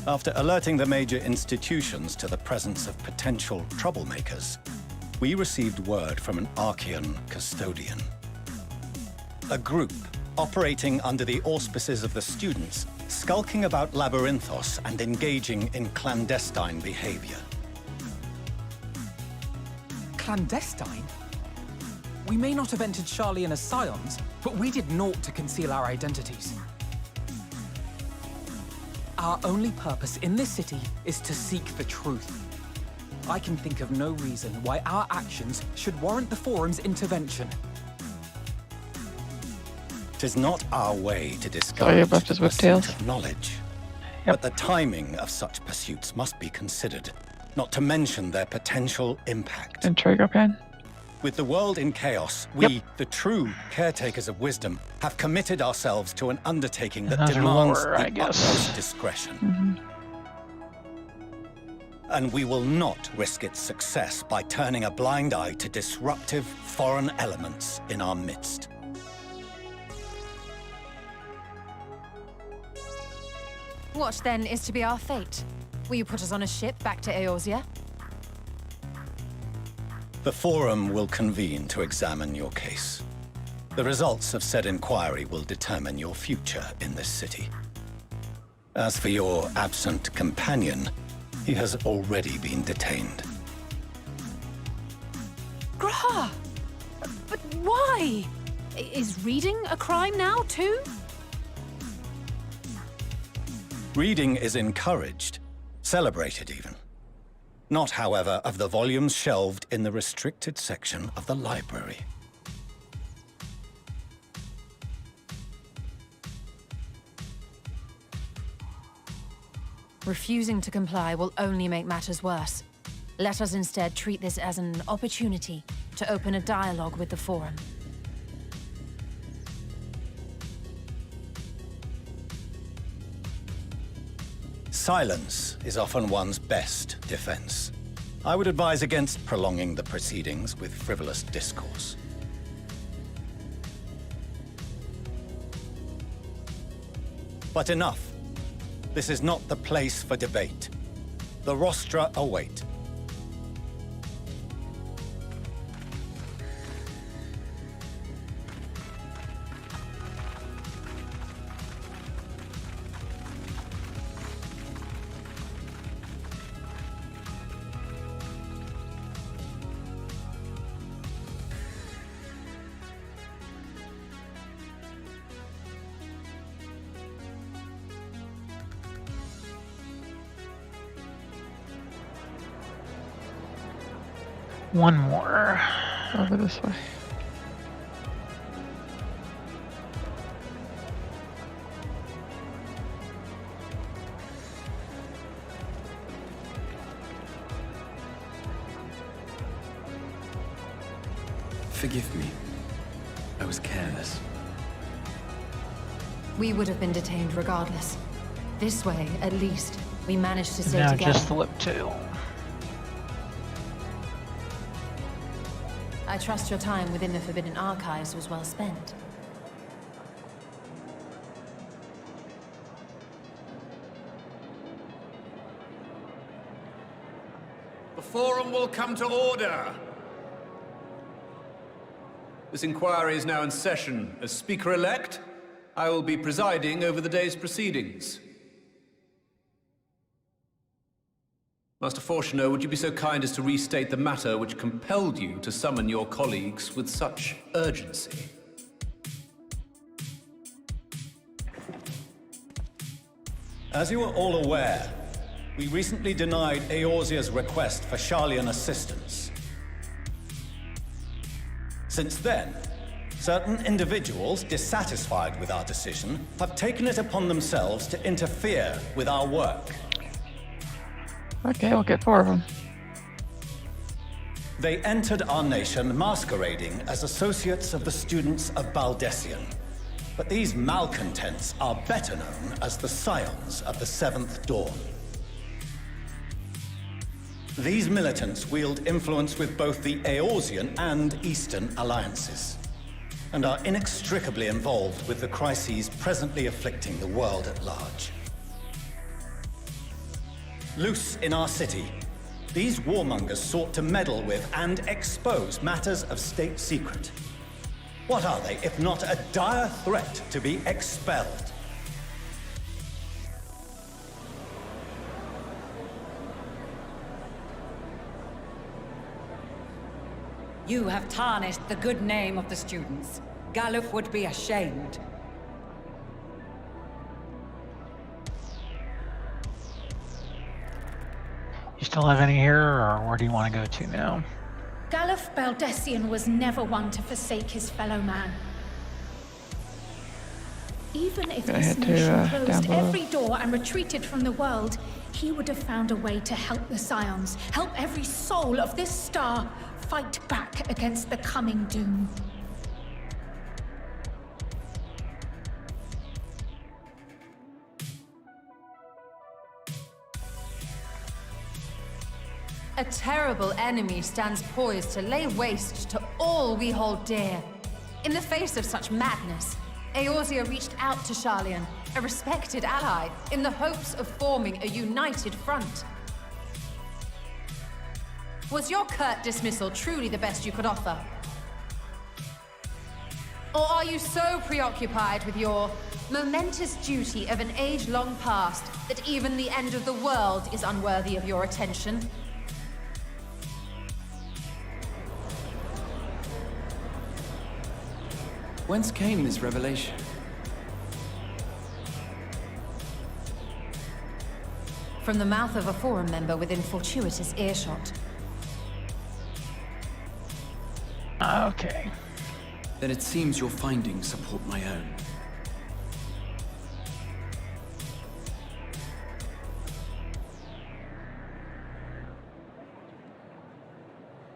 After alerting the major institutions to the presence of potential troublemakers, we received word from an Archean custodian. A group operating under the auspices of the students, skulking about Labyrinthos and engaging in clandestine behavior. Clandestine? We may not have entered Sharlayan as Scions, but we did naught to conceal our identities. Our only purpose in this city is to seek the truth. I can think of no reason why our actions should warrant the Forum's intervention. It is not our way to Sorry discourage about the this pursuit whiptails. of knowledge. But the timing of such pursuits must be considered, not to mention their potential impact. And trigger pen. With the world in chaos, we, the true caretakers of wisdom, have committed ourselves to an undertaking that Another demands lore, I the guess. utmost discretion. And we will not risk its success by turning a blind eye to disruptive foreign elements in our midst. What, then, is to be our fate? Will you put us on a ship back to Eorzea? The Forum will convene to examine your case. The results of said inquiry will determine your future in this city. As for your absent companion, he has already been detained. Graha! But why? Is reading a crime now, too? Reading is encouraged, celebrated even. Not, however, of the volumes shelved in the restricted section of the library. Refusing to comply will only make matters worse. Let us instead treat this as an opportunity to open a dialogue with the Forum. Silence is often one's best defense. I would advise against prolonging the proceedings with frivolous discourse. But enough. This is not the place for debate. The rostra await. One more. Over this way. Forgive me. I was careless. We would have been detained regardless. This way, at least, we managed to stay Now together. just flip 2. I trust your time within the Forbidden Archives was well spent. The Forum will come to order. This inquiry is now in session. As Speaker-elect, I will be presiding over the day's proceedings. Master Fortuner, would you be so kind as to restate the matter which compelled you to summon your colleagues with such urgency? As you are all aware, we recently denied Eorzea's request for Sharlayan assistance. Since then, certain individuals dissatisfied with our decision have taken it upon themselves to interfere with our work. Okay, we'll get 4 of them. They entered our nation masquerading as associates of the students of Baldessian. But these malcontents are better known as the Scions of the Seventh Dawn. These militants wield influence with both the Eorzean and Eastern alliances, and are inextricably involved with the crises presently afflicting the world at large. Loose in our city, these warmongers sought to meddle with and expose matters of state secret. What are they, if not a dire threat to be expelled? You have tarnished the good name of the students. Galuf would be ashamed. You still have any here, or where do you want to go to now? Galuf Baldessian was never one to forsake his fellow man. Even if Gonna this head to, nation down closed below. every door and retreated from the world, he would have found a way to help the Scions, help every soul of this star fight back against the coming doom. A terrible enemy stands poised to lay waste to all we hold dear. In the face of such madness, Eorzea reached out to Sharlayan, a respected ally, in the hopes of forming a united front. Was your curt dismissal truly the best you could offer? Or are you so preoccupied with your momentous duty of an age-long past that even the end of the world is unworthy of your attention? Whence came this revelation? From the mouth of a Forum member within fortuitous earshot. Okay. Then it seems your findings support my own.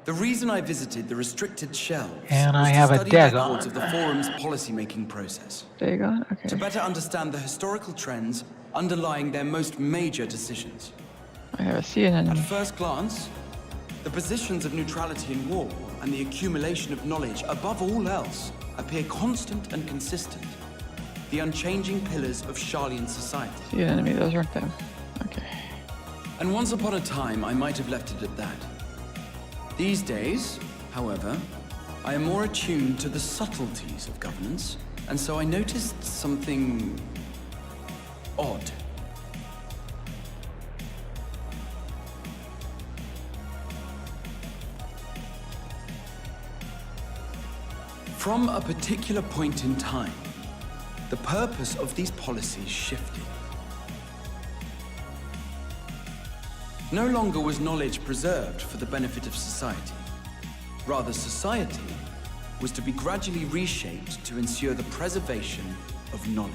The reason I visited the restricted shelves And was I to have a study records Dagon. of the Forum's policy-making process. Dagon? Okay. To better understand the historical trends underlying their most major decisions. I have a CNN. At first glance, the positions of neutrality in war and the accumulation of knowledge above all else appear constant and consistent. The unchanging pillars of Sharlayan society. CNN enemy, those aren't them. Okay. And once upon a time, I might have left it at that. These days, however, I am more attuned to the subtleties of governance, and so I noticed something odd. From a particular point in time, the purpose of these policies shifted. No longer was knowledge preserved for the benefit of society. Rather, society was to be gradually reshaped to ensure the preservation of knowledge.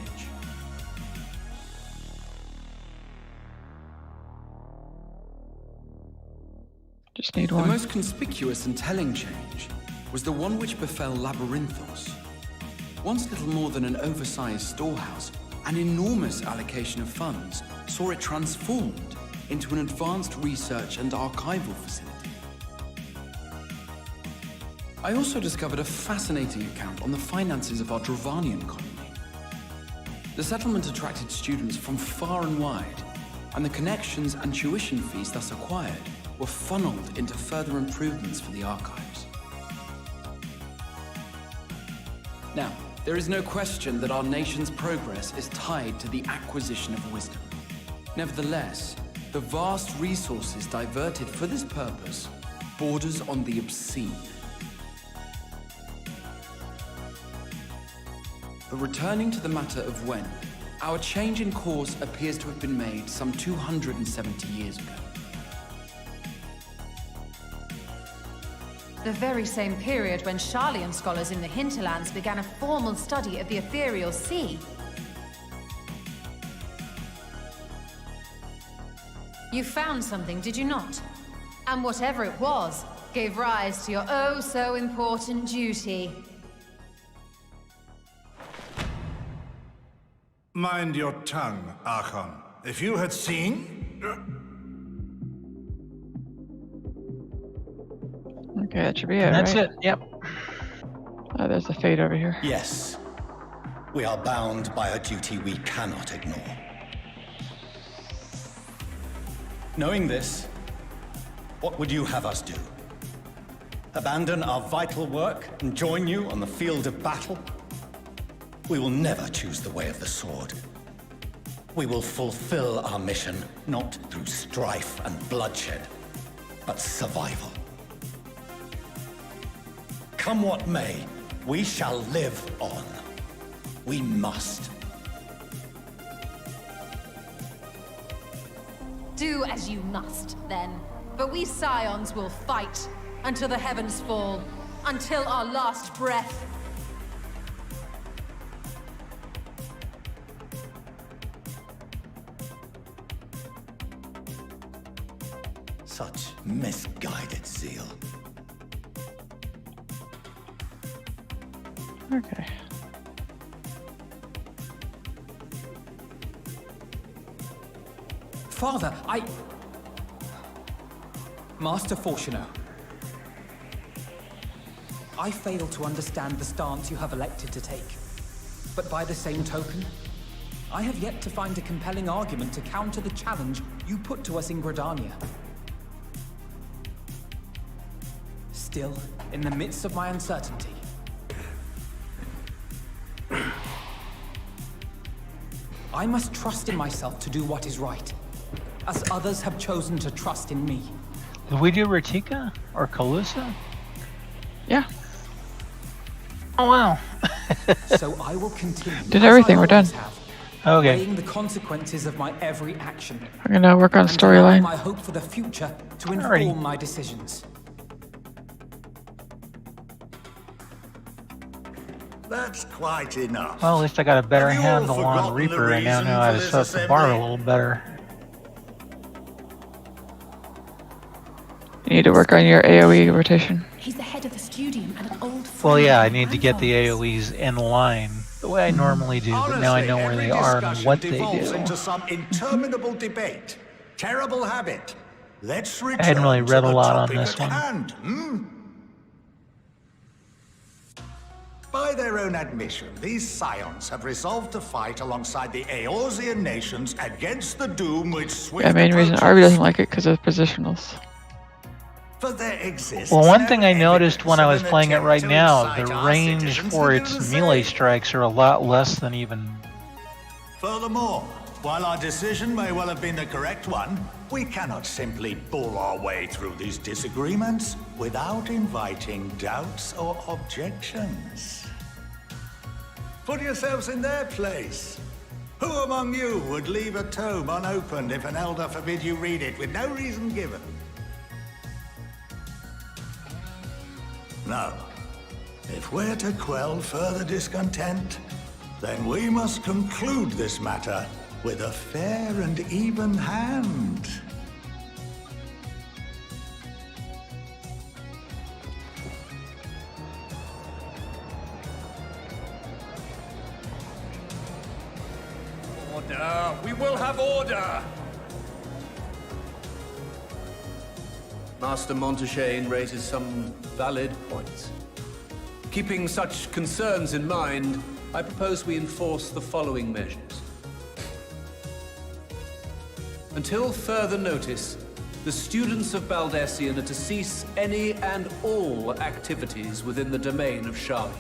Just need The one. most conspicuous and telling change was the one which befell Labyrinthos. Once little more than an oversized storehouse, an enormous allocation of funds saw it transformed into an advanced research and archival facility. I also discovered a fascinating account on the finances of our Dravanian colony. The settlement attracted students from far and wide, and the connections and tuition fees thus acquired were funneled into further improvements for the archives. Now, there is no question that our nation's progress is tied to the acquisition of wisdom. Nevertheless, the vast resources diverted for this purpose borders on the obscene. But returning to the matter of when, our change in course appears to have been made some 270 years ago. The very same period when Sharlayan scholars in the hinterlands began a formal study of the ethereal sea. You found something, did you not? And whatever it was, gave rise to your oh-so-important duty. Mind your tongue, Archon. If you had seen... Okay, that should be it, And that's right? it. Yep. Oh, there's a fade over here. Yes. We are bound by a duty we cannot ignore. Knowing this, what would you have us do? Abandon our vital work and join you on the field of battle? We will never choose the way of the sword. We will fulfill our mission not through strife and bloodshed, but survival. Come what may, we shall live on. We must. Do as you must, then. But we Scions will fight until the heavens fall, until our last breath. Such misguided zeal. Okay. Father, Master Fortuno, I fail to understand the stance you have elected to take. But by the same token, I have yet to find a compelling argument to counter the challenge you put to us in Gridania. Still, in the midst of my uncertainty, I must trust in myself to do what is right, as others have chosen to trust in me. Did we do Ratika or Calusa? Yeah. Oh, wow. So I will continue. Did everything, we're done. Okay. Weighing the consequences of my every action. We're gonna work on and allowing storyline. my hope for the future to inform Alrighty. my decisions. That's quite enough. Well, at least I got a better Have you all handle on forgotten the Reaper and now reason know how for to this set the bar a assembly? little better. You need to work on your AoE rotation. He's the head of the studium and an old Well, friend yeah, of I need to get the AoEs in line the way I Mm-hmm. normally do, but now I know where they are and what they devolves do. into some interminable debate. Terrible habit. Let's return I hadn't really read to a the lot on topic this at one. hand. By their own admission, these scions have resolved to fight alongside the Eorzean nations against the doom which swift Yeah, main reason approaches. Arby doesn't like it because of positionals. But there exists Well, one no thing I noticed when I evidence was of an playing it attempt right to now, incite the our range citizens for to do its the melee same. strikes are a lot less than even. Furthermore, while our decision may well have been the correct one, we cannot simply bull our way through these disagreements without inviting doubts or objections. Put yourselves in their place. Who among you would leave a tome unopened if an elder forbid you read it with no reason given? No. If we're to quell further discontent, then we must conclude this matter with a fair and even hand. Order! We will have order! Master Montaigne raises some valid points. Keeping such concerns in mind, I propose we enforce the following measures. Until further notice, the students of Baldessian are to cease any and all activities within the domain of Sharlian.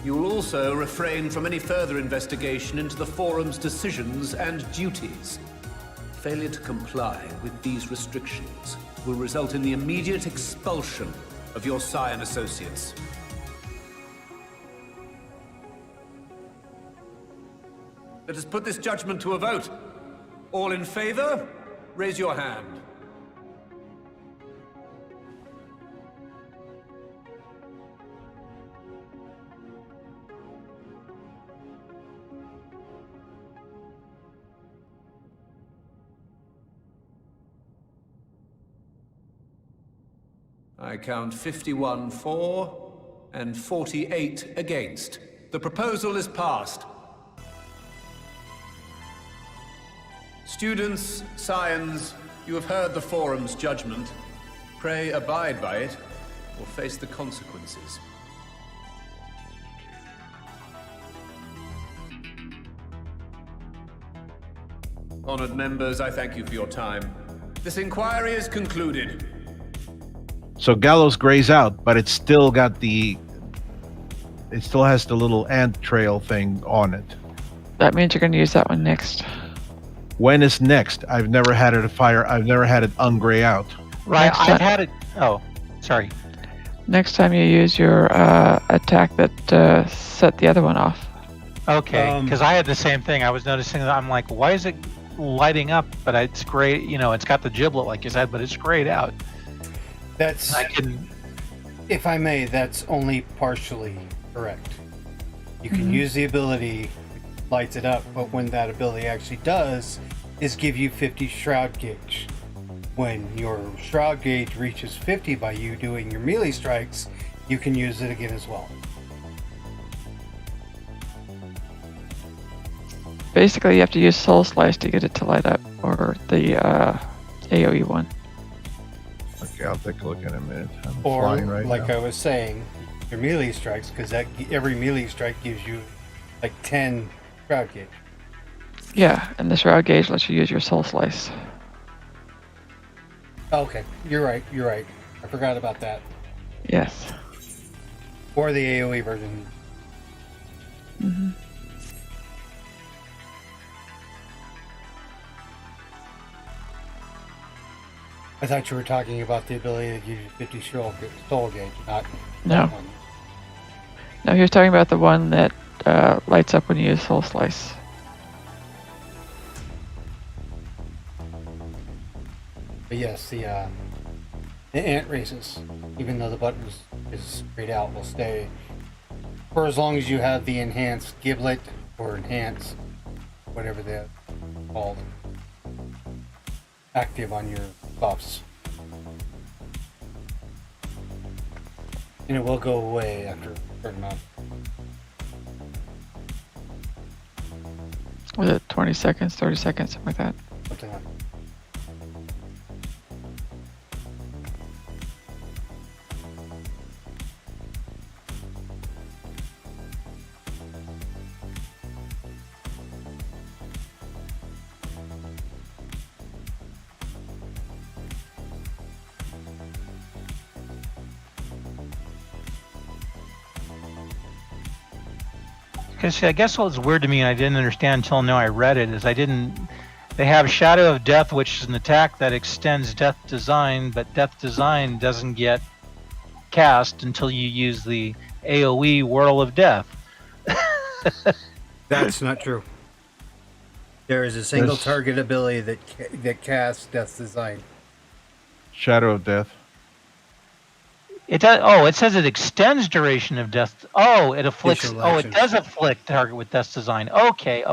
You will also refrain from any further investigation into the Forum's decisions and duties. Failure to comply with these restrictions will result in the immediate expulsion of your Scion associates. Let us put this judgment to a vote. All in favor, raise your hand. I count 51 for and 48 against. The proposal is passed. Students, scions, you have heard the Forum's judgment. Pray abide by it, or face the consequences. Honored members, I thank you for your time. This inquiry is concluded. So Gallows grays out, but it's still got the. It still has the little ant trail thing on it. That means you're going to use that one next. When is next? I've never had it fire. I've never had it ungray out. Right, Next I've time- had it. Oh, sorry. Next time you use your attack that set the other one off. Okay, because I had the same thing. I was noticing that I'm like, why is it lighting up? But it's gray. You know, it's got the giblet like you said, but it's grayed out. That's, I can. if I may, that's only partially correct. You can Mhm. use the ability, lights it up, but when that ability actually does is give you 50 shroud gauge. When your shroud gauge reaches 50 by you doing your melee strikes, you can use it again as well. Basically, you have to use Soul Slice to get it to light up, or the AoE one. Okay, I'll take a look in a minute. I'm Or, flying right like now. I was saying, your melee strikes, because that every melee strike gives you like 10 shroud gauge. Yeah, and the Shroud Gauge lets you use your Soul Slice. Okay, you're right. I forgot about that. Yes. Or the AoE version. Mm-hmm. I thought you were talking about the ability to give you 50 soul gauge, not No. that one. No, he was talking about the one that lights up when you use Soul Slice. But yes, the ant races, even though the button is grayed out, will stay for as long as you have the enhanced giblet or enhanced, whatever they're called. active on your buffs. And it will go away after a certain amount. Was it 20 seconds, 30 seconds, something like that? Something like that. Because I guess what's weird to me, and I didn't understand until now I read it, is they have Shadow of Death, which is an attack that extends Death Design, but Death Design doesn't get cast until you use the AoE Whirl of Death. That's not true. There is a single target ability that casts Death Design. Shadow of Death. It does. Oh, it says it extends duration of death. Oh, it afflicts. Oh, it does afflict target with Death Design. Okay.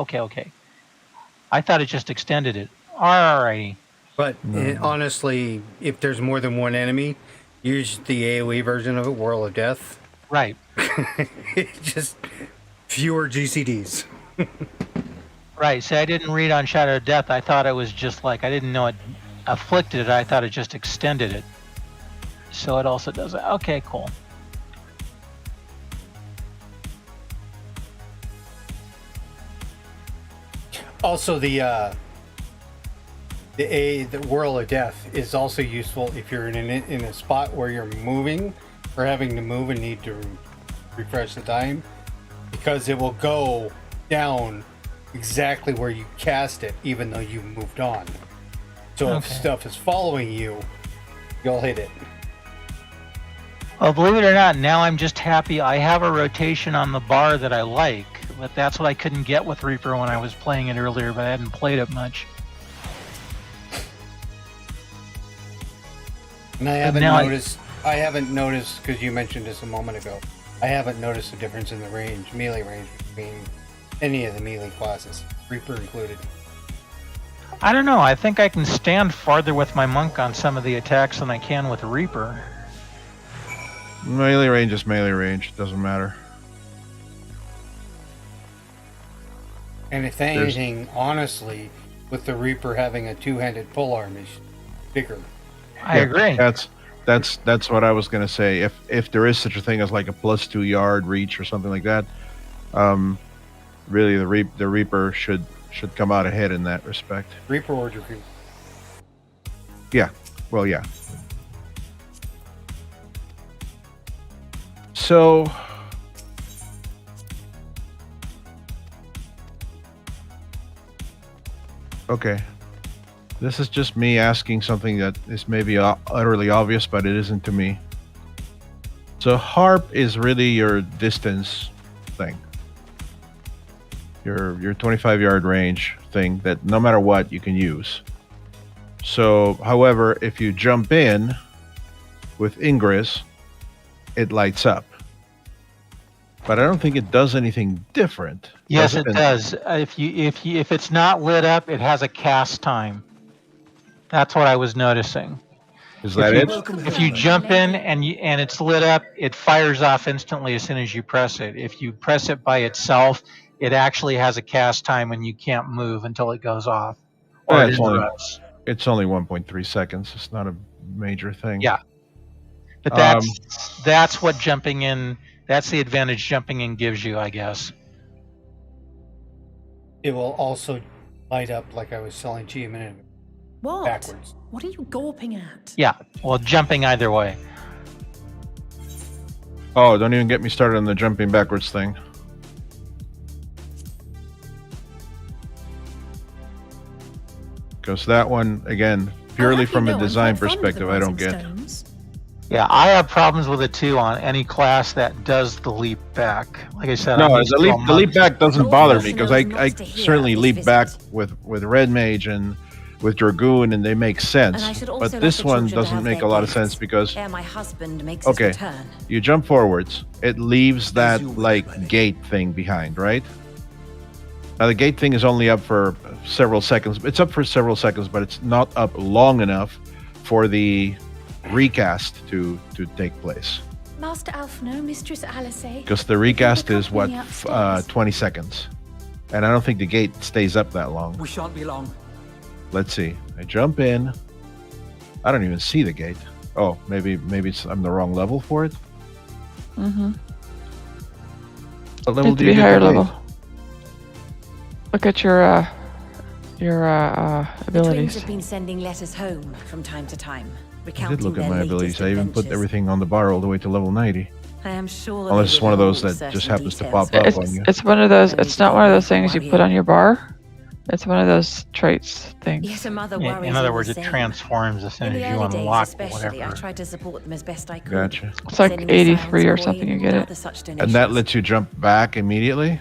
I thought it just extended it. Alrighty. But honestly, if there's more than one enemy, use the AoE version of it, Whirl of Death. Right. Just fewer GCDs. Right. See, I didn't read on Shadow of Death. I thought it was just like, I didn't know it afflicted it. I thought it just extended it. So it also does it. Okay, cool. Also, the Whirl of Death is also useful if you're in a spot where you're moving or having to move and need to refresh the time, because it will go down exactly where you cast it, even though you moved on. So if stuff is following you, you'll hit it. Well, believe it or not, now I'm just happy I have a rotation on the bar that I like, but that's what I couldn't get with Reaper when I was playing it earlier, but I hadn't played it much. And I haven't noticed, because you mentioned this a moment ago, I haven't noticed a difference in the melee range between any of the melee classes, Reaper included. I don't know, I think I can stand farther with my monk on some of the attacks than I can with Reaper. Melee range is melee range. Doesn't matter. And if anything, honestly, with the Reaper having a two-handed polearm is bigger. I agree. That's what I was gonna say. If there is such a thing as like a +2 yard reach or something like that, really the Reaper should come out ahead in that respect. Reaper or Dragoon? Yeah. Well, yeah. So, okay, this is just me asking something that is maybe utterly obvious, but it isn't to me. So harp is really your distance thing, your 25-yard range thing that no matter what you can use. So, however, if you jump in with Ingress, it lights up. But I don't think it does anything different. Yes, it does. If it's not lit up, it has a cast time. That's what I was noticing. Is that it? If you jump in and it's lit up, it fires off instantly as soon as you press it. If you press it by itself, it actually has a cast time and you can't move until it goes off. Or it's only 1.3 seconds. It's not a major thing. Yeah. But that's what jumping in. That's the advantage jumping in gives you, I guess. It will also light up, like I was telling G a minute ago. What? Backwards. What are you gawping at? Yeah, well, jumping either way. Oh, don't even get me started on the jumping backwards thing. Because that one, again, purely from a design perspective, I don't get. Yeah, I have problems with it too on any class that does the leap back. Like I said, no, the leap back doesn't bother me because I certainly leap back with Red Mage and with Dragoon, and they make sense. But this one doesn't make a lot of sense because okay, you jump forwards, it leaves that like gate thing behind, right? Now the gate thing is only up for several seconds. It's up for several seconds, but it's not up long enough for the recast to take place. Master Alphino, Mistress Alice. Because the recast is what, company upstairs. 20 seconds, and I don't think the gate stays up that long. We shan't be long. Let's see. I jump in. I don't even see the gate. Oh, maybe I'm the wrong level for it. Mm-hmm. What level Need do to you be get higher the gate? level. Look at your The twins abilities. have been sending letters home from time to time, I recounting did look their at my latest abilities. I even put adventures. everything on the bar all the way to level 90. I am sure Unless it's they one of those withhold that just certain happens to details pop up from on us. you. It's one of those. Only It's not one of those things you warrior. put on your bar. It's one of those traits things. Yet another Yeah, worries in other all words, the it same. transforms as soon In as the you early days unlock especially, I whatever. tried to support them as best I could. Gotcha. It's like sending a 83 or silence something. You buoy get and it. other such And that donations. lets you jump back immediately?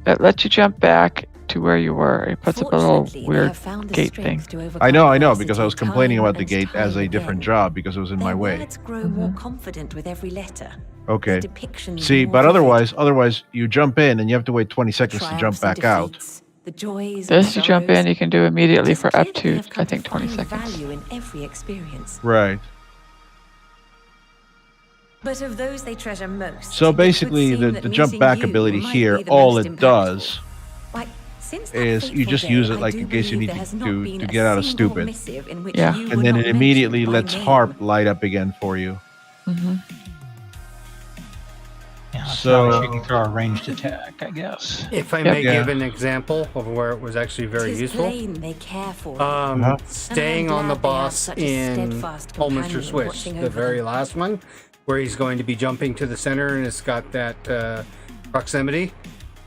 It lets you jump back to where you were. It puts up a little Fortunately, they weird have found the gate thing. strength to overcome I know, adversity because I was complaining time about the and gate as time a different again. job because it was in my Their way. words grow more confident with every letter. Okay. Their depictions See, more but vivid. otherwise you jump in and you have to wait 20 seconds to jump Triumphs and back out. defeats, the joys and This you jump sorrows. in, you can do immediately It is for clear up that they to, have come I think, 20 find seconds. value in every experience. Right. But of those they treasure most, So it would basically, seem that the jump meeting back you ability might here, be the all most it impactful. does Why, since that is you fateful just day, use it I like do in case you believe need there has to not been get a out of single stupid. missive in which Yeah. you were And then not it immediately mentioned by lets name. Harp light up again for you. Mm-hmm. Yeah, So- so you can throw a ranged attack, I guess. If I Yep. may Yeah. give an example of where it was actually very 'Tis useful. plain they care for you. Staying on the boss in Old Mr. Switch, the very last one, where he's going to be jumping to the center and it's got that proximity.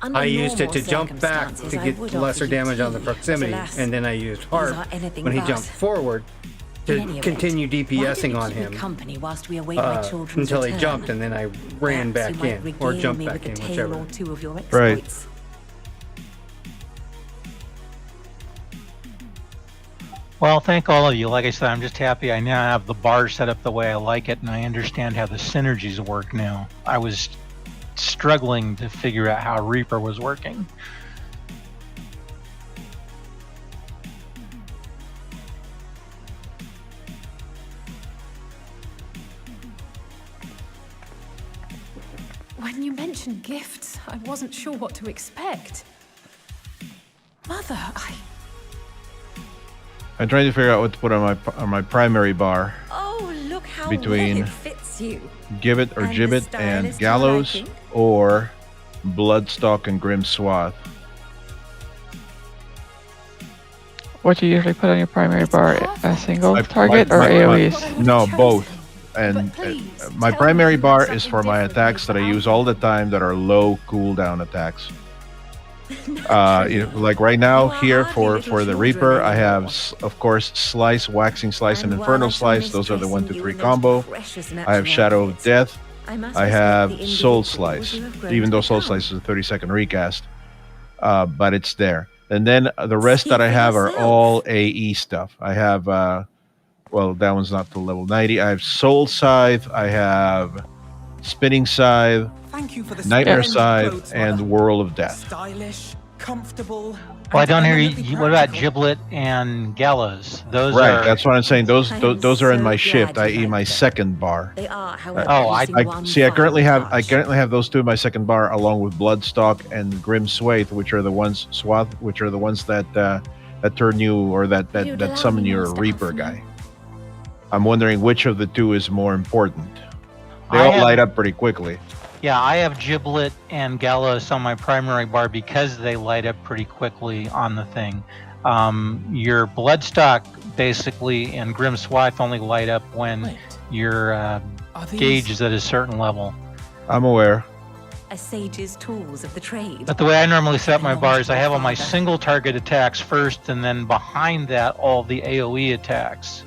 Under I used it normal to jump back circumstances, to I get would lesser offer you damage on the tea, proximity, but alas, and then I used these Harp are anything when he but. jumped forward In to any event, continue why do DPSing we on keep you him company whilst we await my children's until he return? jumped, and then I ran Perhaps back you in might or regale jumped me back with a in, tale whichever. or two of your Right. exploits. Well, thank all of you. Like I said, I'm just happy I now have the bar set up the way I like it, and I understand how the synergies work now. I was struggling to figure out how Reaper was working. When you mentioned gifts, I wasn't sure what to expect. Mother, I'm trying to figure out what to put on my primary bar. Oh, look how Between well it fits you. Gibbet or And the Gibbet style and is to Gallows, liking? or Bloodstock and Grim Swath. What do you usually put on your primary bar? A single My- target my- or my- AoEs? No, both. And my primary bar is for my attacks that I use all the time that are low cooldown attacks. Like right now here for the Reaper, I have of course Slice, Waxing Slice, and Infernal Slice. Those are the 1-2-3 combo. I have Shadow of Death. I have Soul Slice, even though Soul Slice is a 30-second recast, but it's there. And then the rest that I have are all AE stuff. I have, well, that one's not till level 90. I have Soul Scythe, I have Spinning Scythe, Thank you for the Nightmare splendid Scythe, clothes, and Mother. Whirl of Death. Stylish, comfortable. Well, I don't hear eminently you. What about practical. Giblet and Gallows? Those Right, are. that's what I'm saying. Those are in so my glad shift, you i.e. like my them. second bar. They are, however, Oh, missing I one see. I currently final have touch. those two in my second bar, along with Bloodstock and Grim Swath, which are the ones that turn you or that summon your Reaper guy. I'm wondering which of the two is more important. They I all have- light up pretty quickly. Yeah, I have Giblet and Gallows on my primary bar because they light up pretty quickly on the thing. Your Bloodstock basically and Grim Swath only light up when your gauge is at a certain level. I'm aware. A sage's tools of the trade. But the way I normally set up my bars, I have all my single target attacks first, and then behind that, all the AoE attacks.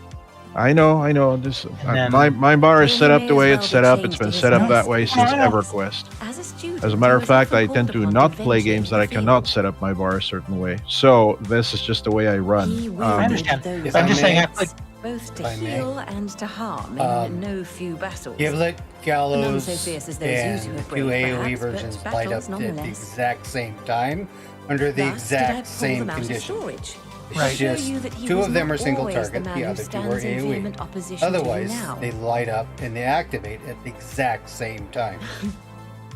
I know. This then- my bar is They set up may the as way well it's be set up. changed It's been to set up his that best way since performance. EverQuest. As a student, As a matter he of was fact, I often tend called to upon not to play venture games that I into the cannot field. set up my bar a certain way. So this is just the way I run. He will I lead understand. those If I'm I just may- saying, both to I may. heal and to harm in no few battles. Giblet, Gallows, None so fierce as those you and two have two braved, AoE perhaps, but versions light battles up at the nonetheless. exact same time under the Thus did I exact pull same them out of conditions. storage. It's To show just you that he two was of them not are single always target, the man the who other two are stands in vehement AoE. opposition to you Otherwise, now. they light up and they activate at the exact same time.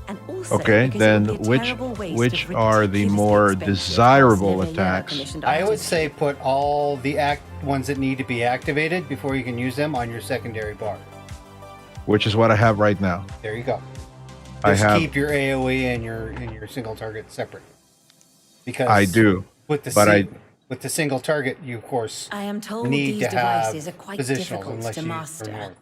And also Okay, because it then would be a terrible waste which of are the ridiculously more expensive desirable House Leveilleur attacks? commissioned I would artists. say put all the ones that need to be activated before you can use them on your secondary bar. Which is what I have right now. There you go. I Just have. keep your AoE and your single target separate. Because I do, with the but with the single target, you of course I am told need these to have devices are quite positionals difficult unless to you master. turn north.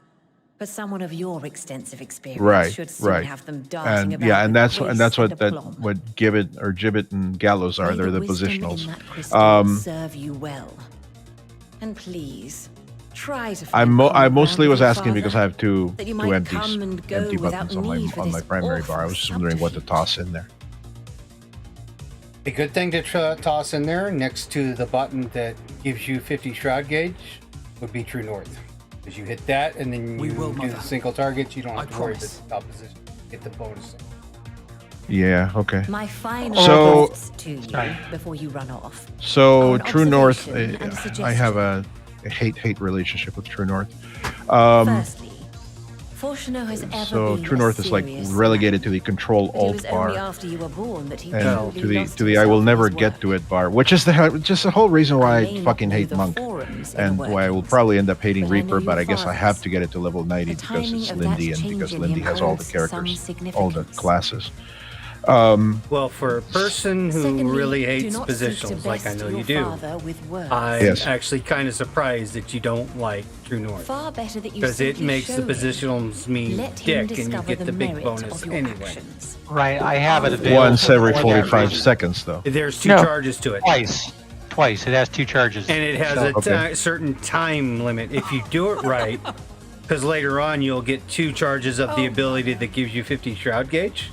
But someone of your extensive experience Right, should soon right. have them darting And about yeah, and with that's grace what and that aplomb. what Gibbet and Gallows are. May They're the wisdom positionals. in that crystal serve you well. And please, try to I find common mostly ground was with your asking because I father, have two that you two might empties, come and go empty without buttons need for on my this primary bar. I awful was just wondering what to toss in there. A good thing to toss in there next to the button that gives you 50 shroud gauge would be True North. Because you hit that and then you do the single targets, you don't have to worry about the top position. Get the bonus. Yeah. Okay. My final So gifts to you before you run off. so An True North, observation and a I suggestion. have a hate relationship with True North. Firstly, Fortuno has ever So been True a North is like serious relegated to the Control but it Alt was only bar. after you were born that he And truly to the lost to the I will himself in never his get work. to it bar, which is the whole reason why may I not fucking know hate the Monk, forums and inner why I will probably end up hating but I know Reaper. But your I guess I have to get it to level 90 because timing it's of Lindy, that and because change in Lindy him has all the holds some characters, all the significance. classes. Well, for a person who Secondly, really do hates not seek to positionals like I best know your you do, father with words. I'm Yes. actually kind of surprised that you don't like True North. Far better that you Because it simply makes the show him. positionals mean Let him dick and you discover get the the big merit bonus of your anyway. actions. Right, I have it available. Once every for that 45 reason. seconds, though. There's two No. charges to it. Twice. It has two charges. And it has So- a certain time limit. If you do it right, because later on you'll get two charges of the ability that gives you 50 shroud gauge.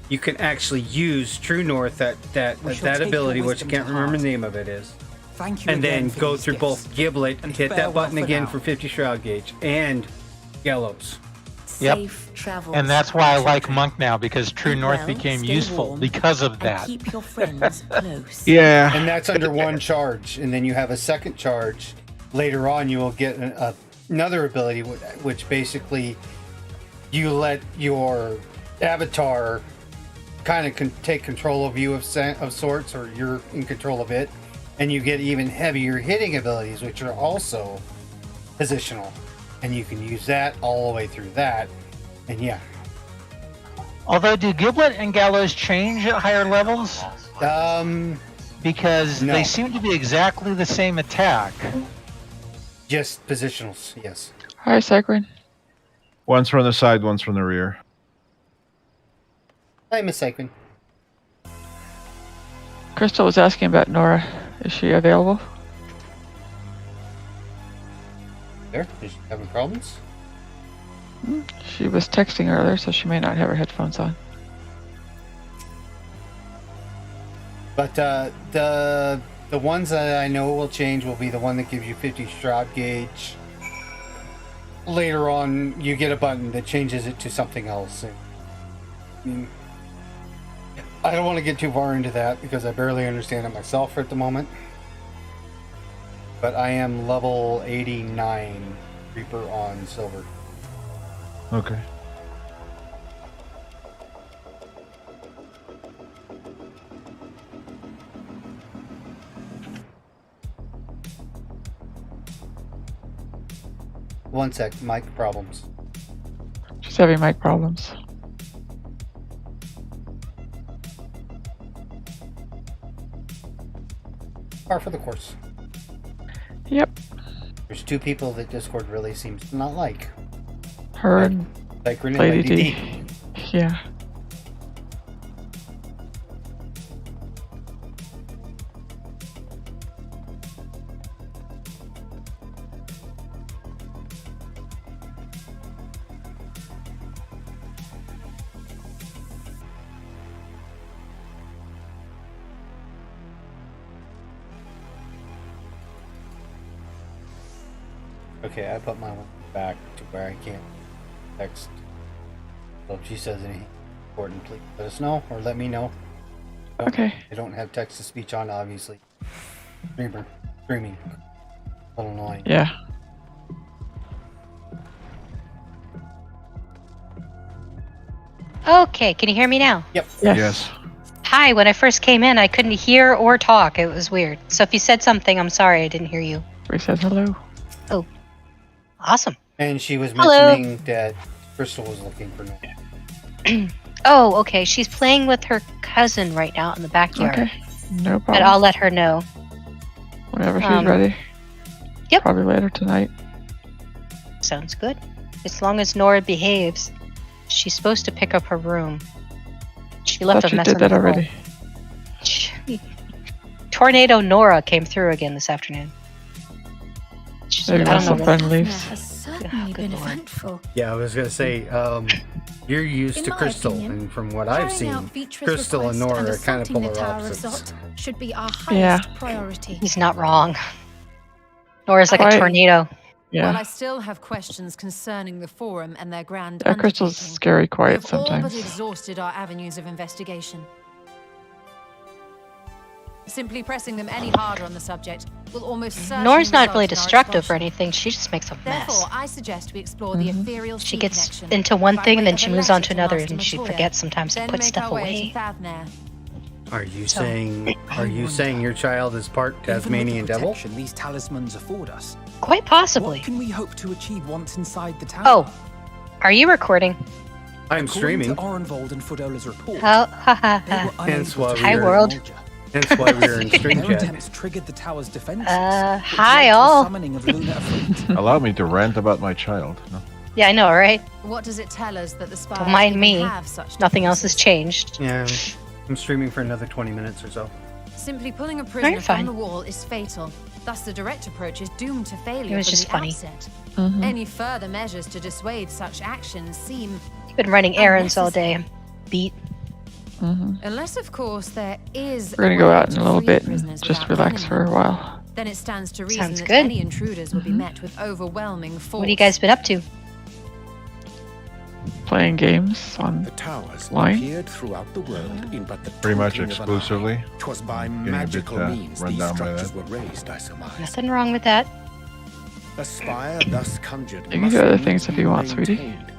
You can actually use True North, that We shall that take ability, your which I wisdom can't to remember heart. the name of it is. Thank you And again then for go these through gifts. both Giblet, And hit that farewell button for again now. for 50 shroud gauge, and Gallows. Yep. Safe travels. And that's why I my like children. Monk now, because True Eat North well, became stay useful warm, because of and that. keep your friends close. Yeah. And that's under one charge, and then you have a second charge. Later on, you will get another ability, which basically you let your avatar kind of take control of you of sorts, or you're in control of it, and you get even heavier hitting abilities, which are also positional, and you can use that all the way through that. And yeah, Although, do Giblet and Gallows change at higher levels? Because no. they seem to be exactly the same attack. Just positionals, yes. Hi, Cyclone. One's from the side, one's from the rear. Hi, Miss Cyclone. Crystal was asking about Nora. Is she available? There, is she having problems? She was texting earlier, so she may not have her headphones on. But the ones that I know will change will be the one that gives you 50 shroud gauge. Later on, you get a button that changes it to something else. I mean, I don't want to get too far into that because I barely understand it myself at the moment. But I am level 89 Reaper on Silver. Okay. One sec, mic problems. She's having mic problems. Par for the course. Yep. There's two people that Discord really seems to not like. Her and Cyclone and Lady Lady D. D. Yeah. Okay, I put my one back to where I can't text. So if she says anything important, please let us know or let me know. Okay. I don't have text to speech on, obviously. Streaming. A little annoying. Yeah. Okay, can you hear me now? Yep. Yes. Hi, when I first came in, I couldn't hear or talk. It was weird. So if you said something, I'm sorry I didn't hear you. We said hello. Oh, awesome. And she was Hello. mentioning that Crystal was looking for no. Oh, okay. She's playing with her cousin right now in the backyard. Okay. No But problem. I'll let her know. Whenever she's ready. Yep. Probably later tonight. Sounds good. As long as Nora behaves. She's supposed to pick up her room. She left Thought a she mess did on the that floor. already. Tornado Nora came through again this afternoon. Maybe I once don't the know friend what- leaves. Has certainly been eventful. Yeah, I was gonna say, you're used In to my Crystal, opinion, and from what I've carrying seen, out Beatrice's Crystal and request Nora are kind of assaulting the polar Tower of opposites. Zot should be our Yeah. highest priority. He's not wrong. Nora's like Quite- a tornado. Yeah. While I still have questions concerning the Forum and their grand Yeah, Crystal's undertaking, scary we quiet have all but sometimes. exhausted our avenues of investigation. Simply pressing them any harder on the subject will almost certainly Nora's not result really in our destructive or expulsion. anything. She just makes a mess. Therefore, I suggest we explore the ethereal She sea gets connection into one by thing way and then of she a moves letter on to another Master and she Matoya, forgets sometimes to then put make stuff our way away. to Thavnair. Are you So- saying your child is part Tasmanian devil? These talismans afford us. Quite possibly. What can we hope to achieve once inside the tower? Oh, are you recording? I'm According streaming. to Orenvold and Fodola's report, Oh, ha ha they were ha. Hence unable why to we Hi, were- world. Hence why we were in stream Their chat. attempts triggered the tower's defenses. which Hi, led to the all. summoning of Luna Afrit. Allow me to rant about my child. No. Yeah, I know, right? What does it tell us that the spies Don't mind even me. have such Nothing else has changed. Yeah, I'm streaming for another 20 minutes or so. Simply pulling a prisoner fine. from the wall is fatal. Thus, the direct approach is doomed to failure It was from just the funny. outset. Mhm. Any further measures to dissuade such actions seem You've been running errands all day. Beat. Unless, of course, there is. We're gonna a go way out in to a little free bit and prisoners just without relax enemy. for a while. Then it stands to reason Sounds that good. any intruders will be met with overwhelming force. What have you guys been up to? Playing games on The towers line. appeared throughout the world in but the Pretty much twinkling of an exclusively. eye. 'Twas by Getting a bit, magical means run these down by structures that. were raised, I surmise. Nothing wrong with that. A spire thus conjured You can must do other needs things if be you want, sweetie. maintained.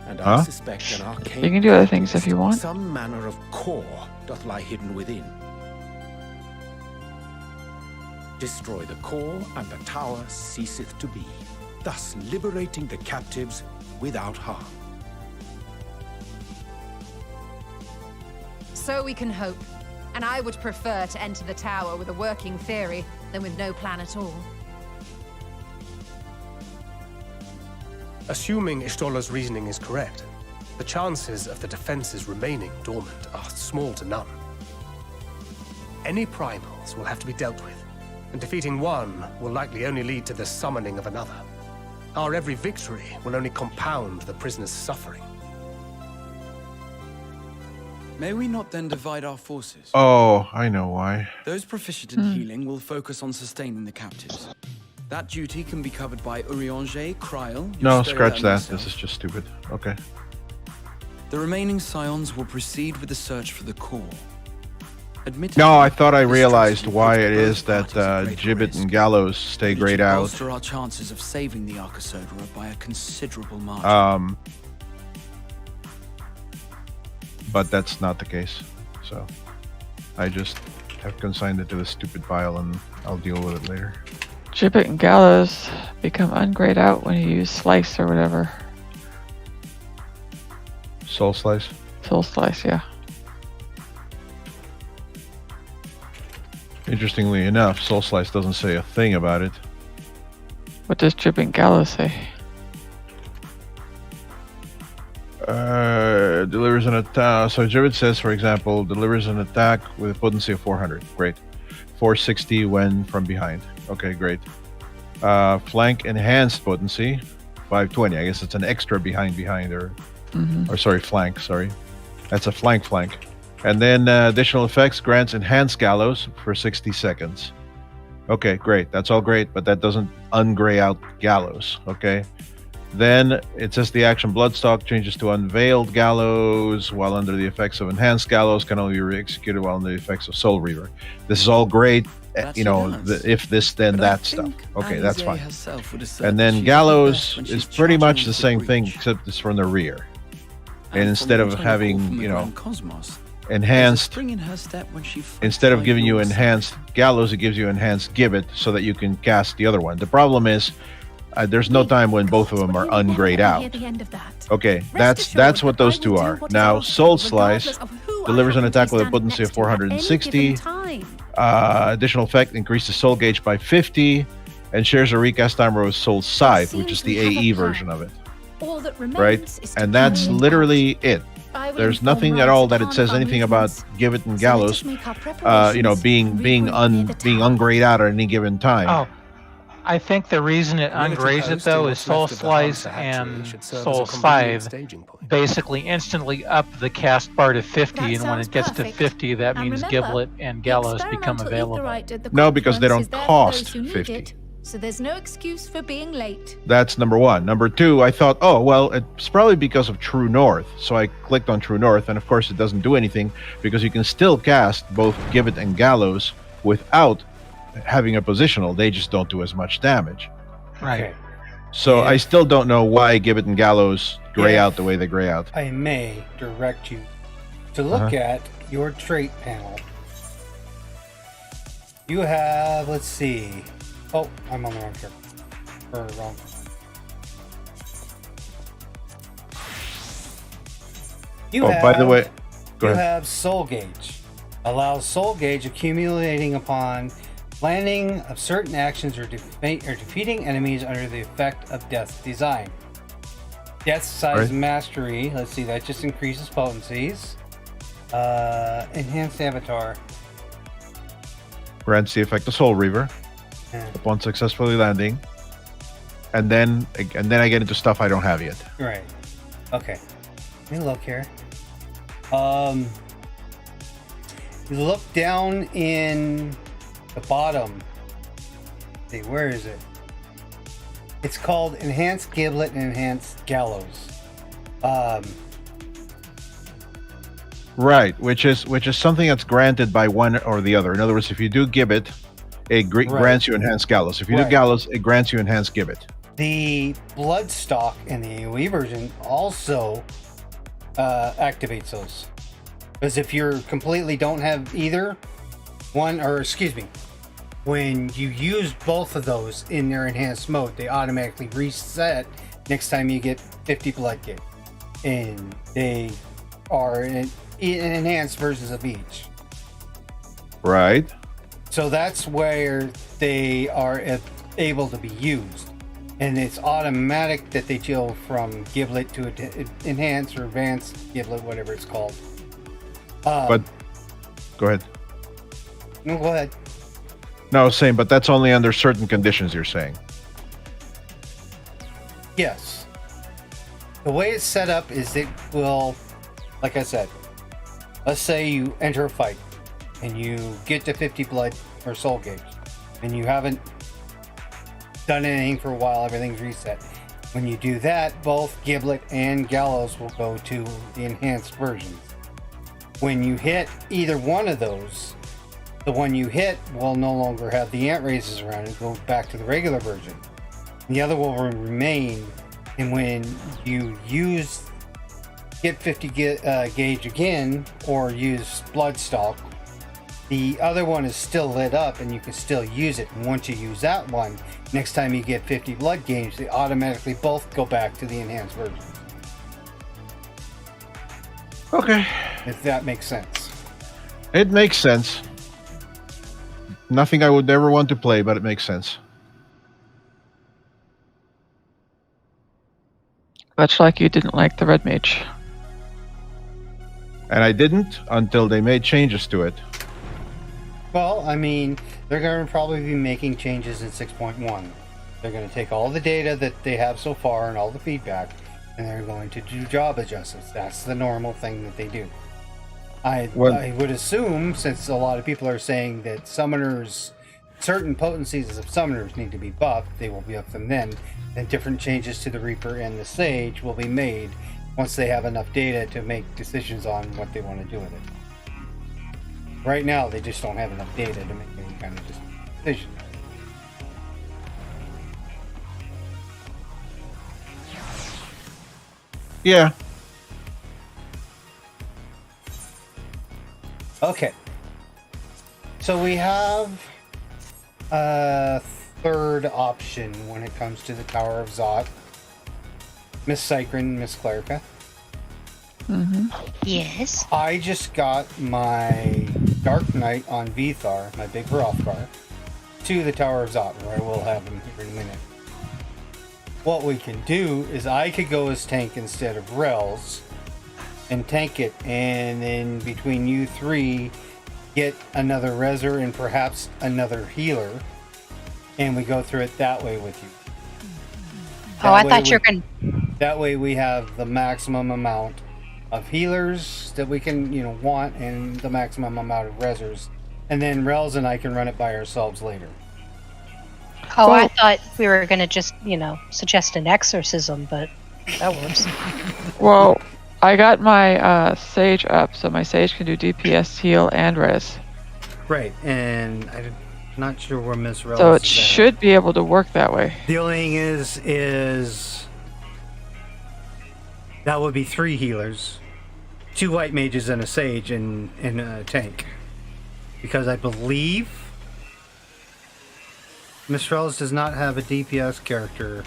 And Huh? I suspect an arcane You can do other things if you want. some manner of core doth lie hidden within. Destroy the core, and the tower ceaseth to be, thus liberating the captives without harm. So we can hope. And I would prefer to enter the tower with a working theory than with no plan at all. Assuming Ishtola's reasoning is correct, the chances of the defenses remaining dormant are small to none. Any primals will have to be dealt with, and defeating one will likely only lead to the summoning of another. Our every victory will only compound the prisoner's suffering. May we not then divide our forces? Oh, I know why. Those proficient in healing will focus on sustaining the captives. That duty can be covered by Urianger, Kryl, No, Yusteria, scratch and that. myself. This is just stupid. Okay. The remaining scions will proceed with the search for the core. Admittedly, No, I thought I realized why it is that Gibbet and Gallows stay it grayed should out. bolster our chances of saving the Arcosodra by a considerable margin. But that's not the case. So I just have consigned it to the stupid pile and I'll deal with it later. Gibbet and Gallows become ungrayed out when you use Slice or whatever. Soul Slice? Soul Slice, yeah. Interestingly enough, Soul Slice doesn't say a thing about it. What does Gibbet and Gallows say? Delivers an attack. So Gibbet says, for example, delivers an attack with a potency of 400. Great. 460 when from behind. Okay, great. Flank enhanced potency, 520. I guess it's an extra behind or sorry, flank. Sorry, that's a flank. And then additional effects grants enhanced gallows for 60 seconds. Okay, great. That's all great, but that doesn't ungray out Gallows. Okay. Then it says the action Bloodstock changes to Unveiled Gallows while under the effects of Enhanced Gallows can only be re-executed while under the effects of Soul Reaver. This is all great. You know, if this, then that stuff. Okay, that's fine. And then Gallows is pretty much the same thing, except it's from the rear. And instead of having, you know, enhanced, instead of giving you enhanced Gallows, it gives you enhanced Gibbet so that you can cast the other one. The problem is, there's no time when both of them are ungrayed out. Okay, that's what those two are. Now, Soul Slice delivers an attack with a potency of 460. Additional effect increases soul gauge by 50, and shares a recast timer with Soul Scythe, which is the AE version of it. Right? And that's literally it. There's nothing at all that it says anything about Gibbet and Gallows, you know, being ungrayed out at any given time. Oh, I think the reason it ungrays it though is Soul Slice and Soul Scythe basically instantly up the cast bar to 50, and when it gets to 50, that means Giblet and Gallows become available. No, because they don't cost 50. So there's no excuse for being late. That's number one. Number two, I thought, oh, well, it's probably because of True North. So I clicked on True North, and of course it doesn't do anything because you can still cast both Gibbet and Gallows without having a positional. They just don't do as much damage. Right. So I still don't know why Gibbet and Gallows gray out the way they gray out. I may direct you to look at your trait panel. You have, let's see. Oh, I'm on the wrong turn. Or wrong. By the way, go you ahead. have Soul Gauge. Allows Soul Gauge accumulating upon landing of certain actions or defeating enemies under the effect of Death Design. Death Size Mastery. Let's see, that just increases potencies. Enhanced Avatar. Grants the effect of Soul Reaver upon successfully landing, and then I get into stuff I don't have yet. Right. Okay. Let me look here. You look down in the bottom. Let's see, where is it? It's called Enhanced Giblet and Enhanced Gallows. Right, which is something that's granted by one or the other. In other words, if you do Gibbet, it grants you Enhanced Gallows. If you do Gallows, it grants you Enhanced Gibbet. The Bloodstock in the AoE version also activates those. Because if you completely don't have either one, or excuse me, when you use both of those in their enhanced mode, they automatically reset next time you get 50 blood gauge. And they are in enhanced versions of each. Right. So that's where they are able to be used. And it's automatic that they go from Giblet to enhanced or advanced Giblet, whatever it's called. But go ahead. No, go ahead. No, I was saying, but that's only under certain conditions, you're saying. Yes. The way it's set up is it will, like I said, let's say you enter a fight and you get to 50 blood or soul gauge and you haven't done anything for a while, everything's reset. When you do that, both Giblet and Gallows will go to the enhanced versions. When you hit either one of those, the one you hit will no longer have the ant raises around it, go back to the regular version. The other will remain, and when you get 50 gauge again, or use Bloodstock, the other one is still lit up and you can still use it. And once you use that one, next time you get 50 blood gauge, they automatically both go back to the enhanced version. Okay. If that makes sense. It makes sense. Nothing I would ever want to play, but it makes sense. Much like you didn't like the Red Mage. And I didn't until they made changes to it. Well, I mean, they're going to probably be making changes in 6.1. They're going to take all the data that they have so far and all the feedback, and they're going to do job adjustments. That's the normal thing that they do. I would assume, since a lot of people are saying that summoners certain potencies of summoners need to be buffed, they will be buffed them then. And different changes to the Reaper and the Sage will be made once they have enough data to make decisions on what they want to do with it. Right now, they just don't have enough data to make any kind of decision. Yeah. Okay. So we have a third option when it comes to the Tower of Zot. Miss Cycrin, Miss Clerica. Yes. I just got my Dark Knight on Vithar, my big Hrothgar, to the Tower of Zot, where I will have him here in a minute. What we can do is I could go as tank instead of Rels and tank it, and then between you three get another Reser and perhaps another healer, and we go through it that way with you. Oh, I thought you were going to... That way we have the maximum amount of healers that we can, want, and the maximum amount of Resers. And then Rels and I can run it by ourselves later. Oh, I thought we were going to just, suggest an exorcism, but that works. Well, I got my Sage up, so my Sage can do DPS, heal, and res. Right, and I'm not sure where Miss Rels So it is at. should be able to work that way. The only thing is that would be 3 healers, 2 white mages and a Sage and a tank. Because I believe Miss Rels does not have a DPS character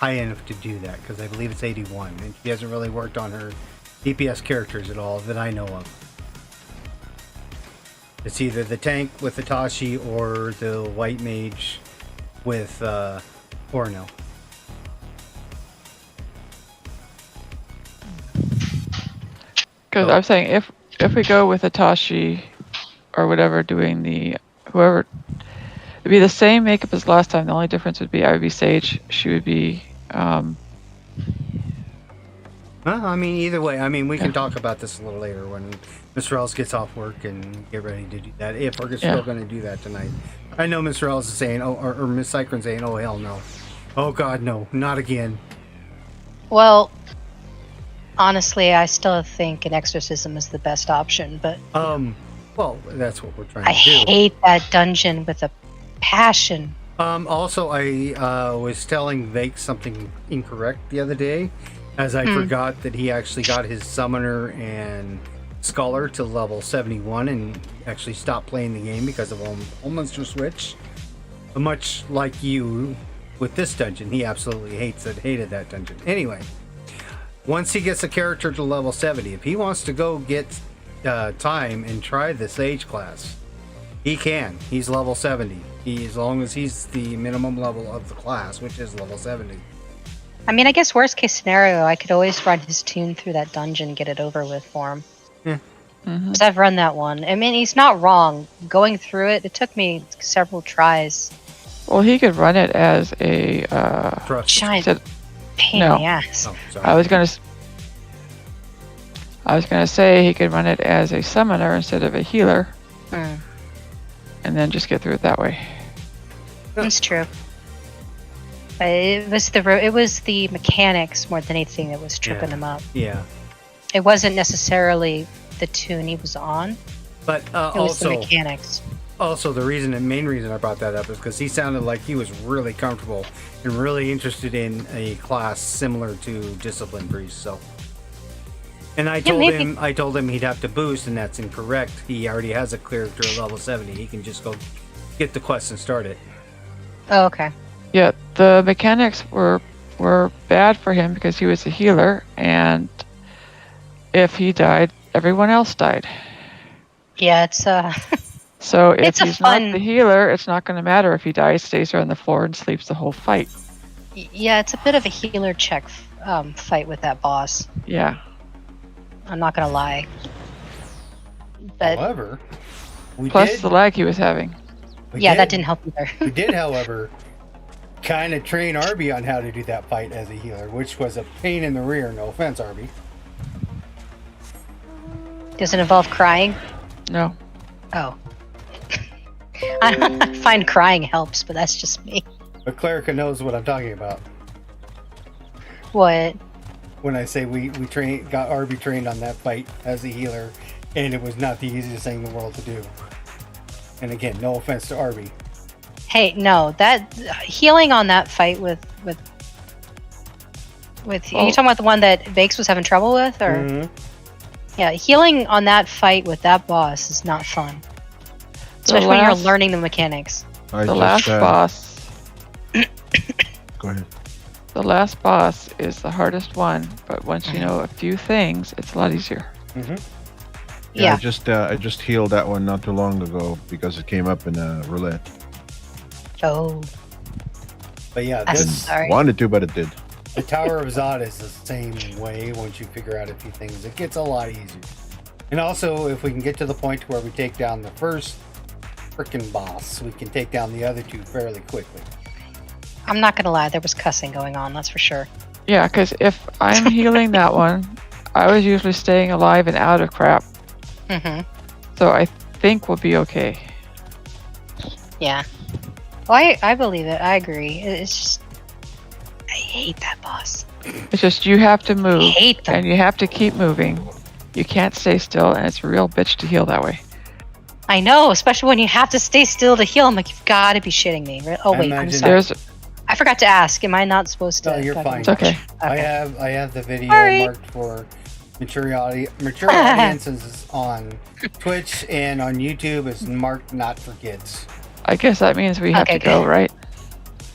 high enough to do that, because I believe it's 81, and she hasn't really worked on her DPS characters at all that I know of. It's either the tank with Itachi or the white mage with Orno. Because I'm saying if we go with Itachi or whatever, doing the whoever, it'd be the same makeup as last time. The only difference would be I would be Sage. She would be. I mean, either way. We can talk about this a little later when Miss Rels gets off work and get ready to do that. If we're still going to do that tonight. I know Miss Rels is saying, or Miss Cycrin saying, "Oh hell no, oh god no, not again." Well, honestly, I still think an exorcism is the best option, but well, that's what we're trying I to do. hate that dungeon with a passion. Also, I was telling Vake something incorrect the other day, as I forgot that he actually got his Summoner and Scholar to level 71 and actually stopped playing the game because of a monster switch. But much like you with this dungeon, he absolutely hated that dungeon. Anyway, once he gets a character to level 70, if he wants to go get time and try the Sage class, he can. He's level 70. As long as he's the minimum level of the class, which is level 70. I guess worst case scenario, I could always run his tune through that dungeon and get it over with for him. Yeah. Because I've run that one. He's not wrong. Going through it took me several tries. Well, he could run it as a giant pain in the ass. Oh, sorry. I was gonna say he could run it as a summoner instead of a healer, and then just get through it that way. That's true. It was the mechanics more than anything that was tripping him up. Yeah. It wasn't necessarily the tune he was on. But it was the mechanics. Also, the main reason I brought that up is because he sounded like he was really comfortable and really interested in a class similar to Discipline Priest. So, and I told him he'd have to boost, and that's incorrect. He already has a character at level 70. He can just go get the quest and start it. Oh, okay. Yeah, the mechanics were bad for him because he was a healer, and if he died, everyone else died. Yeah, it's So if it's he's not the healer, it's not going to matter if he dies, stays there on the floor, and sleeps the whole fight. Yeah, it's a bit of a healer check fight with that boss. Yeah. I'm not going to lie. But however, plus the lag he was having. That didn't help either. We did, however, kind of train Arby on how to do that fight as a healer, which was a pain in the rear. No offense, Arby. Does it involve crying? No. Oh. I find crying helps, but that's just me. But Clerica knows what I'm talking about. What? When I say we got Arby trained on that fight as a healer, and it was not the easiest thing in the world to do. And again, no offense to Arby. Hey, no, that healing on that fight with are you talking about the one that Vakes was having trouble with, or? Mm-hmm. Yeah, healing on that fight with that boss is not fun, especially when you're learning the mechanics. The last boss. Go ahead. The last boss is the hardest one, but once you know a few things, it's a lot easier. Mm-hmm. Yeah. I just healed that one not too long ago because it came up in a roulette. Oh. But yeah, I'm this sorry. Wanted to, but it did. the Tower of Zod is the same way. Once you figure out a few things, it gets a lot easier. And also, if we can get to the point where we take down the first frickin' boss, we can take down the other two fairly quickly. I'm not gonna lie, there was cussing going on, that's for sure. Yeah, because if I'm healing that one, I was usually staying alive and out of crap. Mm-hmm. So I think we'll be okay. Yeah. Well, I believe it. I agree. It's just... I hate that boss. It's just you have to move, hate them. and you have to keep moving. You can't stay still, and it's a real bitch to heal that way. I know, especially when you have to stay still to heal. I'm like, you've got to be shitting me. Oh, wait, I'm sorry. I forgot to ask. Am I not supposed to? No, you're fine. It's okay. I have the video Sorry. marked for mature audiences on Twitch, and on YouTube it's marked not for kids. I guess that means we have Okay, to go, good. right?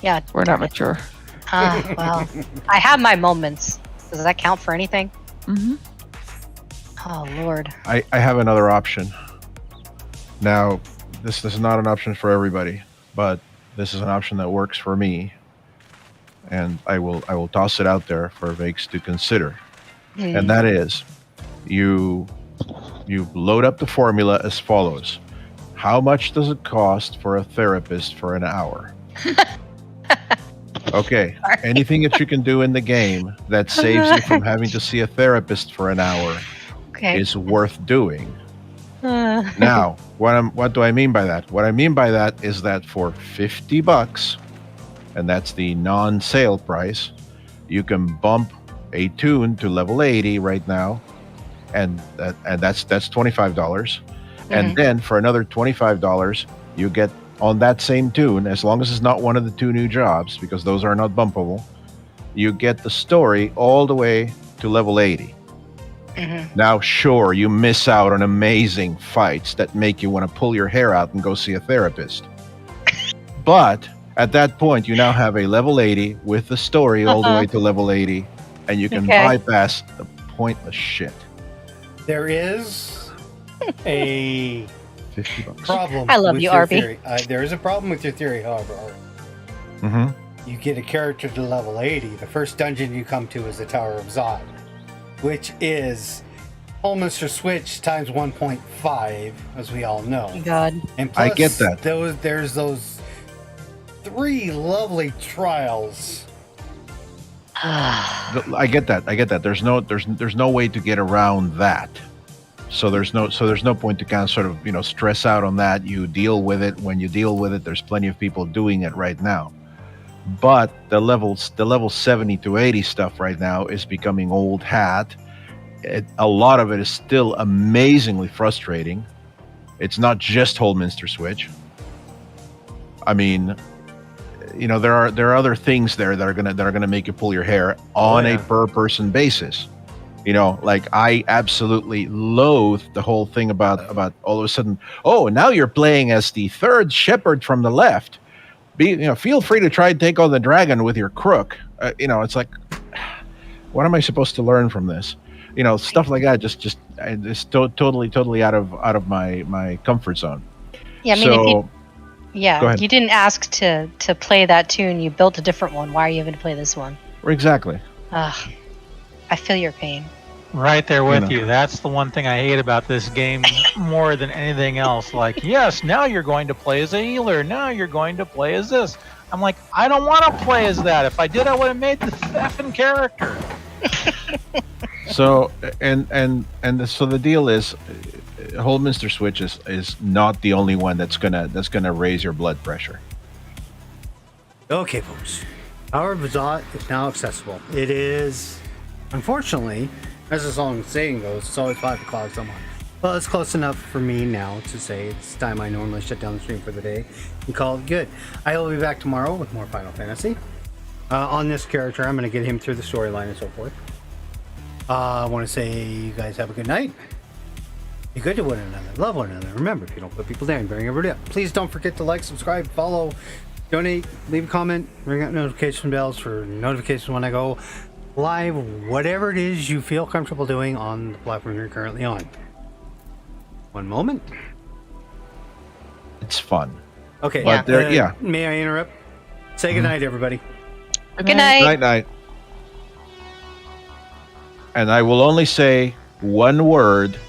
Yeah. We're not mature. Well, I have my moments. Does that count for anything? Mm-hmm. Oh, Lord. I have another option. Now, this is not an option for everybody, but this is an option that works for me, and I will toss it out there for Vakes to consider. And that is, you load up the formula as follows: how much does it cost for a therapist for an hour? Okay, anything that you can do in the game that saves you from having to see a therapist for an hour is worth doing. Now, what do I mean by that? What I mean by that is that for $50, and that's the non-sale price, you can bump a tune to level 80 right now, and that's $25. And then for another $25, you get on that same tune, as long as it's not one of the 2 new jobs, because those are not bumpable, you get the story all the way to level 80. Now, sure, you miss out on amazing fights that make you want to pull your hair out and go see a therapist. But at that point, you now have a level 80 with the story all the way to level 80, and you can bypass the pointless shit. There is a $50 problem. I love with you, your Arby. theory. There is a problem with your theory, however, Arby. You get a character to level 80. The first dungeon you come to is the Tower of Zod, which is Holminster Switch times 1.5, as we all know. God. And plus, I get that. There's those 3 lovely trials. I get that. There's no way to get around that. So there's no point to kind of sort of, stress out on that. You deal with it. When you deal with it, there's plenty of people doing it right now. But the level 70 to 80 stuff right now is becoming old hat. A lot of it is still amazingly frustrating. It's not just Holminster Switch. I mean, there are other things there that are gonna make you pull your hair on a per person basis. Like I absolutely loathe the whole thing about all of a sudden, oh, now you're playing as the 3rd shepherd from the left. Feel free to try and take on the dragon with your crook. It's like, what am I supposed to learn from this? Stuff like that it's totally out of my comfort zone. Yeah, I mean, so, if you didn't ask to play that tune, you built a different one. Why are you having to play this one? Exactly. Ugh, I feel your pain. Right there with you. That's the one thing I hate about this game more than anything else. Like, yes, now you're going to play as a healer. Now you're going to play as this. I'm like, I don't want to play as that. If I did, I would have made the effing character. So so the deal is, Holdminster Switch is not the only one that's gonna raise your blood pressure. Okay, folks. Power of Bazot is now accessible. It is, unfortunately, as the song saying goes, it's always 5 o'clock someone. Well, it's close enough for me now to say it's time I normally shut down the stream for the day and call it good. I will be back tomorrow with more Final Fantasy. On this character, I'm going to get him through the storyline and so forth. I want to say you guys have a good night. Be good to one another. Love one another. Remember, if you don't put people down, bring everybody up. Please don't forget to like, subscribe, follow, donate, leave a comment, ring out notification bells for notifications when I go live, whatever it is you feel comfortable doing on the platform you're currently on. One moment. It's fun. Okay. But May I interrupt? Say good night, everybody. Good night. Night. And I will only say one word